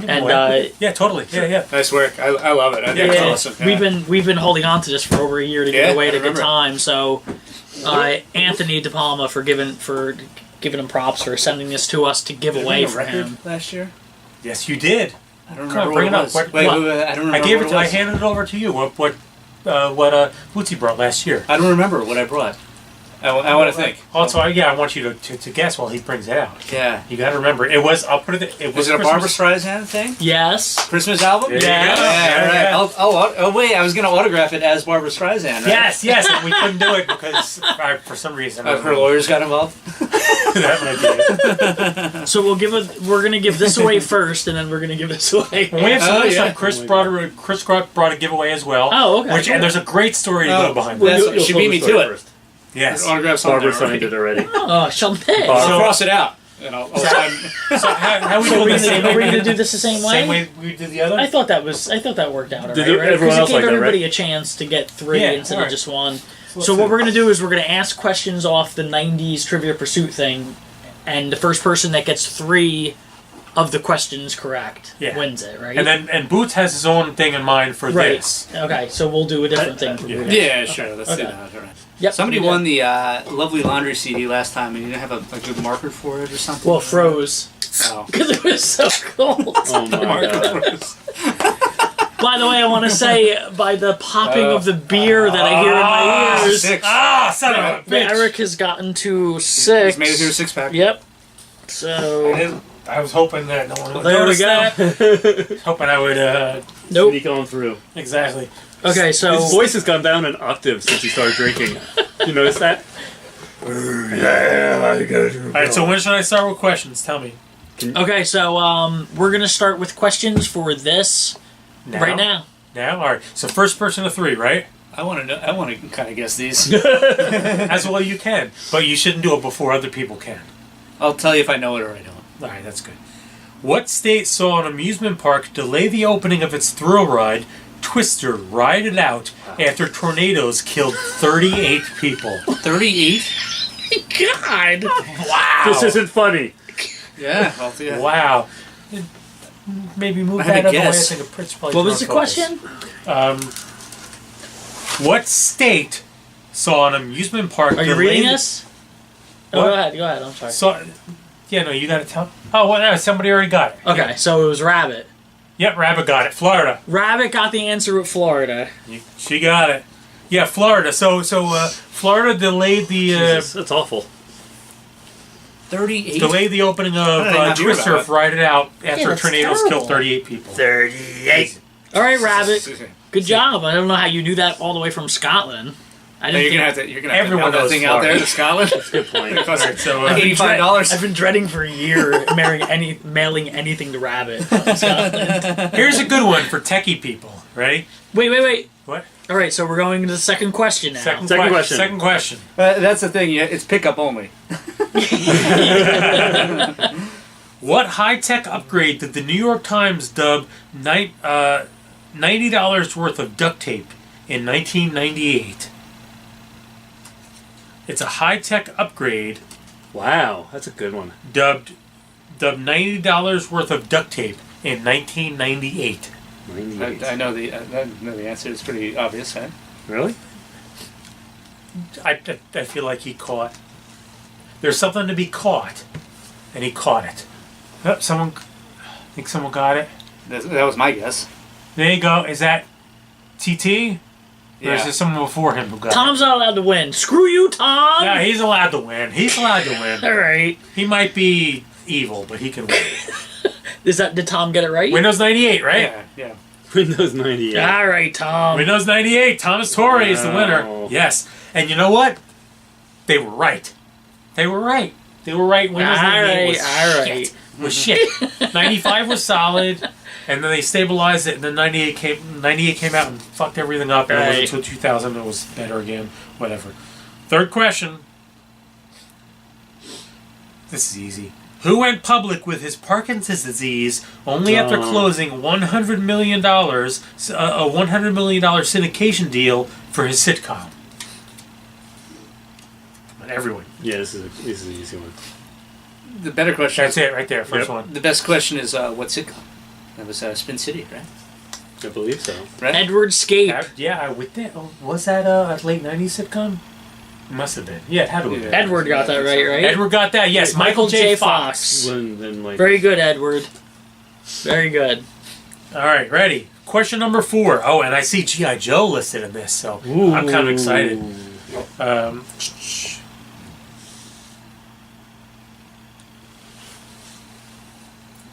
And yeah, totally. Yeah. Nice work. I love it. I think yeah, it's awesome. Yeah. we've been holding on to this for over a year to give Yeah, it away I at a good remember. time. So Anthony De Palma for giving him props for sending this to us to give away for him. last year. Yes, you did. I don't Come on, remember bring it what up. was. What- Wait, what? I don't remember. I gave it. what To, I was. handed it over to you. What Bootsy brought last year. I don't remember what I brought. I want to think. Also, I want you to guess while he brings it out. Yeah. You got to remember, it was. I'll put it. It was Was it a Christmas- Barbra Streisand thing? Yes. Christmas album? There you Yeah. go. Yeah, all right. Yeah. Oh, wait, I was going to autograph it as Barbra Streisand, right? Yes, and we couldn't do it because for some reason Her lawyers got involved? that might be it. So we're gonna give this away first, and then we're gonna give this away. When we have some Oh, other yeah. stuff, Chris brought a giveaway as well. Oh, okay. Which and there's a great story to go behind That's- that. she beat me to it. Yes. Autograph something. Barbara signed it already. Oh, Champagne. I'll cross it out. And I'll sign. So how we So doing we're this? gonna do this the same way? Same way we did the other. I thought that worked out alright, Did right? everyone Because it else gave like that, everybody right? a chance to get three Yeah, instead alright. of just one. let's So what see. we're gonna do is we're gonna ask questions off the '90s Trivia Pursuit thing, and the first person that gets 3 of the questions correct wins it, right? And Boots has his own thing in mind for right. this. Okay, so we'll do a different thing. For Boots. Yeah, sure. Let's do Okay. that. All right. Yep. Somebody we did. won the Lovely Laundry CD last time, and you didn't have a good marker for it or something? Well, froze Oh. because it was so cold. Oh my god. By the way, I want to say by the popping of the beer that I hear in my ears, Six. Son of a bitch. Eric has gotten to 6. He's made it through a 6-pack. Yep. So I was hoping that no one would there we notice go. that. Hoping I would. Nope. Sneak on through. Exactly. Okay, so His voice has gone down an octave since he started drinking. You notice that? All right. So when should I start with questions? Tell me. okay, so we're gonna start with questions for this right now. Now, all right. So first person to 3, right? I want to know. I want to kind of guess these. As well you can, but you shouldn't do it before other people can. I'll tell you if I know it or I don't. All right, that's good. What state saw an amusement park delay the opening of its thrill ride, Twister, Ride It Out, after tornadoes killed 38 people? 38? God! Wow. This isn't funny. Yeah. Yeah. Wow. Maybe move I had that to out of the way. I guess. think it's probably What was the more focus. question? What state saw an amusement park Are you delay reading the- this? Oh, What? go ahead. Go ahead. I'm sorry. So, yeah, no, you got to tell. Oh, well, no, somebody already got it. Okay, so it was Rabbit. Yep, Rabbit got it. Florida. Rabbit got the answer with Florida. She got it. Yeah, Florida. So Florida delayed the Jesus, that's awful. 38? delayed the opening of I did not hear Twister about of Ride It Out after that's tornadoes terrible. killed 38 people. 38. All right, Rabbit. Good job. I don't know how you knew that all the way from Scotland. I You're didn't gonna think- have to. You're gonna have to Everyone mail that knows thing out there to Scotland. That's a good point. All right, so I've been $85. I've been dreading for a year mailing anything to Rabbit from Scotland. here's a good one for techie people. Ready? Wait. What? All right, so we're going to the second question now. Second question. Second question. That's the thing. Yeah, it's pickup only. What high-tech upgrade did the New York Times dub $90 worth of duct tape in 1998? It's a high-tech upgrade Wow, that's a good one. dubbed $90 worth of duct tape in 1998. 98. I know the answer. It's pretty obvious, right? Really? I feel like he caught. There's something to be caught, and he caught it. Oh, I think someone got it. That was my guess. There you go. Is that TT? Or is Yeah. there someone before him who got Tom's not allowed to win. Screw you, Tom! it? Yeah, he's allowed to win. He's allowed to win. All right. He might be evil, but he can win. Did Tom get it right? Windows 98, right? Yeah. Windows 98. All right, Tom. Windows 98. Thomas Torrey is the winner. Wow. Yes. And you know what? They were right. They were right. They were right. Windows 98 was shit. Was shit. 95 was solid, and then they stabilized it, and then 98 came out and fucked everything up, and it Right. was until 2000 it was better again. Whatever. Third question. This is easy. Who went public with his Parkinson's disease only after closing $100 million, a $100 million syndication deal for his sitcom? Everyone. Yeah, this is an easy one. The better question. That's it right there, first one. The best question is what sitcom? That was Spin City, right? I believe so. Right. Edward Scape. Yeah, with that. Was that a late 90s sitcom? It must have been. Yeah, it had to have been. Edward got that right? Edward got that, yes. Michael J. Fox. Then, like, Very good, Edward. Very good. All right, ready. Question number 4. Oh, and I see G.I. Joe listed in this, so I'm kind of excited.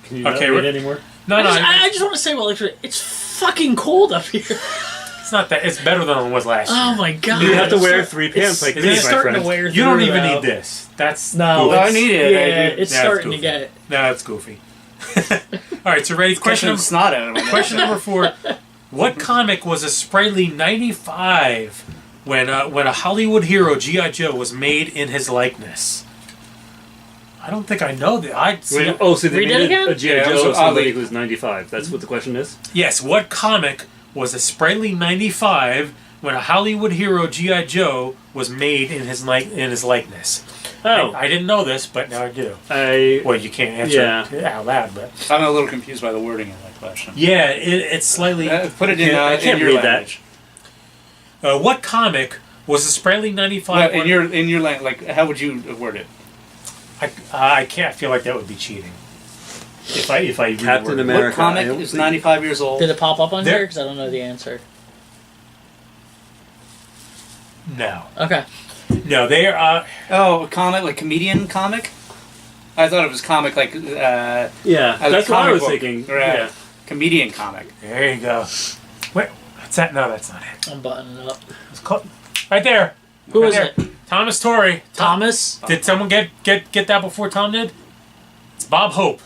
Can you not Okay, read anymore? No, I just want to say, well, it's fucking cold up here. it's not that. It's better than it was last year. Oh my god! You have to wear 3 pants like it's me, my starting friend. to wear. You don't through even now. need this. That's No, goofy. I need it. Yeah, I do. it's Yeah, starting to goofy. get. No, it's goofy. All right, so ready? Question number, snot out of my nose. question number 4. What comic was a sprightly 95 when a Hollywood hero, G.I. Joe, was made in his likeness? I don't think I know that. Wait, oh, so they Read made it again? a G.I. Yeah, it Joe was of somebody oddly- who's 95. That's what the question is? Yes, what comic was a sprightly 95 when a Hollywood hero, G.I. Joe, was made in his likeness? Oh. I didn't know this, but now I do. I... Well, you can't answer Yeah. it out loud, but... I'm a little confused by the wording of that question. Yeah, it's slightly... Put it in, I in can't your read that. language. what comic was a sprightly 95... Well, in your language, like, how would you word it? I can't feel like that would be cheating. If I Captain reword it. America. What comic I don't is think- 95 years old? Did it pop up on There- here? Because I don't know the answer. No. Okay. No, they are... Oh, a comic, like comedian comic? I thought it was comic, like, Yeah, as a that's what I comic was book. thinking. Right. Yeah. Comedian comic. There you go. Wait, what's that? No, that's not it. I'm buttoning it up. It's called... Right there. Who Right is there. it? Thomas Torrey. Thomas? Did someone get that before Tom did? It's Bob Hope.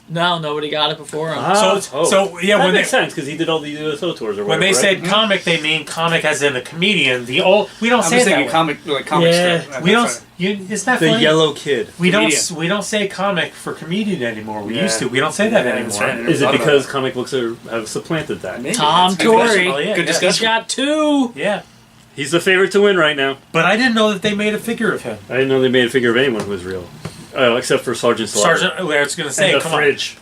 No, nobody got it before him. So yeah, that when makes they sense because he did all the USO tours or whatever. when they right? said comic, they mean comic as in the comedian. We don't I say was that. thinking way. comic, like comic Yeah, strip. We That's don't. It's not the funny. Yellow Kid. We Comedian. don't say comic for comedian anymore. We Yeah. used to. We don't say that Yeah, anymore. that's right. Is it Thought about because that. comic books have supplanted that? Maybe. Tom That's a good question. Torrey. Oh, yeah, Good yeah. He's discussion. got 2. Yeah, He's the favorite to win right now. but I didn't know that they made a figure of him. I didn't know they made a figure of anyone who was real. Except for Sergeant Slaughter. Sergeant, I was going to say, And the come fridge.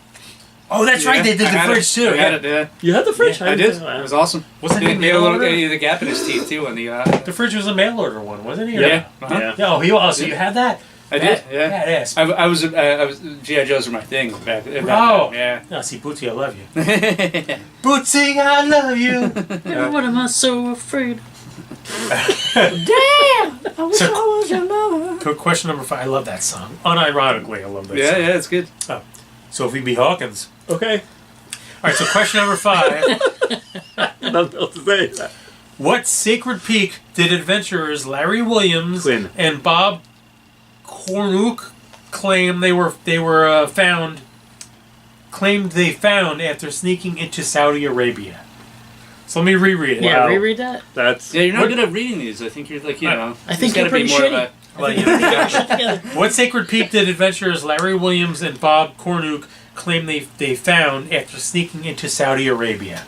on. Oh, that's right. They did I the had fridge it. too. I had Yeah. it, yeah. You had the fridge? I did. Wow. It was awesome. Wasn't He he had a mail little order? the gap in his teeth too, and the The fridge was a mail order one, wasn't he? Or- yeah. Uh-huh. Yeah. Yeah. Oh, so you had that? I did. Yeah. Badass. I was GI Joes were my thing back then. Oh. Yeah. No, see, Bootsy, I love you. Bootsy, I love you. What am I so afraid? So, question number 5. I love that song. Unironically, I love that Yeah, song. yeah, it's good. Sophie B. Hawkins. Okay. All right, so question number 5. Nothing else to say. What sacred peak did adventurers Larry Williams Quinn. and Bob Cornuke claim they found after sneaking into Saudi Arabia? So let me reread it. Yeah, Wow. reread that. That's Yeah, you're not good at reading these. I think you're like, you know. I think there's you're gotta be pretty more of shitty. Well, you know, what sacred peak did adventurers Larry Williams and Bob Cornuke claim they found after sneaking into Saudi Arabia?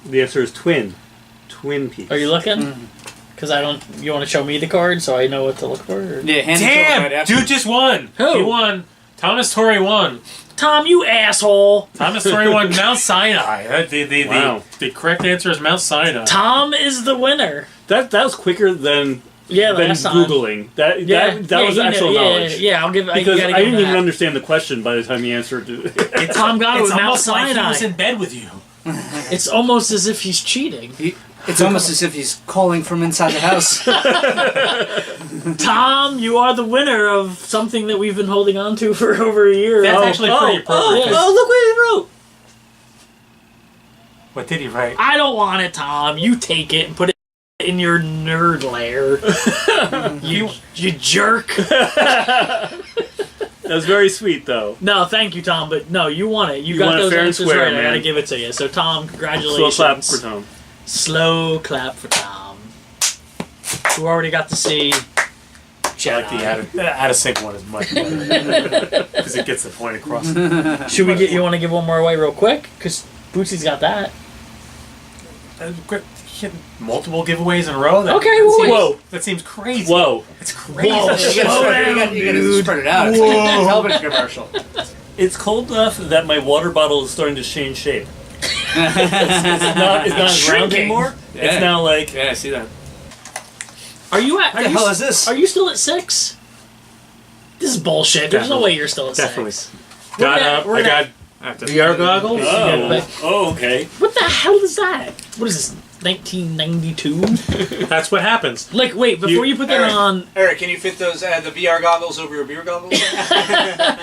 the answer is Twin Peaks. Are you looking? Because I don't. You want to show me the card so I know what to look for? Or? Yeah, hand it to him right Damn! after. Dude just won! Who? He won. Thomas Torrey won. Tom, you asshole! Thomas Torrey won Mount Sinai. Wow. The correct answer is Mount Sinai. Tom is the winner. That was quicker than Yeah, than last time. Googling. That was he actual knew. knowledge. Yeah, I'll give. Because you gotta I give didn't him even that. understand the question by the time he answered it. Tom got it It's with Mount almost like he Sinai. was in bed with you. It's almost as if he's cheating. It's almost as if he's calling from inside the house. Tom, you are the winner of something that we've been holding on to for over a year. That's actually pretty appropriate. Look what he wrote. What did he write? I don't want it, Tom. You take it and put it in your nerd lair. you jerk. That was very sweet, though. No, thank you, Tom. But no, you won it. You You got won it those fair and answers square, right. I man. gotta give it to you. So, Tom, Slow congratulations. clap for Tom. Slow clap for Tom. Who already got to see I like the out of sync one is much better because it gets the point across. Should we get? You want to give one more away real quick? Because Bootsy's got that. Multiple giveaways in a row. Okay, well, Whoa. That seems crazy. Whoa. It's crazy. Whoa. You gotta spread it out. It's like a television commercial. It's cold enough that my water bottle is starting to change shape. it's not as round shrinking. anymore. Yeah. It's now like Yeah, I see that. Are you at? What the hell is this? Are you still at 6? This is bullshit. There's no Definitely. way you're still at Definitely. 6. I got VR goggles. oh, okay. What the hell is that? What is this? 1992? That's what happens. Like, wait, before you put that Eric. on, Eric, can you fit those the VR goggles over your beer goggles?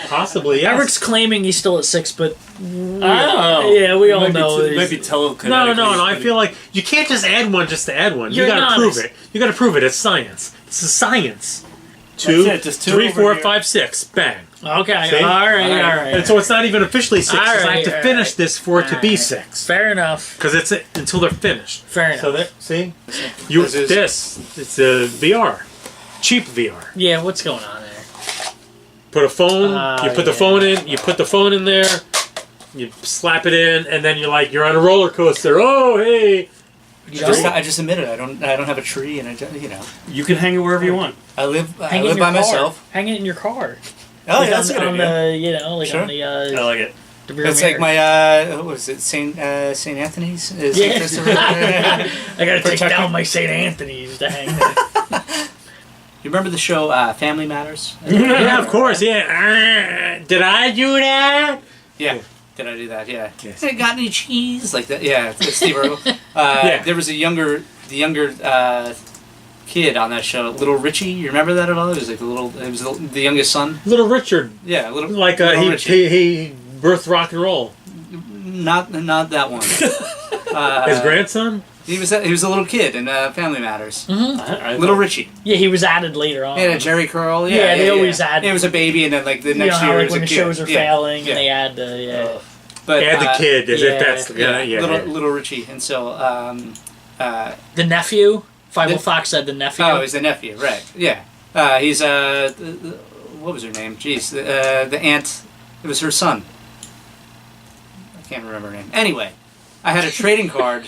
Possibly, yes. Eric's claiming he's still at 6, but Oh. yeah, we all Maybe know. maybe telekinetically. No. I feel like you can't just add one just to add one. You're you gotta not. prove it. You gotta prove it. It's science. This is science. That's 2, it, just 2 3, over 4, here. 5, 6. Bang. Okay, See? all right. And so it's not even officially 6. 'cause I have to Alright, finish alright. this for it to be Alright. 6. Fair enough. Because it's until they're finished. Fair enough. So that see, it's a VR, cheap VR. Yeah, what's going on there? Put a phone. You put the phone in. You put the phone in there. You slap it in, and then you're on a roller coaster. Oh hey! I just admitted I don't have a tree, and You can hang it wherever you want. I live Hang it in by your car. myself. Hang it in your car. Oh Like yeah, that's a good on idea. the, like Sure. on the. I like it. The rear It's mirror. like my what was it, Saint Anthony's? Saint Yeah. Christopher? I gotta take Protector. down my St. Anthony's to hang there. You remember the show Family Matters? Yeah, of course. Yeah. Did I do that? Yeah. Did I do that? Yeah. Yes. Hey, got any cheese? Like that? Yeah. It's Steve Urkel. Yeah. There was the younger kid on that show, Little Richie. You remember that at all? It was like the youngest son. Little Richard. Yeah, little Little Richie. he birthed rock and roll. Not that one. His grandson. He was a little kid in Family Matters. I Little Richie. Yeah, he was added later on. He had a Jerry curl. Yeah, Yeah, they always add- It was a baby, and then like the You know next how year, it like was when a the kid. shows are Yeah. failing, Yeah. they add the But Add the kid as yeah, if that's Little Richie, and so the nephew. Five Fox said the nephew. oh, he's the nephew, right? Yeah, he's what was her name? Jeez, the aunt. It was her son. I can't remember her name. Anyway, I had a trading card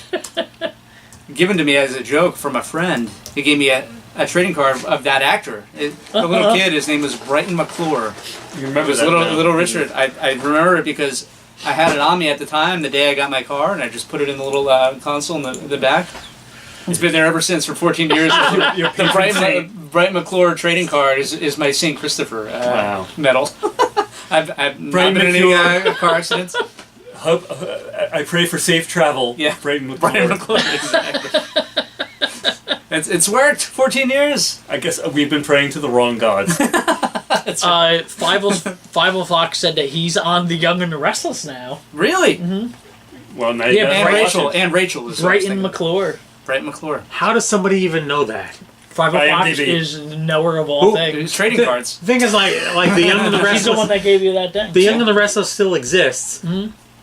given to me as a joke from a friend. He gave me a trading card of that actor. The little kid, his name was Brighton McClure. You It remember was that now. little Richard. I remember it because I had it on me at the time, the day I got my car, and I just put it in the little console in the back. It's been there ever since for 14 years. The Brighton McClure trading card is my St. Christopher Wow. medal. I've not Brighton been in McClure. any car accidents. I pray for safe travel. Yeah. Brighton McClure. Brighton McClure, exactly. It's worked. 14 years. I guess we've been praying to the wrong gods. Five Fox said that he's on The Young and the Restless now. Really? Well, now Yeah, you And gotta Rachel. watch it. And Rachel is what I was Brighton thinking. McClure. Brighton McClure. How does somebody even know that? 5 o'clock IMDb. is the knower of all things. Trading cards. The thing is, like the Young and the She's the one Restless. that gave you that thing. The Young and the Restless still exists.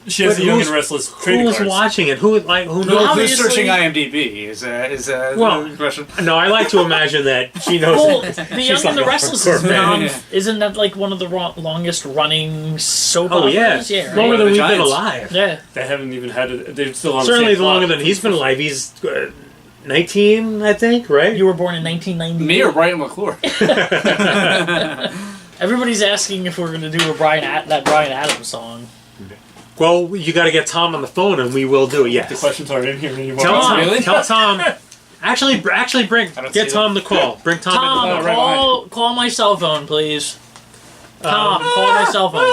She has But the Young who's- and Restless trading Who's cards. watching it? Who knows? Who's Obviously- searching IMDb is Well, the question. No, I like to imagine that she knows. Well, it. The She's Young like, and the "Oh, Restless of is course, man." isn't that like one of the longest running soap Oh yeah, operas? Yeah, longer right? than The we've been Giants. alive. Yeah. They haven't even had it. They're still on Certainly the same longer plot. than he's been alive. He's 19, I think, right? You were born in 1990. Me or Brighton McClure? Everybody's asking if we're going to do that Brian Adams song. Well, you got to get Tom on the phone, and we will do it. The Yes. questions aren't in here anymore. Tell Tom. Really? Tell Tom. Actually, bring. I don't Get see Tom the call. Bring Tom. Tom, into the right, call my cell phone, please. Tom, call my cell phone.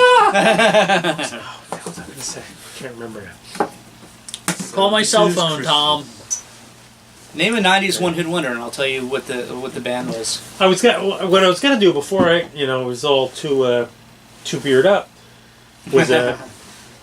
Can't remember. Call my cell Jesus phone, Christ. Tom. Name a '90s one-hit wonder, and I'll tell you what the band was. What I was gonna do before I, was all too beard up, was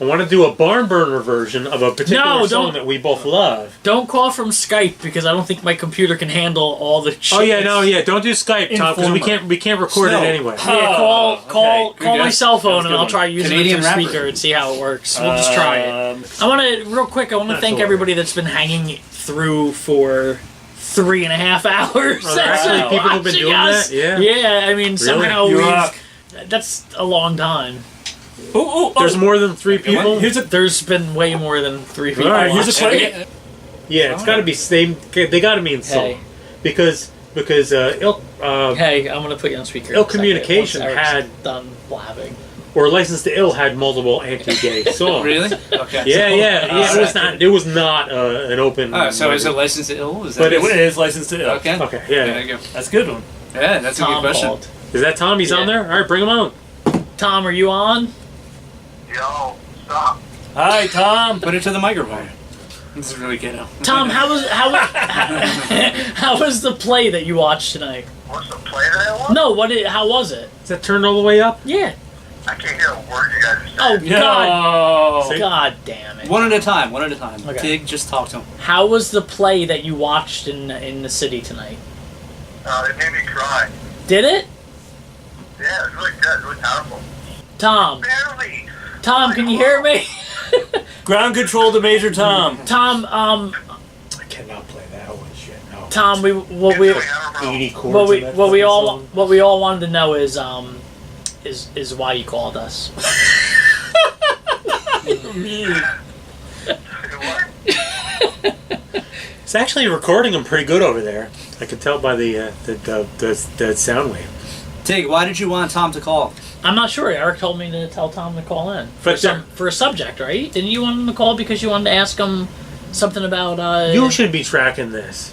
I want to do a barn burner version of a particular No, song don't. that we both love. Don't call from Skype because I don't think my computer can handle all the shit. Oh yeah, no, yeah. Don't do Skype, Tom, because Informer. we can't record Snow. it anyway. Yeah, Oh, call okay. my Good. cell phone That's a and good I'll one. try using Canadian it through rapper. speaker and see how it works. We'll just try it. I want to real quick. I want to That's thank all right. everybody that's been hanging through for 3.5 hours. Oh, actually, people have been watching doing us. that? Yeah. Yeah, I mean somehow You we've. rock. That's a long time. Oh, There's more than 3 people. There's been way more than 3 people. All right, here's a watching question. it. Yeah, it's got to be they got to be in song Hey. because Ilk Hey, I'm gonna put you on speaker. Ill in a second Communication once Eric's had- done blabbing. or License to Ill had multiple anti-gay songs. Really? Okay. Yeah. It was not an open. Oh, so is it licensed to ill? Is that But It is licensed to ill. okay? Okay, yeah. There you go. That's a good one. Yeah, that's a good Tom question. called. Is that Tom? He's Yeah. on there. All right, bring him on. Tom, are you on? Yo, stop. Hi, Tom. Put it to the microphone. This is really ghetto. Tom, how was the play that you watched tonight? What's the play that I want? No, how was it? Is that turned all the way up? Yeah. I can't hear a word you guys are saying. Oh God, No. God damn it! One at a time. One at a time. Okay. Tig, just talk to him. How was the play that you watched in the city tonight? It made me cry. Did it? Yeah, it was really good. Really powerful. Tom, Barely. Tom, can you hear me? Ground control to Major Tom. Tom, I cannot play that. Holy shit! No. Tom, It's really admirable. 80 chords. what in that fucking song. we all wanted to know is why you called us. What? It's actually recording them pretty good over there. I can tell by the sound wave. Tig, why did you want Tom to call? I'm not sure. Eric told me to tell Tom to call in But for a subject, right? Didn't you want him to call because you wanted to ask him something about? You should be tracking this.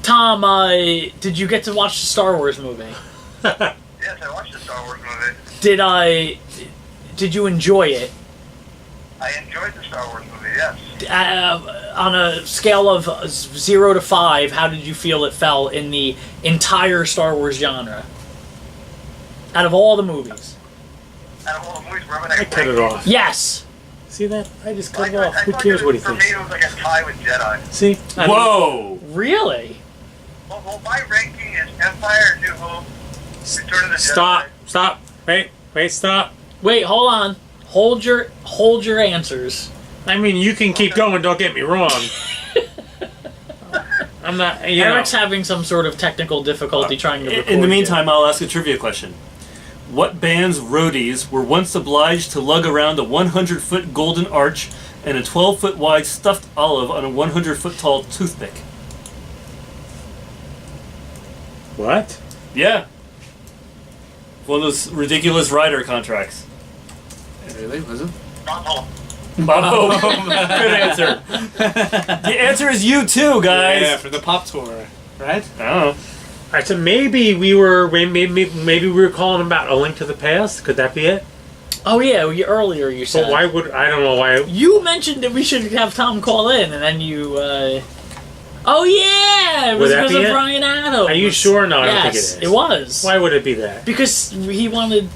Tom, did you get to watch the Star Wars movie? Yes, I watched the Star Wars movie. Did you enjoy it? I enjoyed the Star Wars movie, yes. On a scale of 0 to 5, how did you feel it fell in the entire Star Wars genre? Out of all the movies. Out of all the movies, wherever I they cut it off. Yes. See that? I just cut I it off. Who thought cares what he For thinks? me, it was like a tie with Jedi. See? Whoa. Really? Well, my ranking is Empire, New Hope, Return of the Stop. Jedi. Stop. Wait, stop. Wait, hold on. Hold your answers. I mean, you can keep going, don't get me wrong. I'm not, Eric's having some sort of technical difficulty trying to record. In the you. meantime, I'll ask a trivia question. What band's roadies were once obliged to lug around a 100-foot golden arch and a 12-foot wide stuffed olive on a 100-foot tall toothpick? What? Yeah. One of those ridiculous rider contracts. Really? Was it? Bob Bob Hope. Good answer. The answer is you too, guys. Yeah, for the pop tour, right? I don't know. All right, so maybe we were calling about A Link to the Past. Could that be it? Oh yeah, earlier you said. But why would I don't know why? You mentioned that we should have Tom call in, and then you. Oh yeah, it was Would that because be of it? Brian Adams. Are you sure? No, I yes, don't think it is. it was. Why would it be that? Because he wanted.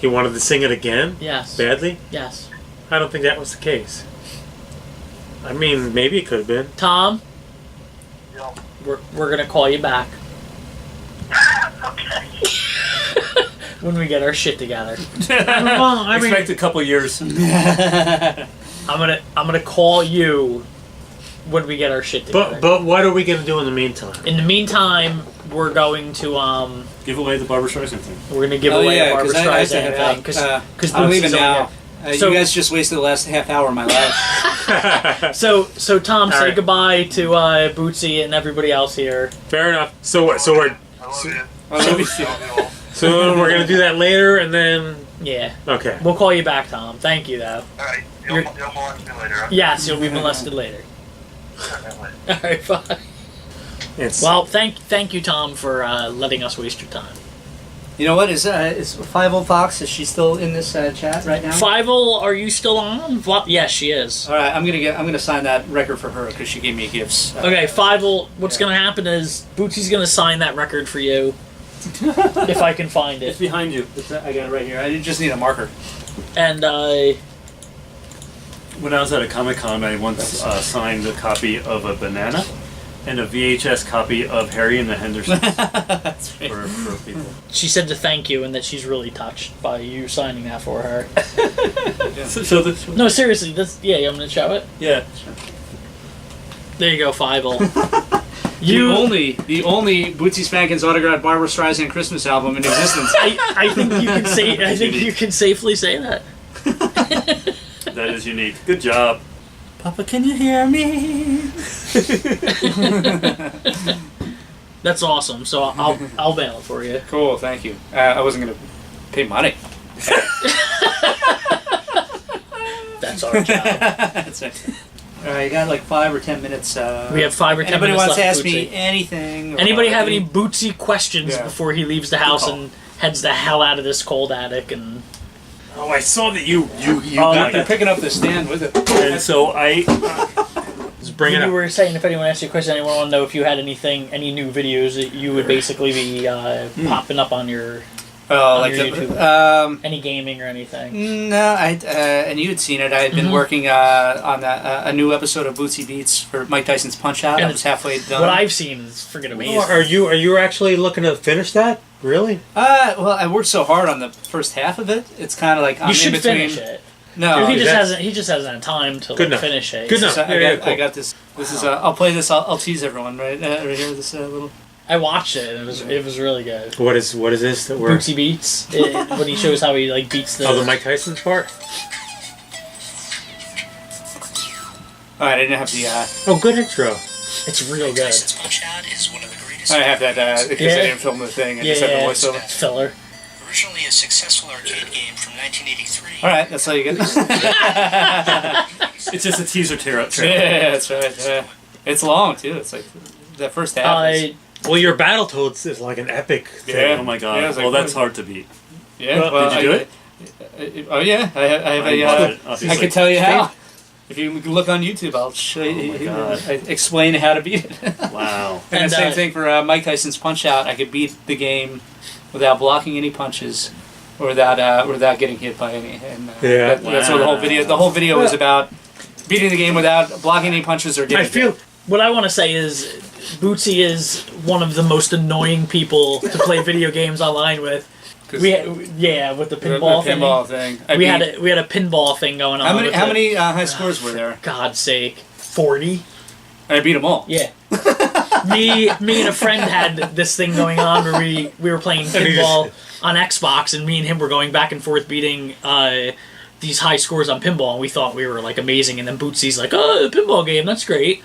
He wanted to sing it again? Yes. Badly? Yes. I don't think that was the case. I mean, maybe it could have been. Tom, we're gonna call you back. Okay. When we get our shit together. Well, I mean, Expect a couple years. I'm gonna call you when we get our shit together. but what are we gonna do in the meantime? In the meantime, we're going to Give away the Barbra Streisand thing. we're gonna give away a Barbra I have to Streisand head thing out. because I'm leaving now. So- You guys just wasted the last half hour of my life. So Tom, All say right. goodbye to Bootsy and everybody else here. Fair enough. So we're I love you. I love you. I love you all. so we're gonna do that later, and then Yeah, okay. we'll call you back, Tom. Thank you, though. All right. You're- You'll molest me later. Huh? Yes, you'll be molested later. Definitely. All right, bye. It's Well, thank you, Tom, for letting us waste your time. You know what? Is 5 Fox? Is she still in this chat right now? Fievel, are you still on? Yes, she is. All right, I'm gonna sign that record for her because she gave me gifts. Okay, Fievel, what's gonna happen is Bootsy's gonna sign that record for you. If I can find It's it. behind you. I got it right here. I just need a marker. And When I was at a Comic-Con, I once signed a copy of a banana and a VHS copy of Harry and the Hendersons That's right. for people. she said to thank you and that she's really touched by you signing that for her. So the, No, seriously, I'm gonna show it. yeah. There you go, Fievel. The only Bootsy Spankins autographed Barbra Streisand Christmas album in existence. I think you can say. I think you can safely say that. That is unique. Good job. Papa, can you hear me? That's awesome. So I'll bail it for you. Cool, thank you. I wasn't gonna pay money. That's our job. That's it. All right, you got like 5 or 10 minutes. We have 5 or 10 Anybody minutes wants to left, ask me Bootsy. anything? Anybody have any Bootsy questions Yeah. before he leaves the house call. and heads the hell out of this cold attic? And oh, I saw that you You're picking up the stand with it. And so I just bring it you up. were saying if anyone asked you a question, anyone want to know if you had any new videos that you would basically be popping up on your Oh, on like your the, YouTube. Any gaming or anything? No, and you had seen it. I had been working on a new episode of Bootsy Beats for Mike Tyson's Punch Out. And I was halfway done. What I've seen is freaking amazing. Are you actually looking to finish that? Really? Well, I worked so hard on the first half of it. It's kind of like I'm You should in between. finish it. No, he just that's- hasn't. He just hasn't had time to Good enough. finish it. Good enough. So Yeah, cool. I got this. This is. I'll play this. I'll tease everyone right here. This little. I watched it. And it was really good. What is this that we're? Bootsy Beats when he shows how he like beats the. Oh, the Mike Tyson's part. All right, I didn't have the. Oh, good intro. It's real good. I have that because Yeah. I didn't film the thing. I Yeah, just have the yeah, voiceover. it's filler. Originally a successful arcade game from 1983. All right, that's all you get. it's just a teaser trailer. Yeah, that's right. Yeah. It's long too. It's like that first half. is- Well, your Battletoads is like an epic thing. Yeah. Oh my god. Yeah, it's like- well, that's hard to beat. Yeah. Well, Well, did you do it? Oh yeah, I have I a. love it, I obviously. can tell you how. If you look on YouTube, I'll show you. Oh my God. I explain how to beat it. Wow. And And, the same uh, thing for Mike Tyson's Punch Out. I could beat the game without blocking any punches, or without getting hit by any. And, Yeah. that's what the whole video. The whole video is about beating the game without blocking any punches or getting. I feel What I want to say is, Bootsy is one of the most annoying people to play video games online with. With the the pinball thing. pinball thing. We had a pinball thing going on. How many with how it. many high scores were there? God's sake, 40. I beat them all. Yeah. me and a friend had this thing going on where we were playing pinball on Xbox, and me and him were going back and forth beating these high scores on pinball, and we thought we were like amazing. And then Bootsy's like, "Oh, the pinball game, that's great."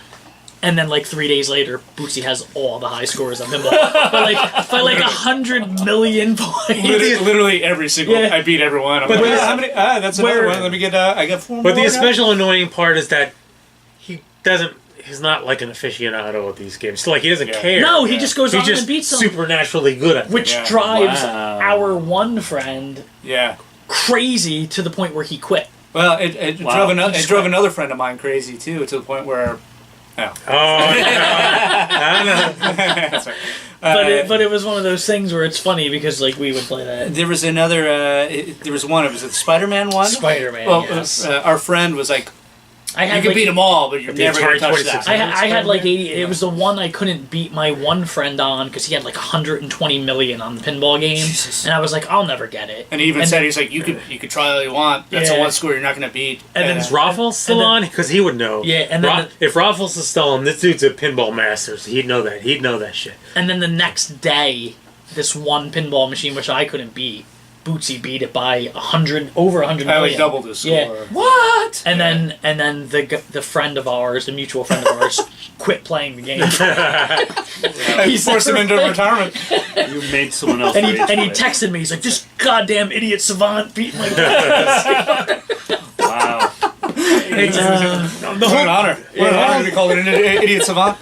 And then like 3 days later, Bootsy has all the high scores on pinball by like 100 million points. Literally every single. Yeah. I beat everyone. I'm But like, there's- how many? That's another where- one. Let me get. I got 4 more. But the now. especially annoying part is that he's not like an aficionado at these games. So, like, he doesn't care. No, he just goes He's on just and beats them. supernaturally good at it. Which Yeah. drives Wow. our one friend Yeah. crazy to the point where he quit. Well, it Wow. drove another. It drove another friend of mine crazy too, to the point where. Oh, I know. That's right. But it was one of those things where it's funny because like we would play that. There was another. There was one. It was the Spider-Man one. Spider-Man. Well, yes. Our friend was like, I had you can like, beat them all, but you're the never going to Atari touch 26. that. I had like 80. It was the one I couldn't beat my one friend on because he had like 120 million on the pinball game, Jesus. and I was like, I'll never get it. And he even said, he's like, you could try all you want. That's Yeah. the one score you're not going to beat. And then Is Raffles still on? Because he would know. Yeah, and then if Raffles is still on, this dude's a pinball master, so he'd know that. He'd know that shit. And then the next day, this one pinball machine, which I couldn't beat, Bootsy beat it by over 100 I million. like doubled his score. Yeah. What? And then the friend of ours, the mutual friend of ours, quit playing the game. He forced him into retirement. You made someone else. And he rage quit. texted me. He's like, "This goddamn idiot savant beat my game." Wow. What an honor. What an honor to be called an idiot savant.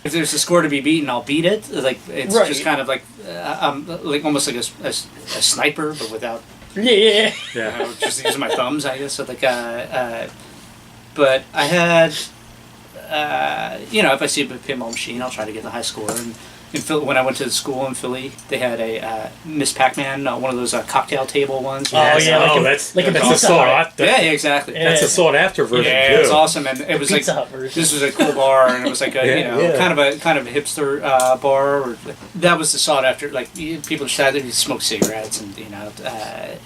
If there's a score to be beaten, I'll beat it. Like it's Right. just kind of like like almost like a sniper, but without Yeah. just using my thumbs, I guess. So like but I had if I see a pinball machine, I'll try to get the high score. And in Philly, when I went to the school in Philly, they had a Miss Pac-Man, one of those cocktail table ones. Yes. yeah, like that's a a Pizza sought Hut. after. Yeah, exactly. That's a sought after version Yeah, too. it's awesome, and it was like Pizza Hut version. this was a cool bar, and it was like a Yeah. kind of a hipster bar. Or, that was the sought after. Like people decided to smoke cigarettes, and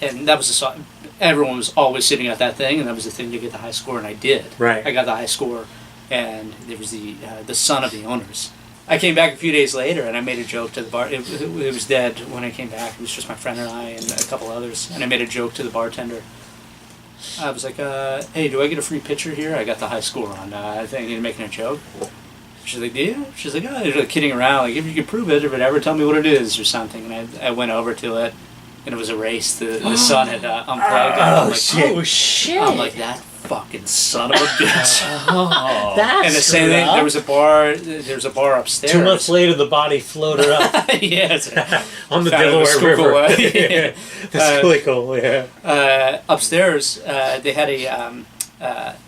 and that was the sought. Everyone was always sitting at that thing, and that was the thing to get the high score, and I did. Right. I got the high score, and there was the son of the owners. I came back a few days later, and I made a joke to the bar. It was dead when I came back. It was just my friend and I and a couple others, and I made a joke to the bartender. I was like, "Hey, do I get a free pitcher here? I got the high score on. I think you're making a joke." She's like, "Do you?" She's like, "Oh, you're like kidding around. Like, if you can prove it or whatever, tell me what it is or something." And I went over to it, and it was a race. The sun had unplugged. Oh shit! I'm like, that fucking son of a bitch. That's And the same thing. There was a bar. There's a bar upstairs. 2 months later, the body floated up Yes. on the Found it in Delaware River. Schuylkill. That's really cool. Yeah. Upstairs, they had a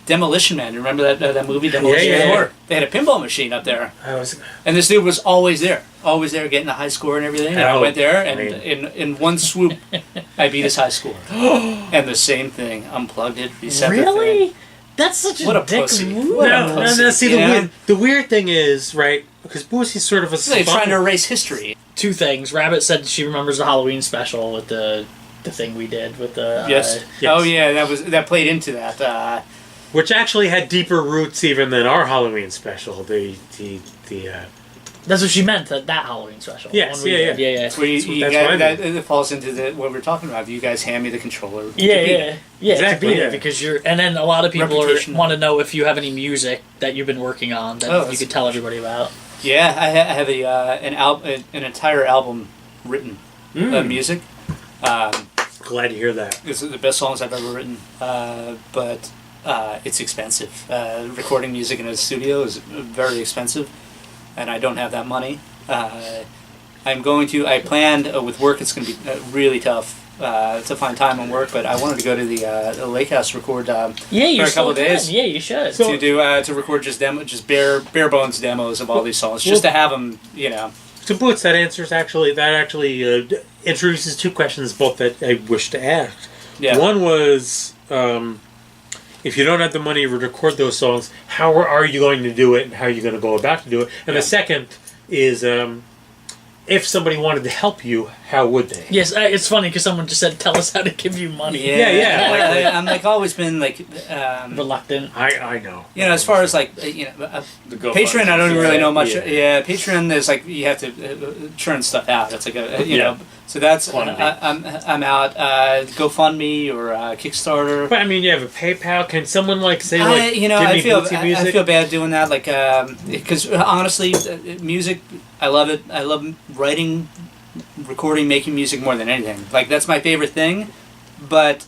Demolition Man. You remember that movie, Demolition Yeah. Man? They had a pinball machine up there. I was. And this dude was always there, getting a high score and everything. And I Oh, went there, and man. in one swoop, I beat his high score. And the same thing, unplugged it, reset the thing. Really? That's such What a a dick pussy. move. What a No, pussy, no, see, yeah. the weird thing is, right, because Boosie's sort of a It's like trying to erase history. Two things. Rabbit said she remembers the Halloween special with the thing we did with the Yes. yes. Oh yeah, that played into that. which actually had deeper roots even than our Halloween special. That's what she meant. That Halloween special. Yes, One we yeah, did. yeah. yeah. Where you That's guys, what I that falls into what we're talking about. You guys hand me the controller. to Yeah, beat yeah, it. yeah. Exactly, To beat yeah. it because you're, and then a lot of people Reputation. want to know if you have any music that you've been working on that Oh, you that's- could tell everybody about. Yeah, I have an entire album written of music. Glad to hear that. It's the best songs I've ever written, but it's expensive. Recording music in a studio is very expensive, and I don't have that money. I planned with work. It's going to be really tough to find time and work, but I wanted to go to the Lake House record Yeah, you for a couple still of days. can. Yeah, you should. To do to record just bare bones demos of all these songs, just to have them, To Boots, that actually introduces two questions both that I wish to ask. Yeah. One was, if you don't have the money to record those songs, how are you going to do it, and how are you going to go about to do it? And the second is, if somebody wanted to help you, how would they? Yes, it's funny because someone just said, "Tell us how to give you money." Yeah. I'm like always been like reluctant. I know. As far as like Patreon, I don't really know much. Yeah, Patreon is like you have to churn stuff out. It's like you know. So that's I'm out. GoFundMe or Kickstarter. But I mean, you have a PayPal. Can someone say give I me feel Bootsy music? I feel bad doing that. Like because honestly, music, I love it. I love writing, recording, making music more than anything. Like that's my favorite thing, but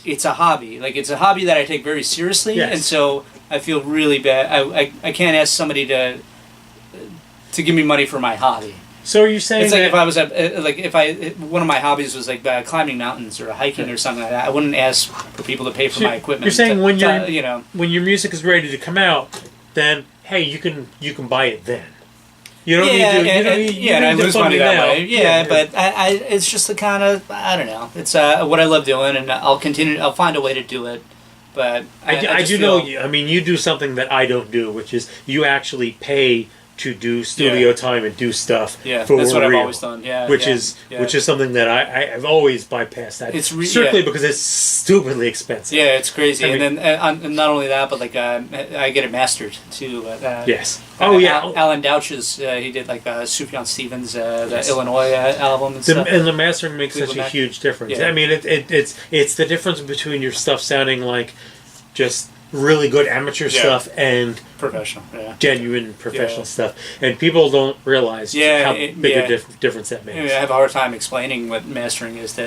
it's a hobby. Like it's a hobby that I take very seriously, Yes. and so I feel really bad. I can't ask somebody to give me money for my hobby. So are you saying It's like that if I was one of my hobbies was like climbing mountains or hiking or something like that. I wouldn't ask for people to pay for my equipment. You're saying when when your music is ready to come out, then hey, you can buy it then. You don't need to. You don't need, and I lose money that now. way. Yeah, but it's just the kind of I don't know. It's what I love doing, and I'll continue. I'll find a way to do it. But I do know. I mean, you do something that I don't do, which is you actually pay to do studio time and do stuff. Yeah, for that's what real, I've always done. Yeah, which is something that I've always bypassed. That it's strictly because it's stupidly expensive. Yeah, it's crazy. I And then and not only that, but like I get it mastered too. Yes. Oh yeah. Alan Douch's he did like Sufjan Stevens the Illinois album and stuff. And the mastering makes such a huge difference. Yeah. I mean, it's the difference between your stuff sounding like just really good amateur stuff and professional, genuine professional stuff. And people don't realize how big a difference that makes. I have a hard time explaining what mastering is to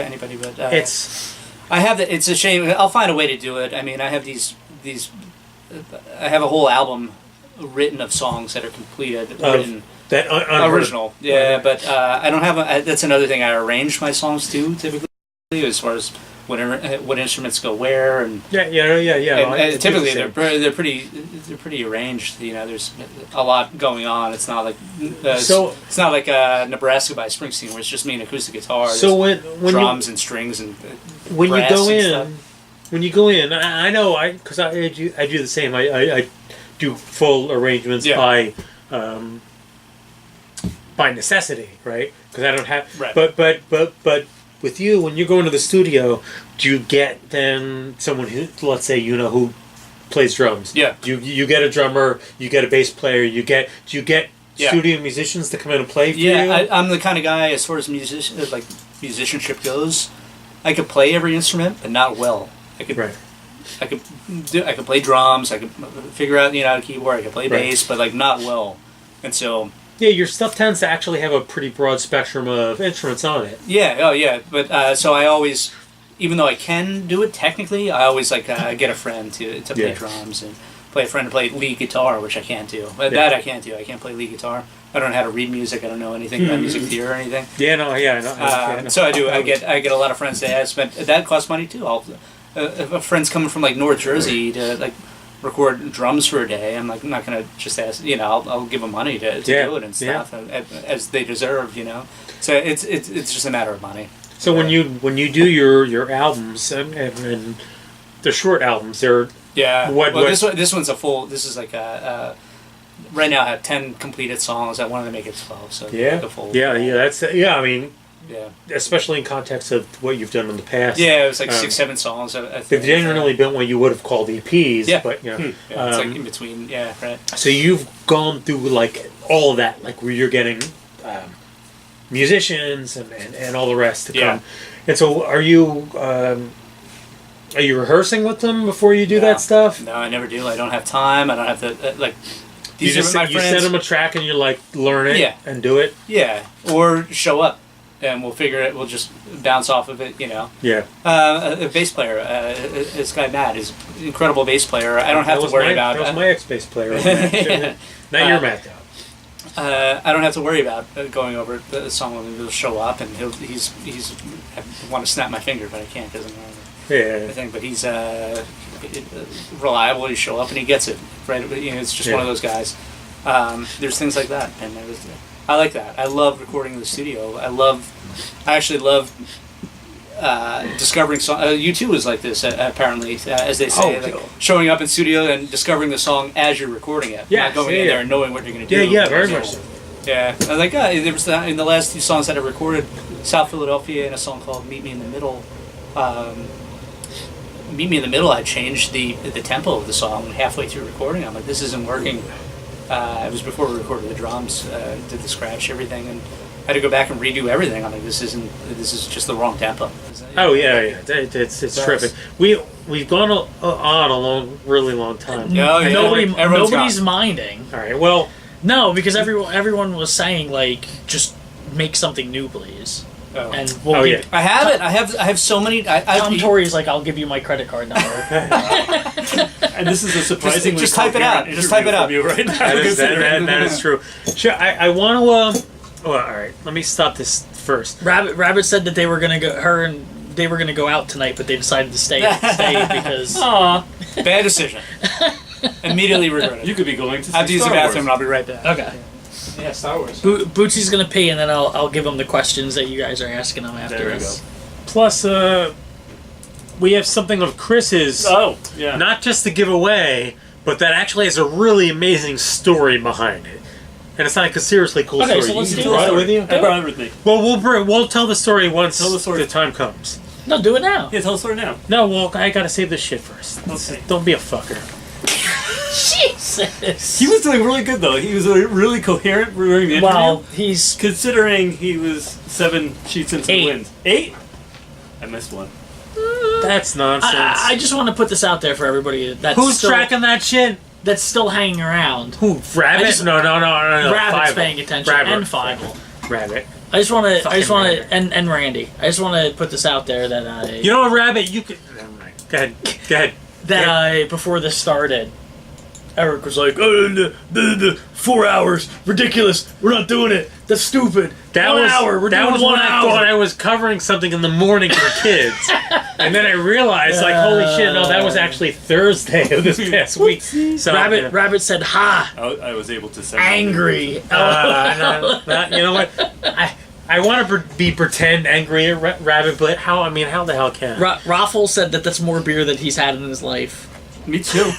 anybody, but I have that. It's a shame. I'll find a way to do it. I mean, I have these. I have a whole album written of songs that are completed, written. That original, but I don't have. That's another thing. I arrange my songs too, typically, as far as what instruments go where, and And typically, they're pretty arranged. You know, there's a lot going on. It's not like it's not like Nebraska by Springsteen, where it's just me and acoustic guitar. So when drums and strings and when you go in, stuff. when you go in, I know because I do the same. I do full arrangements by necessity, right? Because I don't have. Right. But with you, when you go into the studio, do you get then someone who, let's say, who plays drums? Yeah. You get a drummer, you get a bass player, do you get studio musicians to come in and play for you? Yeah, I'm the kind of guy, as far as musicianship goes, I could play every instrument, but not well. I could play drums, I could figure out, a keyboard, I could play bass, but like not well. And so yeah, your stuff tends to actually have a pretty broad spectrum of instruments on it. Yeah, oh yeah, but so I always, even though I can do it technically, I always get a friend to play drums and play a friend to play lead guitar, which I can't do. But that I can't do. I can't play lead guitar. I don't know how to read music. I don't know anything about music theory or anything. Yeah, no, yeah, no. So I do. I get a lot of friends that costs money too. If friends coming from like North Jersey to like record drums for a day, I'm like not gonna just ask. I'll give them money to do it and stuff as they deserve. So it's just a matter of money. So when you do your albums and the short albums, they're this one's a full. This is like right now I have 10 completed songs. I wanted to make it 12. So the full. I mean. Yeah, especially in context of what you've done in the past. Yeah, it was like 6-7 songs. I think they've generally been what you would have called EPs. Yeah, but it's like in between. Yeah, right. So you've gone through like all of that, like where you're getting musicians and all the rest to come. And so, are you rehearsing with them before you do that stuff? No, I never do. I don't have time. I don't have to like. These are my friends. You send them a track and you like learn it and do it. Yeah, or show up. And we'll figure it. We'll just bounce off of it, Yeah. A bass player, this guy Matt is an incredible bass player. I don't have to worry about. That was my ex-bass player. Now you're Matt, though. I don't have to worry about going over the song when he'll show up, and he's I want to snap my finger, but I can't because I'm I think, but he's reliable. He show up and he gets it right. It's just one of those guys. There's things like that, and I like that. I love recording in the studio. I actually love discovering songs. U2 is like this, apparently, as they say. Showing up in studio and discovering the song as you're recording it. Yeah, not going in there and knowing what you're going to do. Yeah, very much so. Yeah. I was like, there was in the last 2 songs that I recorded, South Philadelphia and a song called Meet Me in the Middle. Meet Me in the Middle, I changed the tempo of the song halfway through recording. I'm like, this isn't working. It was before we recorded the drums, did the scratch, everything, and I had to go back and redo everything. I'm like, this is just the wrong tempo. Oh yeah, it's terrific. We've gone on a really long time. Nobody's minding. All right, well, no, because everyone was saying like, just make something new, please. Oh. And I have it. I have so many. Tom Torrey's like, I'll give you my credit card number. And this is a surprisingly just type it out. Just type it out. Right now. That is true. Sure, I want to. Well, all right. Let me stop this first. Rabbit said that they were gonna go. Her and they were gonna go out tonight, but they decided to stay because. Aw, bad decision. Immediately regret it. You could be going to. I have to use the bathroom, and I'll be right back. Okay. Yeah, Star Wars. Bootsy's gonna pee, and then I'll give him the questions that you guys are asking him after There we this. go. Plus, we have something of Chris's. Oh, yeah. Not just to give away, but that actually has a really amazing story behind it. And it's not like a seriously cool Okay, story. so let's you do brought it. it with you? I brought it with me. Well, we'll tell the story once Tell the story. time comes. No, do it now. Yeah, tell the story now. No, well, I gotta save this shit first. Okay. Don't be a fucker. Jesus. He was doing really good, though. He was really coherent during the interview. Well, he's Considering he was 7 sheets into the 8. wind. 8? I missed one. That's nonsense. I just want to put this out there for everybody. That's Who's still, tracking that shit? That's still hanging around. Who? Rabbit? No. Rabbit's Fievel. paying attention, Rabbit. and Fievel. Rabbit. I just want to, Rabbit. and Randy. I just want to put this out there that You know what, Rabbit? You could. Never mind. Go ahead. that before this started, Eric was like, "Oh, the 4 hours, ridiculous. We're not doing it. That's stupid. That 1 was hour. We're that doing was 1 when hour." I thought I was covering something in the morning for kids, and then I realized, like, holy shit, no, that was actually Thursday of this past week. So Rabbit said, "Ha, I was able to say angry." you know what? I want to be pretend angry at Rabbit, but how the hell can? Raffle said that that's more beer than he's had in his life. Me too.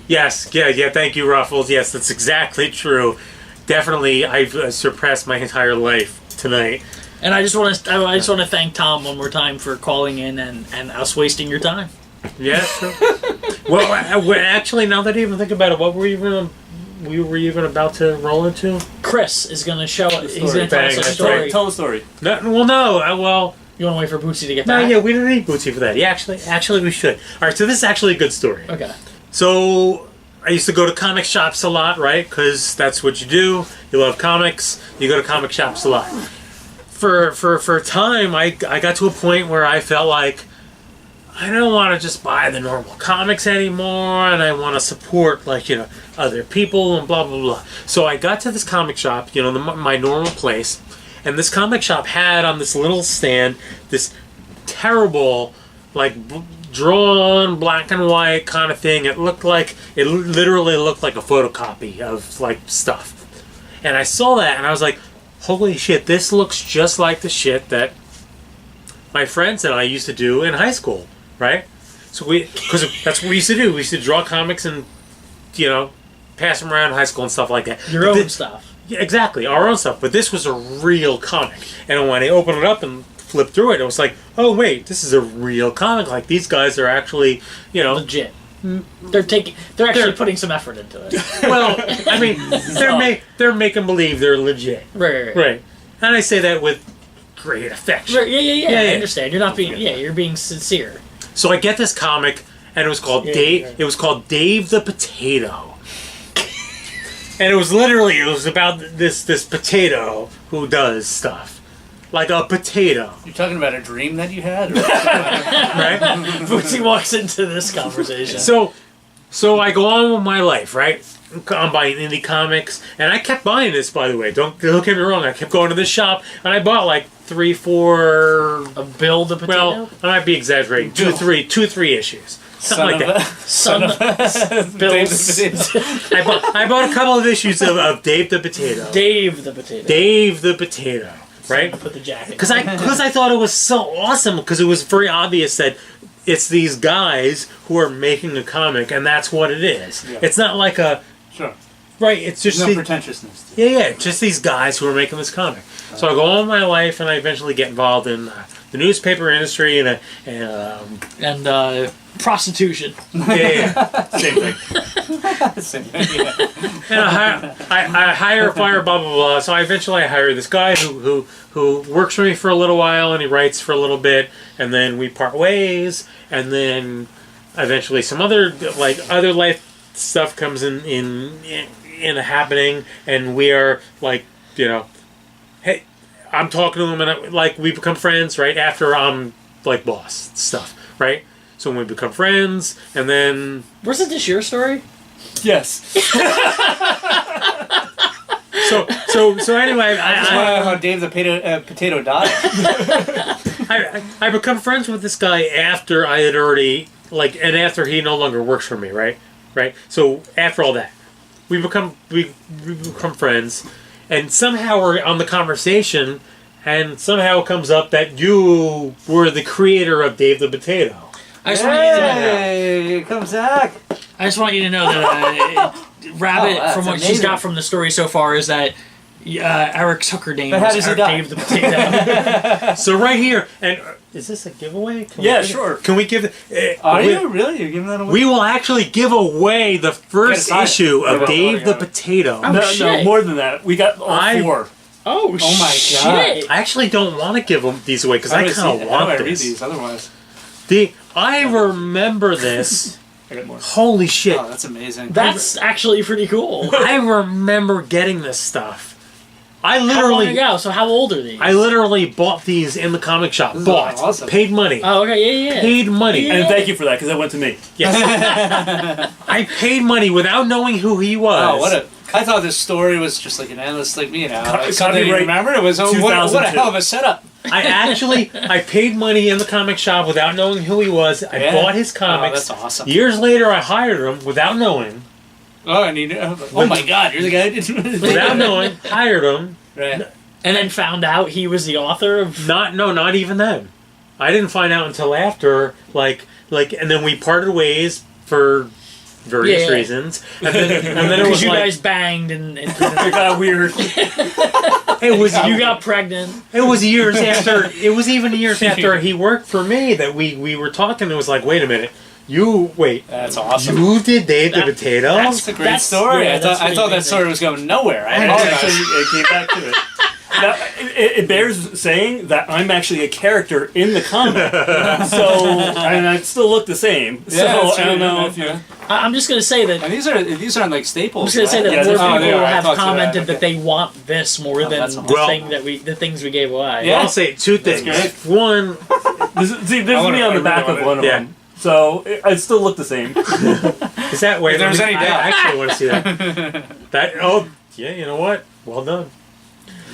Yes, yeah. Thank you, Ruffles. Yes, that's exactly true. Definitely, I've surpassed my entire life tonight. And I just want to thank Tom one more time for calling in and us wasting your time. Yeah, sure. Well, actually, now that I even think about it, what were we were even about to roll into? Chris is going to show it. He's going to tell us a story. Tell the story. No. You want to wait for Bootsy to get No, back? yeah, we don't need Bootsy for that. Yeah, actually, we should. All right, so this is actually a good story. Okay. So I used to go to comic shops a lot, right? Because that's what you do. You love comics. You go to comic shops a lot. For a time, I got to a point where I felt like I don't want to just buy the normal comics anymore, and I want to support, like, other people and blah, blah, blah. So I got to this comic shop, my normal place, and this comic shop had on this little stand this terrible, like, drawn black and white kind of thing. It literally looked like a photocopy of, like, stuff. And I saw that, and I was like, holy shit, this looks just like the shit that my friends and I used to do in high school, right? So because that's what we used to do. We used to draw comics and, pass them around in high school and stuff like that. Your own stuff. Yeah, exactly, our own stuff. But this was a real comic. And when I opened it up and flipped through it, it was like, oh wait, this is a real comic. Like, these guys are actually, legit. They're actually putting some effort into it. Well, I mean, they're making believe they're legit. Right. And I say that with great affection. Right, yeah. I understand. You're not being. Yeah, you're being sincere. So I get this comic, and it was called Dave. Yeah. It was called Dave the Potato, and it was about this potato who does stuff. Like a potato. You're talking about a dream that you had? Right? Bootsy walks into this conversation. So I go on with my life, right? I'm buying indie comics, and I kept buying this, by the way. Don't get me wrong. I kept going to this shop, and I bought like 3, 4... A Bill the Potato? Well, I might be exaggerating. 2, 3 issues. Something like that. Bill. I bought a couple of issues of Dave the Potato. Dave the Potato. Dave the Potato. Right? Put the jacket. Because I thought it was so awesome, because it was very obvious that it's these guys who are making a comic, and that's what it is. Yeah. It's not like a... Sure. Right, it's just... There's no pretentiousness. Yeah, just these guys who are making this comic. So I go on with my life, and I eventually get involved in the newspaper industry and prostitution. Yeah. Same thing. Same thing, yeah. And I hire, fire, blah, blah, blah. So I eventually hire this guy who works for me for a little while, and he writes for a little bit, and then we part ways, and then eventually some other life stuff comes in happening, and we are like, hey, I'm talking to him, and we become friends, right? After I'm like boss stuff, right? So when we become friends, and then... Wasn't this your story? Yes. So anyway, how Dave the Potato died. I become friends with this guy after I had already, and after he no longer works for me, right? So after all that. we become friends, and somehow we're on the conversation, and somehow it comes up that you were the creator of Dave the Potato. I just want you to know. Hey, it comes back. I just want you to know that Rabbit, that's from what she's amazing. got from the story so far, is that Eric took her name But how was does he Eric die? Dave the Potato. So right here, and is this a giveaway? Can we Yeah, give it- sure. Can we give it? Are you really? You're giving that away? We will actually give away the first Get a sign. issue of Yeah, Dave the yeah. Potato. Oh, No, shit. more than that. We got all 4. Oh, Oh my shit. God. I actually don't want to give them these away because I kind of want read this. these otherwise. I remember this. I got more. Holy shit! Oh, that's amazing. That's actually pretty cool. I remember getting this stuff. I How long literally, ago? So how old are these? I literally bought these in the comic shop. This is Bought, awesome. paid money, Oh, okay, yeah. paid money. Yeah. And thank you for that, because that went to me. Yes, I paid money without knowing who he was. Oh, what a! I thought this story was just like an endless, like like something you copyright remember. It was what a 2002. hell of a setup. I paid money in the comic shop without knowing who he was. I Yeah. bought his comics. Oh, that's awesome. Years later, I hired him without knowing. Oh, and oh my God, you're the guy who did Without knowing, hired him. Right. And then found out he was the author of... Not even then. I didn't find out until after, and then we parted ways for various Yeah. reasons. And then it Because was you like, guys banged and It got weird. it was you got pregnant. It was years after. It was even years after he worked for me that we were talking. It was like, wait a minute, That's awesome. you did Dave the Potato? That's a great story. yeah, I thought that's that pretty story was going nowhere. I And apologize. actually, it came back to it. Now, it bears saying that I'm actually a character in the comic, so and I still look the same. So that's I don't true. know if you. I'm just going to say that... And these aren't like staples. I'm just gonna say that Yeah, more they're- people they are. I have thought so. commented Okay. that they want this more than that's the awesome. thing the things we gave away. Yeah. I'll say two things. great. One, This is me on I the back really of want one of it. them, so I still look the same. is that way? If there's any I doubt. actually want to see that. Yeah, you know what? Well done.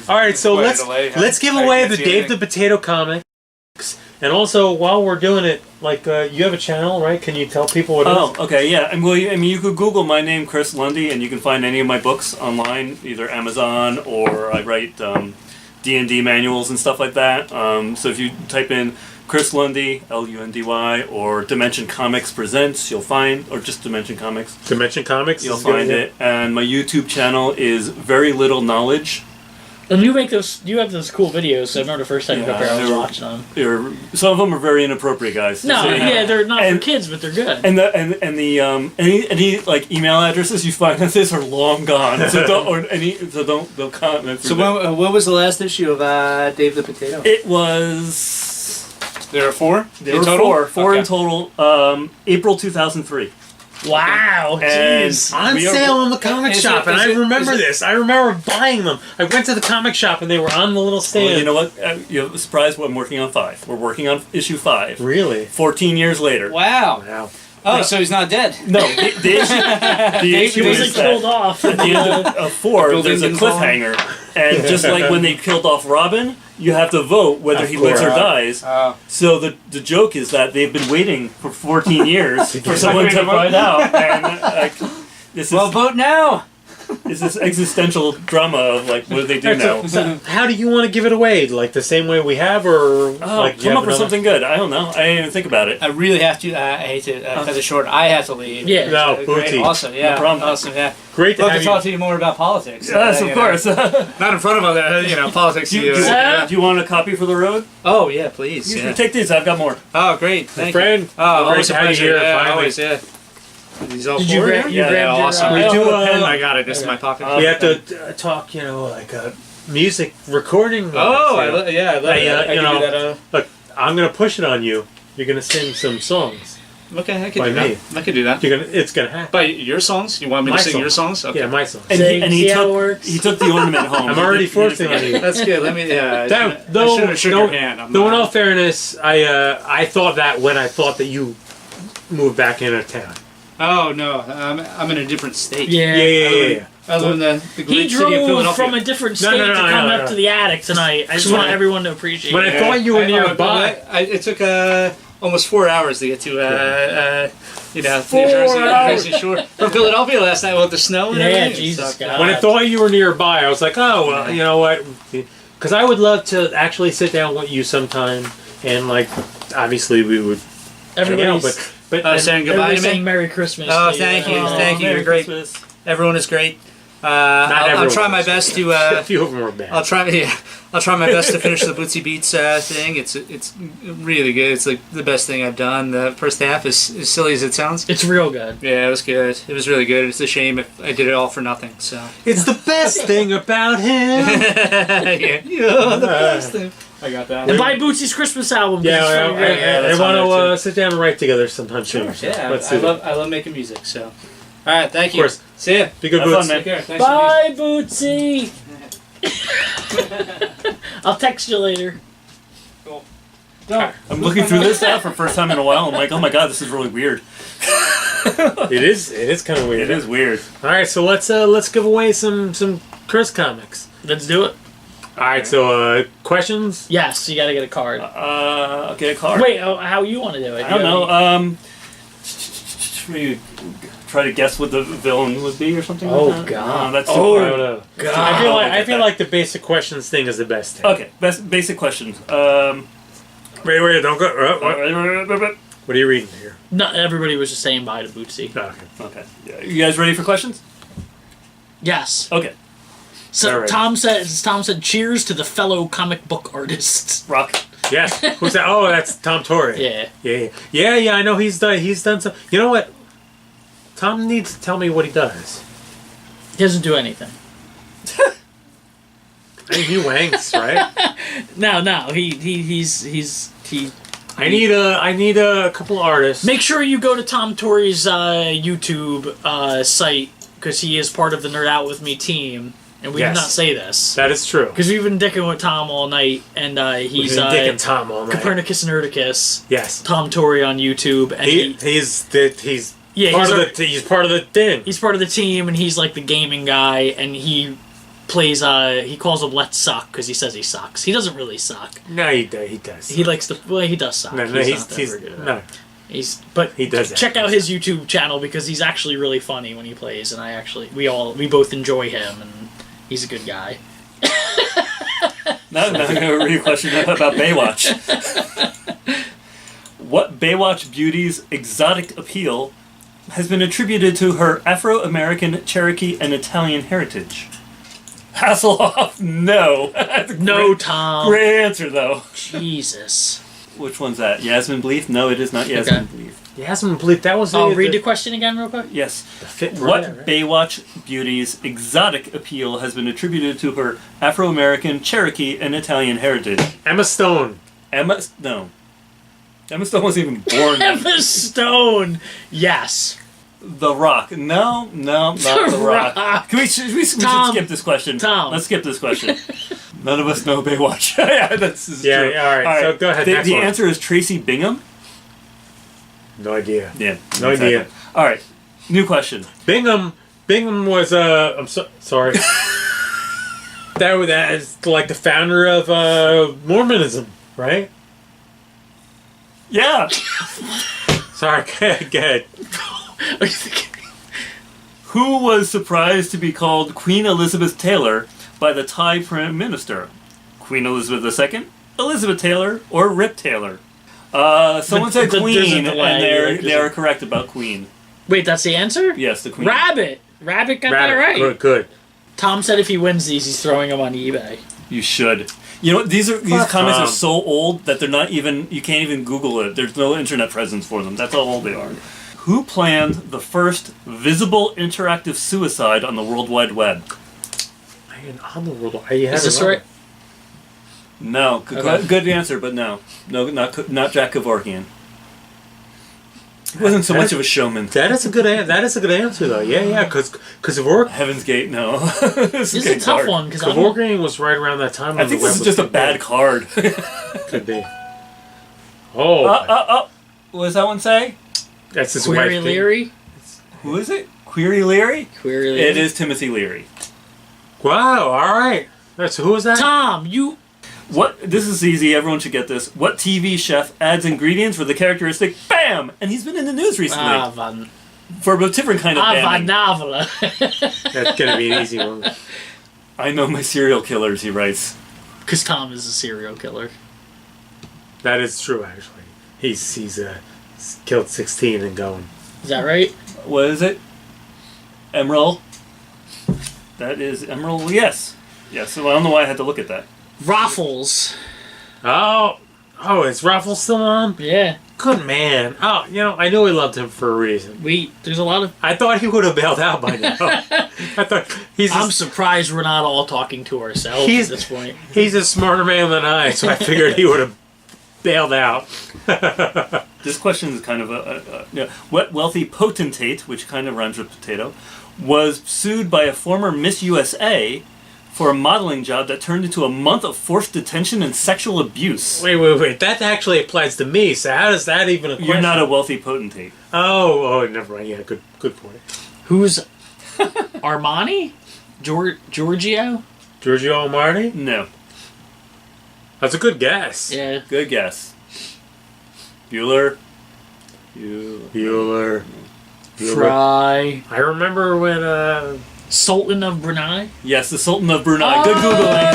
All right, so Quite a let's delay, huh? let's give I away can't the see Dave anything. the Potato comics. And also, while we're doing it, you have a channel, right? Can you tell people what it is? Oh, okay, yeah. And well, you could Google my name, Chris Lundy, and you can find any of my books online, either Amazon or I write D&D manuals and stuff like that. So if you type in Chris Lundy, Lundy, or Dimension Comics Presents, you'll find, or just Dimension Comics, Dimension Comics. you'll is good, find yeah. it. And my YouTube channel is Very Little Knowledge. And you have those cool videos. So I remember the first time you got there, I was they're- watching them. Some of them are very inappropriate, guys. No, So, yeah, they're not for And- kids, but they're good. And any like email addresses you find on this are long gone. So don't comment. So what was the last issue of Dave the Potato? It was. There are 4 There in were total. four Okay. in total. April 2003. Wow, And jeez. On we are- sale in the comic Is shop, it- and is I it- remember is it- this. I remember buying them. I went to the comic shop, and they were on the little stand. Well, you know what? You're surprised. I'm working on 5. We're working on issue 5. Really? 14 years later. Wow. Wow. Oh, so he's not dead. No, the issue He is wasn't that killed off. at the end of 4, Building there's a didn't fall. cliffhanger, and just like when they killed off Robin, you have to vote whether Of he lives or course. dies. Oh. So the joke is that they've been waiting for 14 years for someone to find out, and this Well, is vote now. It's this existential drama of like, what do they do now? So how do you want to give it away? Like the same way we have, or Oh, like you come have up with another- something good. I don't know. I didn't even think about it. I really have to. I hate to cut it short. I have to leave. Yeah. No, Great, Booty. awesome. Yeah, No problem. awesome. Yeah. Great to Love have to you. talk to you more about politics. Yes, you of know. course. Not in front of politics. Do you want a copy for the road? Oh yeah, please. You Yeah. can take these. I've got more. Oh great, thank friend. you. Oh, Great always to a have you pleasure. here, Yeah, finally. always. Yeah. These all Did you four? grab- you yeah, grabbed your, awesome. We I do. have a pen. I got it. This is my pocket. We have to talk. Like music recording. Oh, you know. I love I, it. I you give you know, that. Look, I'm gonna push it on you. You're gonna sing some songs. Okay, I can by do me. that. I can do that. It's gonna happen. By your songs? You want me My to sing songs. your songs? Okay. Yeah, my songs. And he See how it took works? he took the ornament home. I'm already forcing on you. That's good. Let me. Yeah. No, I should have shook your hand. I'm no, in not- all fairness, I thought that when I thought that you moved back into town. Oh no, I'm in a different state. Yeah. Yeah. I live in the He great city of drove Philadelphia. from a different No, state no, no, to no, come no. up to the attic tonight. I just want everyone to appreciate When it. I thought you were nearby. It took almost 4 hours to get to, you know, 4 New Jersey, hours. Jersey Shore from Philadelphia last night with the snow and Yeah, everything. Jesus So, God. When I thought you were nearby, I was like, oh, well, you know what? Because I would love to actually sit down with you sometime, and like, obviously we would. Everybody's but saying goodbye everybody's to me. saying Merry Christmas. Oh, to thank you, Oh, thank you. Merry You're great. Christmas. Everyone is great. not I'll everyone try my was. best to. A few of them were bad. I'll try my best to finish the Bootsy Beats thing. It's really good. It's like the best thing I've done. The first half is as silly as it sounds. It's real good. Yeah, it was good. It was really good. It's a shame if I did it all for nothing. So It's the best thing about him. yeah, the best thing. I got that. And buy Bootsy's Christmas album. 'cause Yeah, it's well, fucking great. yeah, I that's want on there, to sit down and write together sometime soon. So Yeah, let's I do that. love making music. So, all right, thank you. Of course. See ya. Be good, Have Boots. fun, man. Take care. Thanks for the Bye, Bootsy. I'll text you later. Cool. I'm looking through this now for the first time in a while. I'm like, oh my god, this is really weird. It is kind of weird. It is weird. All right, so let's give away some Chris comics. Let's do it. All right, so questions. Yes, you gotta get a card. Get a card. Wait, how you want to do it? I don't know. Maybe try to guess what the villain would be or something. Oh, like that? God. That's Oh, too I hard. don't know. God. I feel like the basic questions thing is the best thing. Okay, basic questions. Wait, don't go. What are you reading here? Not everybody was just saying bye to Bootsy. Okay. Okay. Yeah, you guys ready for questions? Yes. Okay. So All right. Tom said, "Cheers to the fellow comic book artists." Rock. Yes. Who's that? Oh, that's Tom Torre. Yeah. I know he's done some. You know what? Tom needs to tell me what he does. He doesn't do anything. He wanks, right? No. He's. I need a couple artists. Make sure you go to Tom Torre's YouTube site because he is part of the Nerd Out With Me team, and we did Yes. not say this That is true. because we've been dicking with Tom all night, and he's We've been dicking Tom all night. Copernicus Nerdicus. Yes. Tom Torre on YouTube, and He's part of the thing. He's part of the team, and he's like the gaming guy, and he plays. He calls him "Let's Suck" because he says he sucks. He doesn't really suck. No, he does. He likes to. Well, he does suck. No, not that he's very good at it. no. But He does check that. out his YouTube channel because he's actually really funny when he plays, and we both enjoy him, and he's a good guy. Now I'm going to read a question about Baywatch. What Baywatch beauty's exotic appeal has been attributed to her Afro-American, Cherokee, and Italian heritage? Hasselhoff, no. That's a No, great, Tom. Great answer, though. Jesus. Which one's that? Yasmin Bleeth? No, it is not Yasmin Okay. Bleeth. Yasmin Bleeth. That was. I'll read the question again real quick. Yes. fit What right? Baywatch beauty's exotic appeal has been attributed to her Afro-American, Cherokee, and Italian heritage? Emma Stone. No. Emma Stone wasn't even born then. Emma Stone. Yes. The Rock. No, not The Rock. Can we Tom. skip this question? Tom. Let's skip this question. None of us know Baywatch. Yeah, this is Yeah, true. yeah, all right, so go ahead, The, next the one. answer is Tracy Bingham. No idea. Yeah. No idea. All right. New question. Bingham was sorry. that is like the founder of Mormonism, right? Yeah. Sorry, go ahead. Who was surprised to be called Queen Elizabeth Taylor by the Thai Prime Minister? Queen Elizabeth II, Elizabeth Taylor, or Rip Taylor? Someone said There's a Queen, delay, and like, they are correct about Queen. Wait, that's the answer? Yes, the Queen. Rabbit. Rabbit got that right. Good. Tom said if he wins these, he's throwing them on eBay. You should. You know, these comments Tom. are so old that they're not even. You can't even Google it. There's no internet presence for them. That's how old they are. Who planned the first visible interactive suicide on the World Wide Web? On the world. You Is this right? No. Okay. Good answer, but no. No, not Jack Kevorkian. He wasn't so much of a showman. That is a good answer though. Yeah, because Kevorkian. Heaven's Gate, no. This is a tough one because Kevorkian was right around that time. I think this is just a bad card. Could be. Oh. What does that one say? That's his Query wife. Leary. Who is it? Query Leary? Query Leary. It is Timothy Leary. Wow. All right. That's who was that? Tom, you. What? This is easy. Everyone should get this. What TV chef adds ingredients with the characteristic BAM? And he's been in the news recently for a different kind of BAM. That's gonna be an easy one. I know my serial killers. He writes. Because Tom is a serial killer. That is true, actually. He's killed 16 and going. Is that right? What is it? Emerald. That is Emerald. Yes. Yes. So I don't know why I had to look at that. Raffles. Oh, is Raffles still on? Yeah. Good man. Oh, I knew we loved him for a reason. There's a lot of... I thought he would have bailed out by now. I'm surprised we're not all talking to ourselves at this point. He's a smarter man than I, so I figured he would have bailed out. This question is kind of what wealthy potentate, which kind of rhymes with potato, was sued by a former Miss USA for a modeling job that turned into a month of forced detention and sexual abuse. Wait. That actually applies to me, so how does that even apply? You're not a wealthy potentate. Oh, never mind. Yeah, good point. Who's Armani? Giorgio? Giorgio Armani? No. That's a good guess. Yeah. Good guess. Bueller. Fry. I remember when Sultan of Brunei? Yes, the Sultan of Brunei. Good Googling.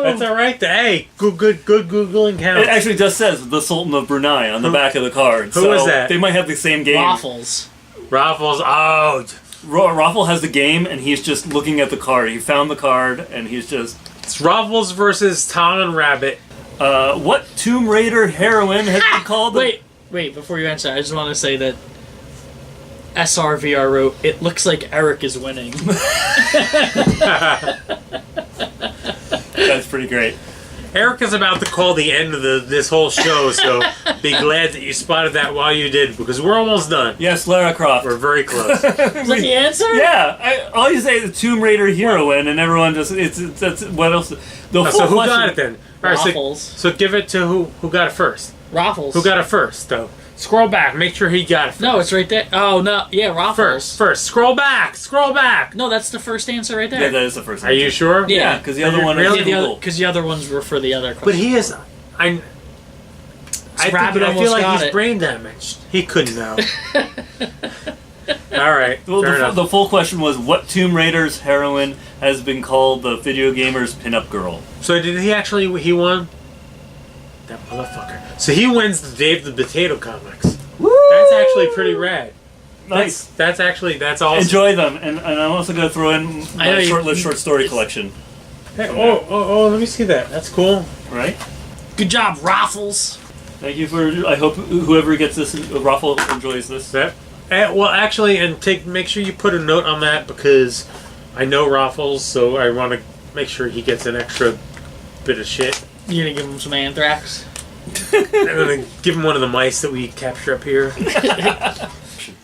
That's alright. Hey, good Googling counts. It actually just says the Sultan of Brunei on the back of the card. Who is that? They might have the same game. Raffles. Oh. Raffle has the game, and he's just looking at the card. He found the card, and he's just... It's Raffles versus Tom and Rabbit. What Tomb Raider heroine has been called? Wait, before you answer, I just want to say that SRVR wrote, it looks like Eric is winning. That's pretty great. Eric is about to call the end of this whole show, so be glad that you spotted that while you did, because we're almost done. Yes, Lara Croft. We're very close. Is that the answer? Yeah. All you say is Tomb Raider heroine, and everyone just... That's what else... So who got it then? All right, Raffles. so give it to who got it first? Raffles. Who got it first, though? Scroll back. Make sure he got it first. No, it's right there. Oh, no. Yeah, Raffles. First. Scroll back. No, that's the first answer right there. Yeah, that is the first answer. Are you sure? Yeah, because the other one is Google. Because the other ones were for the other question. But he is... I feel like he's brain damaged. He couldn't know. All right. Well, the full question was, what Tomb Raider's heroine has been called the video gamer's pinup girl? So did he actually... He won? That motherfucker. So he wins the Dave the Potato comics. Woo! That's actually pretty rad. Nice. That's awesome. Enjoy them, and I'm also going to throw in my short-lived short story collection. Hey, let me see that. That's cool. Right? Good job, Raffles. Thank you for... I hope whoever gets this, Raffle, enjoys this. Yeah. Well, actually, make sure you put a note on that, because I know Raffles, so I want to make sure he gets an extra bit of shit. You're going to give him some anthrax? I'm going to give him one of the mice that we capture up here.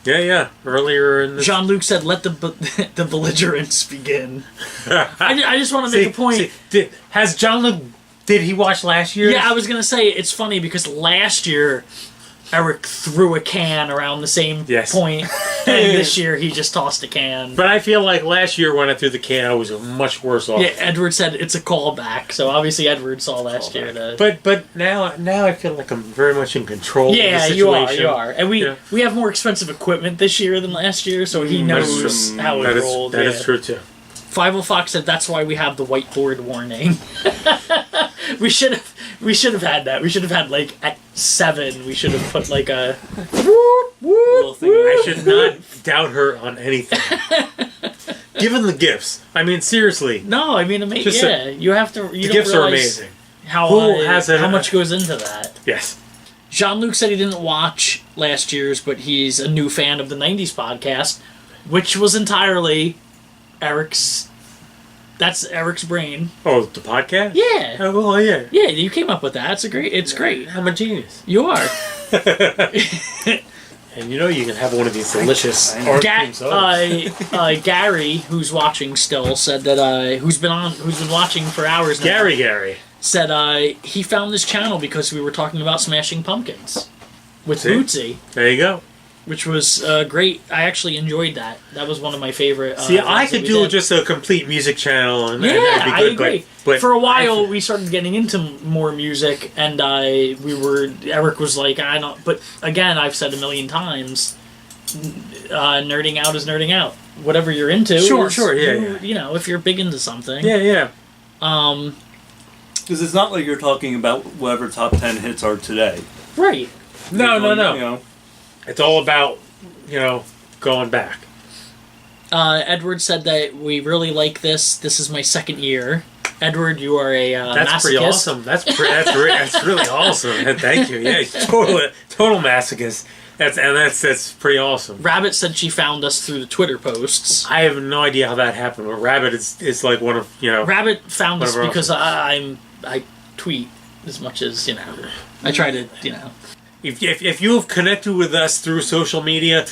Yeah. Earlier in this... Jean-Luc said, let the belligerents begin. I just want to make a point. Has Jean-Luc... Did he watch last year? Yeah, I was going to say, it's funny because last year, Eric threw a can around the same point, and this year he just tossed a can. But I feel like last year when I threw the can, I was much worse off. Yeah, Edward said it's a callback, so obviously Edward saw last year. But now I feel like I'm very much in control of the situation. you are. And we have more expensive equipment this year than last year, so he knows how it rolled. That is true, too. 50 Fox said that's why we have the whiteboard warning. We should have had that. We should have had at 7. We should have put a whoop. I should not doubt her on anything. Given the gifts, I mean seriously. No, I mean you have to. The gifts are amazing. How much goes into that? Yes. Jean-Luc said he didn't watch last year's, but he's a new fan of the 90s podcast, which was entirely Eric's. That's Eric's brain. Oh, the podcast? Yeah. Oh, well, yeah. Yeah, you came up with that. It's great. I'm a genius. You are. And you can have one of these delicious Gary, who's watching still, said that who's been watching for hours now. Gary said he found this channel because we were talking about Smashing Pumpkins with Bootsy. There you go. which was great. I actually enjoyed that. That was one of my favorite. See, I things that could we do did. just a complete music channel, and Yeah, that'd be I good. agree. But For a while, we started getting into more music, and Eric was like, I don't. But again, I've said a million times, nerding out is nerding out. Whatever you're into, Sure, yeah. You know, if you're big into something, yeah. Because it's not like you're talking about whatever top 10 hits are today. Right. No. You know, It's all about going back. Edward said that we really like this. This is my second year. Edward, you are a That's masochist. pretty awesome. That's really awesome. Thank you. Yeah, total masochist. That's pretty awesome. Rabbit said she found us through the Twitter posts. I have no idea how that happened, but Rabbit is like one of Rabbit found us Whatever because I tweet as much as I try to If you have connected with us through social media,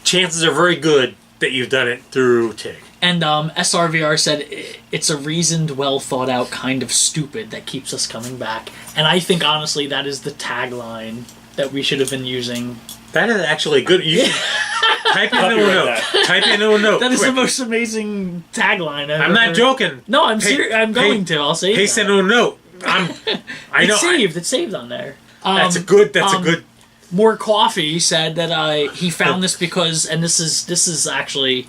chances are very good that you've done it through TIG. And SRVR said it's a reasoned, well thought out kind of stupid that keeps us coming back. And I think honestly that is the tagline that we should have been using. That is actually good. You type in a note. Type in a note. That is quick. the most amazing tagline I've I'm not ever- joking. No, I'm serious. I'm going to. I'll say Paste in a note. I know. It's saved on there. That's a good. More Coffee said that he found this because, and this is actually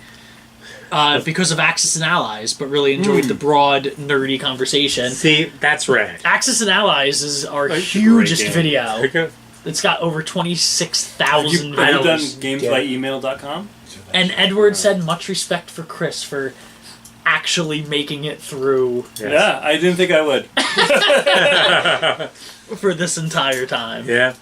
because of Axis and Allies, but really enjoyed the broad, nerdy conversation. See, that's rad. Axis and Allies is our Great hugest game. video. It's got over 26,000 Have you done views. gamesbyemail.com? And Edward said, much respect for Chris for actually making it through Yeah, I didn't think I would. for this entire time. Yeah.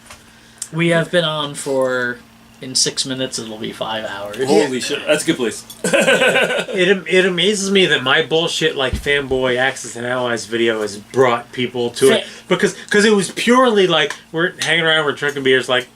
We have been on for, in 6 minutes, it'll be 5 hours. Holy shit, that's a good place. It amazes me that my bullshit like fanboy Axis and Allies video has brought people to it because it was purely like we're hanging around, we're drinking beers, like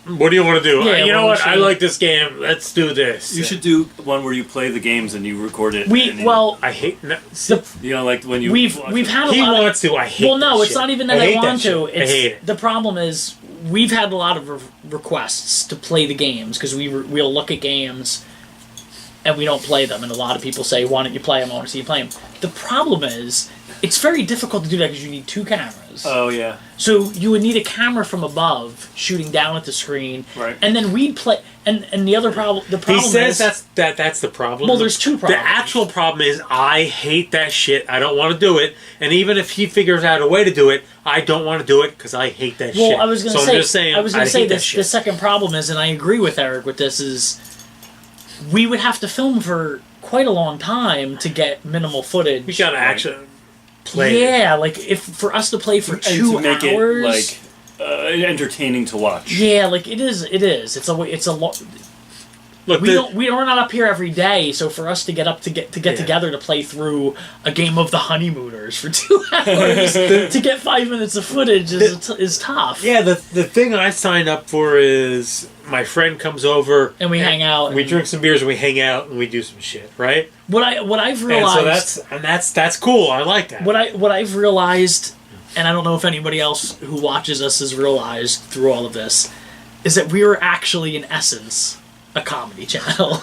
what do you want to do? Yeah, You know well, what? I like this game. Let's do this. You should do one where you play the games and you record it. I hate. No, like when you. We've had a he lot. wants to. I hate. Well, no, that it's shit. not even that I hate want that to. shit. It's, I hate it. The problem is we've had a lot of requests to play the games because we'll look at games and we don't play them, and a lot of people say, "Why don't you play them? I want to see you play them." The problem is it's very difficult to do that because you need 2 cameras. Oh yeah. So you would need a camera from above shooting down at the screen, Right? And then we'd play. And the other problem, He says is that's the problem. Well, there's 2 problems. The actual problem is I hate that shit. I don't want to do it. And even if he figures out a way to do it, I don't want to do it because I hate that shit. Well, I was going to so say. I'm just saying, I was going to say hate that this. shit. The second problem is, and I agree with Eric with this, is we would have to film for quite a long time to get minimal footage. We gotta actually play. Yeah, like if for us to play for And 2 to make hours, it entertaining to watch. yeah, like it is. It's a lot. Look, We're not up here every day, so for us to get together to play through a game of the Honeymooners for 2 hours to get 5 minutes of footage is tough. Yeah, the thing I signed up for is my friend comes over and we hang out. We drink some beers and we hang out and we do some shit, right? What I've realized, and that's cool. I like that. What I've realized, and I don't know if anybody else who watches us has realized through all of this, is that we are actually in essence a comedy channel.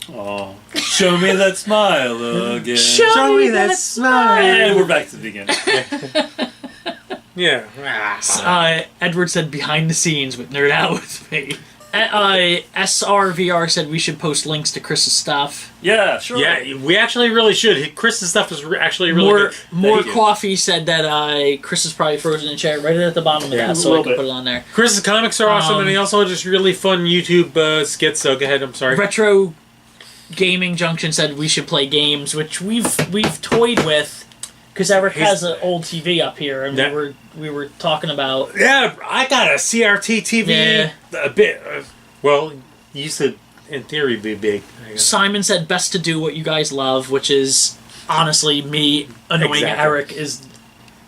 Oh, show me that smile again. Show me that smile. And we're back to the beginning. Yeah. Edward said behind the scenes with Nerd Out with me. SRVR said we should post links to Chris's stuff. Yeah, sure. Yeah, we actually really should. Chris's stuff is actually really good. More Coffee said that Chris is probably frozen in chair right at the bottom of that, so I can put it on there. Chris's comics are awesome, and he also has just really fun YouTube skits. So go ahead. I'm sorry. Retro Gaming Junction said we should play games, which we've toyed with. Because Eric has an old TV up here, and we were talking about. Yeah, I got a CRT TV. Yeah. A bit. Well, used to, in theory, be big. Simon said best to do what you guys love, which is honestly me annoying Exactly. Eric. Is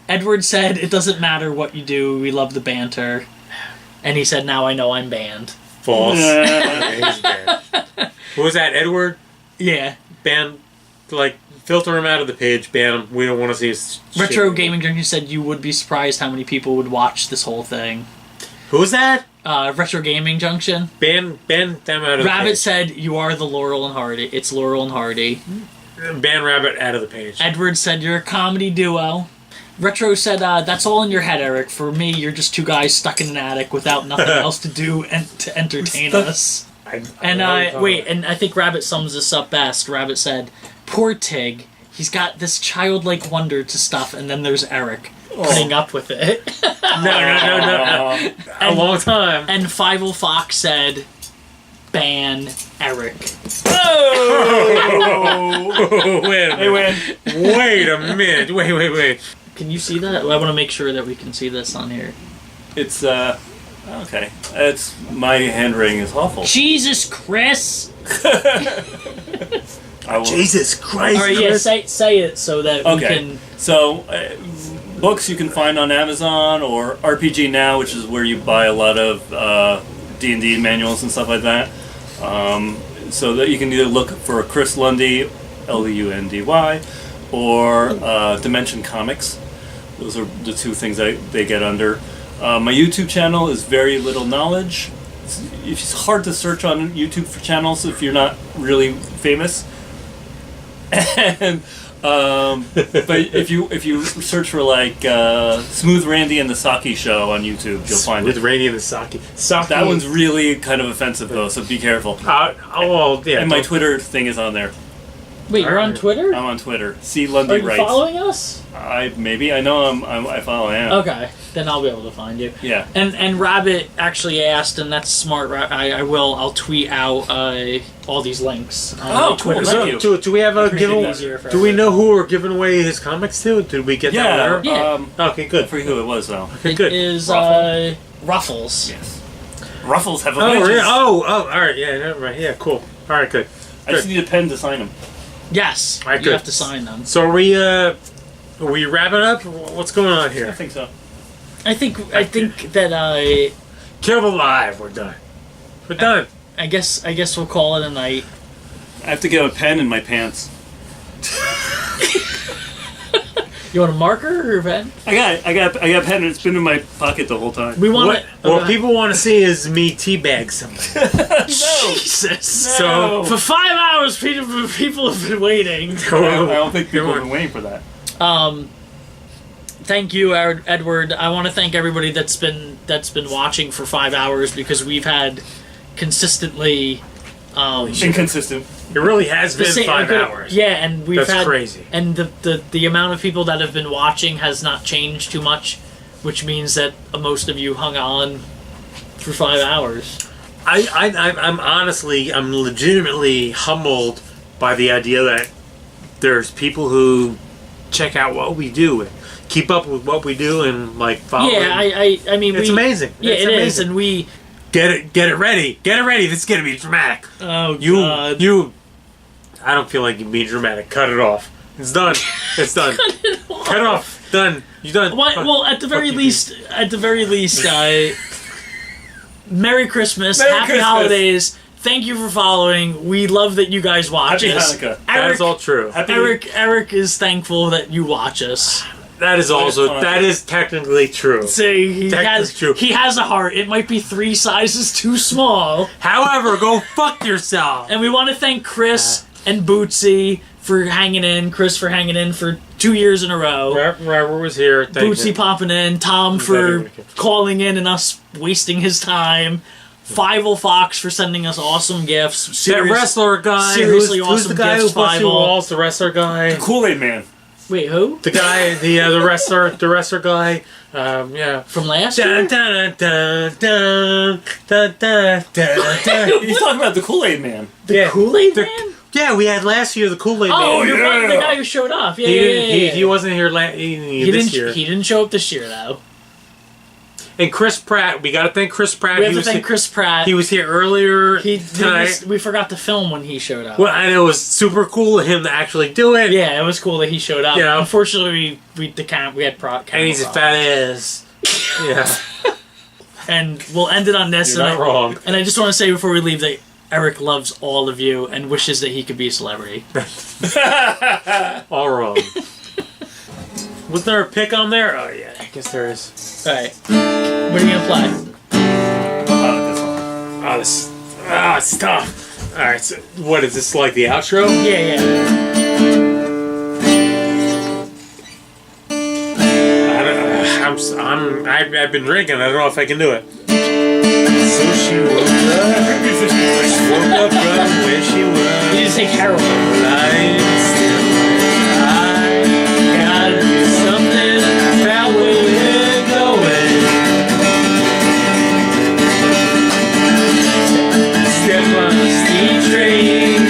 Edward said it doesn't matter what you do, we love the banter, and he said now I know I'm banned. False. He's banned. Who was that? Edward? Yeah. Ban, filter him out of the page. Ban him. We don't want to see his. Retro shit. Gaming Junction said you would be surprised how many people would watch this whole thing. Who was that? Retro Gaming Junction. Ban them out of Rabbit the page. said, "You are the Laurel and Hardy." It's Laurel and Hardy. Ban Rabbit out of the page. Edward said, "You're a comedy duo." Retro said, "That's all in your head, Eric. For me, you're just two guys stuck in an attic without nothing else to do and to entertain us." And I think Rabbit sums this up best. Rabbit said, "Poor Tig. He's got this childlike wonder to stuff, and then there's Eric putting up with it." No. A long time. And Fievel Fox said, "Ban Eric." Oh! Wait a minute. Wait a minute. Wait. Can you see that? I want to make sure that we can see this on here. It's okay. It's my handwriting is awful. Jesus, Chris. Jesus Christ. All right, yeah, say it so that we can. So, books you can find on Amazon or RPG Now, which is where you buy a lot of D&D manuals and stuff like that. So that you can either look for Chris Lundy, Lundy, or Dimension Comics. Those are the two things that they get under. My YouTube channel is Very Little Knowledge. It's hard to search on YouTube for channels if you're not really famous. And but if you search for like Smooth Randy and the Saki Show on YouTube, you'll find it. With Randy and the Saki. That one's really kind of offensive though, so be careful. Well, yeah. And my Twitter thing is on there. Wait, you're on Twitter? I'm on Twitter. C Lundy Are you Writes. following us? I know I follow. I am. Okay, then I'll be able to find you. Yeah. And Rabbit actually asked, and that's smart. I'll tweet out all these links. On my Twitter. Thank you. Do we have a giveaway? giveaway? Do we know who we're giving away his comics to? Did we get that letter? Yeah. Okay, good. I forget who it was though. Okay, good. It is Ruffles. Yes. Ruffles have a Really? Oh, all right. Yeah, never mind. Yeah, cool. All right, good. I just need a pen to sign them. Yes. All right, you good. have to sign them. So are we wrapping up? What's going on here? I think so. I think that Kill the Live. We're done. We're done. I guess we'll call it a night. I have to get a pen in my pants. You want a marker or a pen? I got a pen and it's been in my pocket the whole time. We want what people want to see is me teabag somebody. Jesus. So for 5 hours, people have been waiting. I don't think people have been waiting for that. Thank you, Edward. I want to thank everybody that's been watching for 5 hours because we've had consistently inconsistent. It really has been 5 hours. Yeah, and we've That's had crazy. And the amount of people that have been watching has not changed too much, which means that most of you hung on for 5 hours. I'm legitimately humbled by the idea that there's people who check out what we do and keep up with what we do and like follow. Yeah, I mean, it's amazing. Yeah, it's it amazing. is, and we get it ready. This is gonna be dramatic. Oh God! I don't feel like you being dramatic. Cut it off. It's done. It's done. Cut it off. Done. You done. Well, at the very least, Merry Christmas, Happy Holidays. Thank you for following. We love that you guys watch Happy us. Hanukkah. That is all true. Eric is thankful that you watch us. That is technically true. See, he True. has a heart. It might be 3 sizes too small. However, go fuck yourself. And we want to thank Chris and Bootsy for hanging in. Chris for hanging in for 2 years in a row. Robert was here. Bootsy popping in. Tom for calling in and us wasting his time. Fievel Fox for sending us awesome gifts. That wrestler guy. Seriously who's awesome the guy gifts, who busts through Fievel. walls? The wrestler guy. The Kool-Aid Man. Wait, who? The guy, the wrestler guy. Yeah. From last year? He's talking about the Kool-Aid Man. The Kool-Aid Man? Yeah, we had last year the Kool-Aid Man. Oh, you're right, the guy who showed up. Yeah, He wasn't here this year. He didn't show up this year, though. And Chris Pratt, we gotta thank Chris Pratt. We have to thank Chris Pratt. He was here earlier tonight. We forgot to film when he showed up. Well, and it was super cool of him to actually do it. Yeah, it was cool that he showed up. Yeah. Unfortunately, we had camera and he's a fat ass. Yeah. And we'll end it on this. You're not wrong. And I just want to say before we leave that Eric loves all of you and wishes that he could be a celebrity. All wrong. Was there a pick on there? Oh yeah, I guess there is. Alright. What are you gonna play? Oh, this. Ah, it's tough. All right. So, what is this like? The outro? Yeah. I've been drinking. I don't know if I can do it. So she woke up from where she was. You just take heroin. Lying still. I gotta do something about where we're going. Step on the steam train.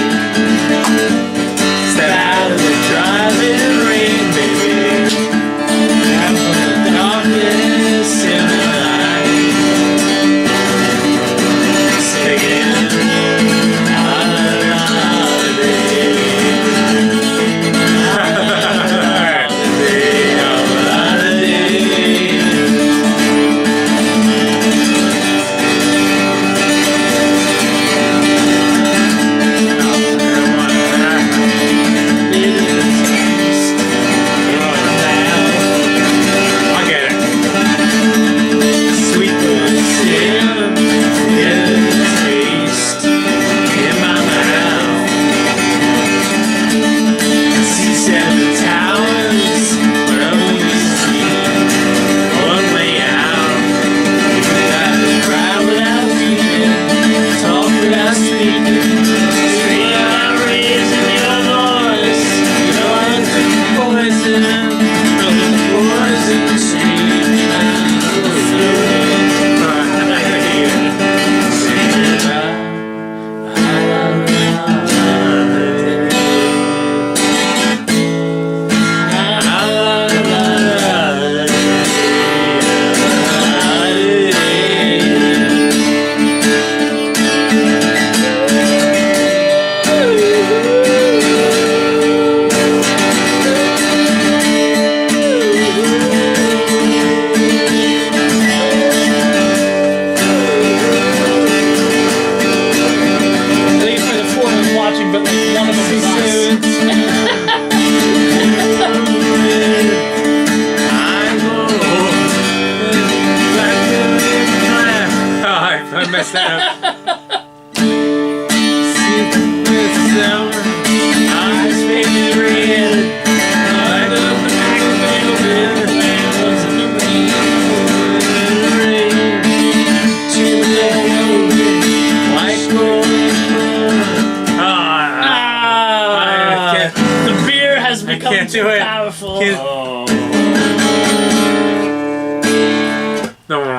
Step out of the driving rain, baby. Out from the darkness in the night. Singing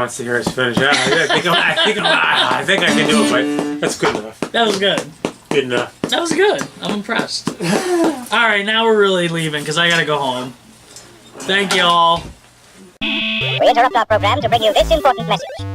To hear us finish. I think I can do it, but that's good enough. That was good. Good enough. That was good. I'm impressed. All right, now we're really leaving because I gotta go home. Thank you all. We interrupt our program to bring you this important message.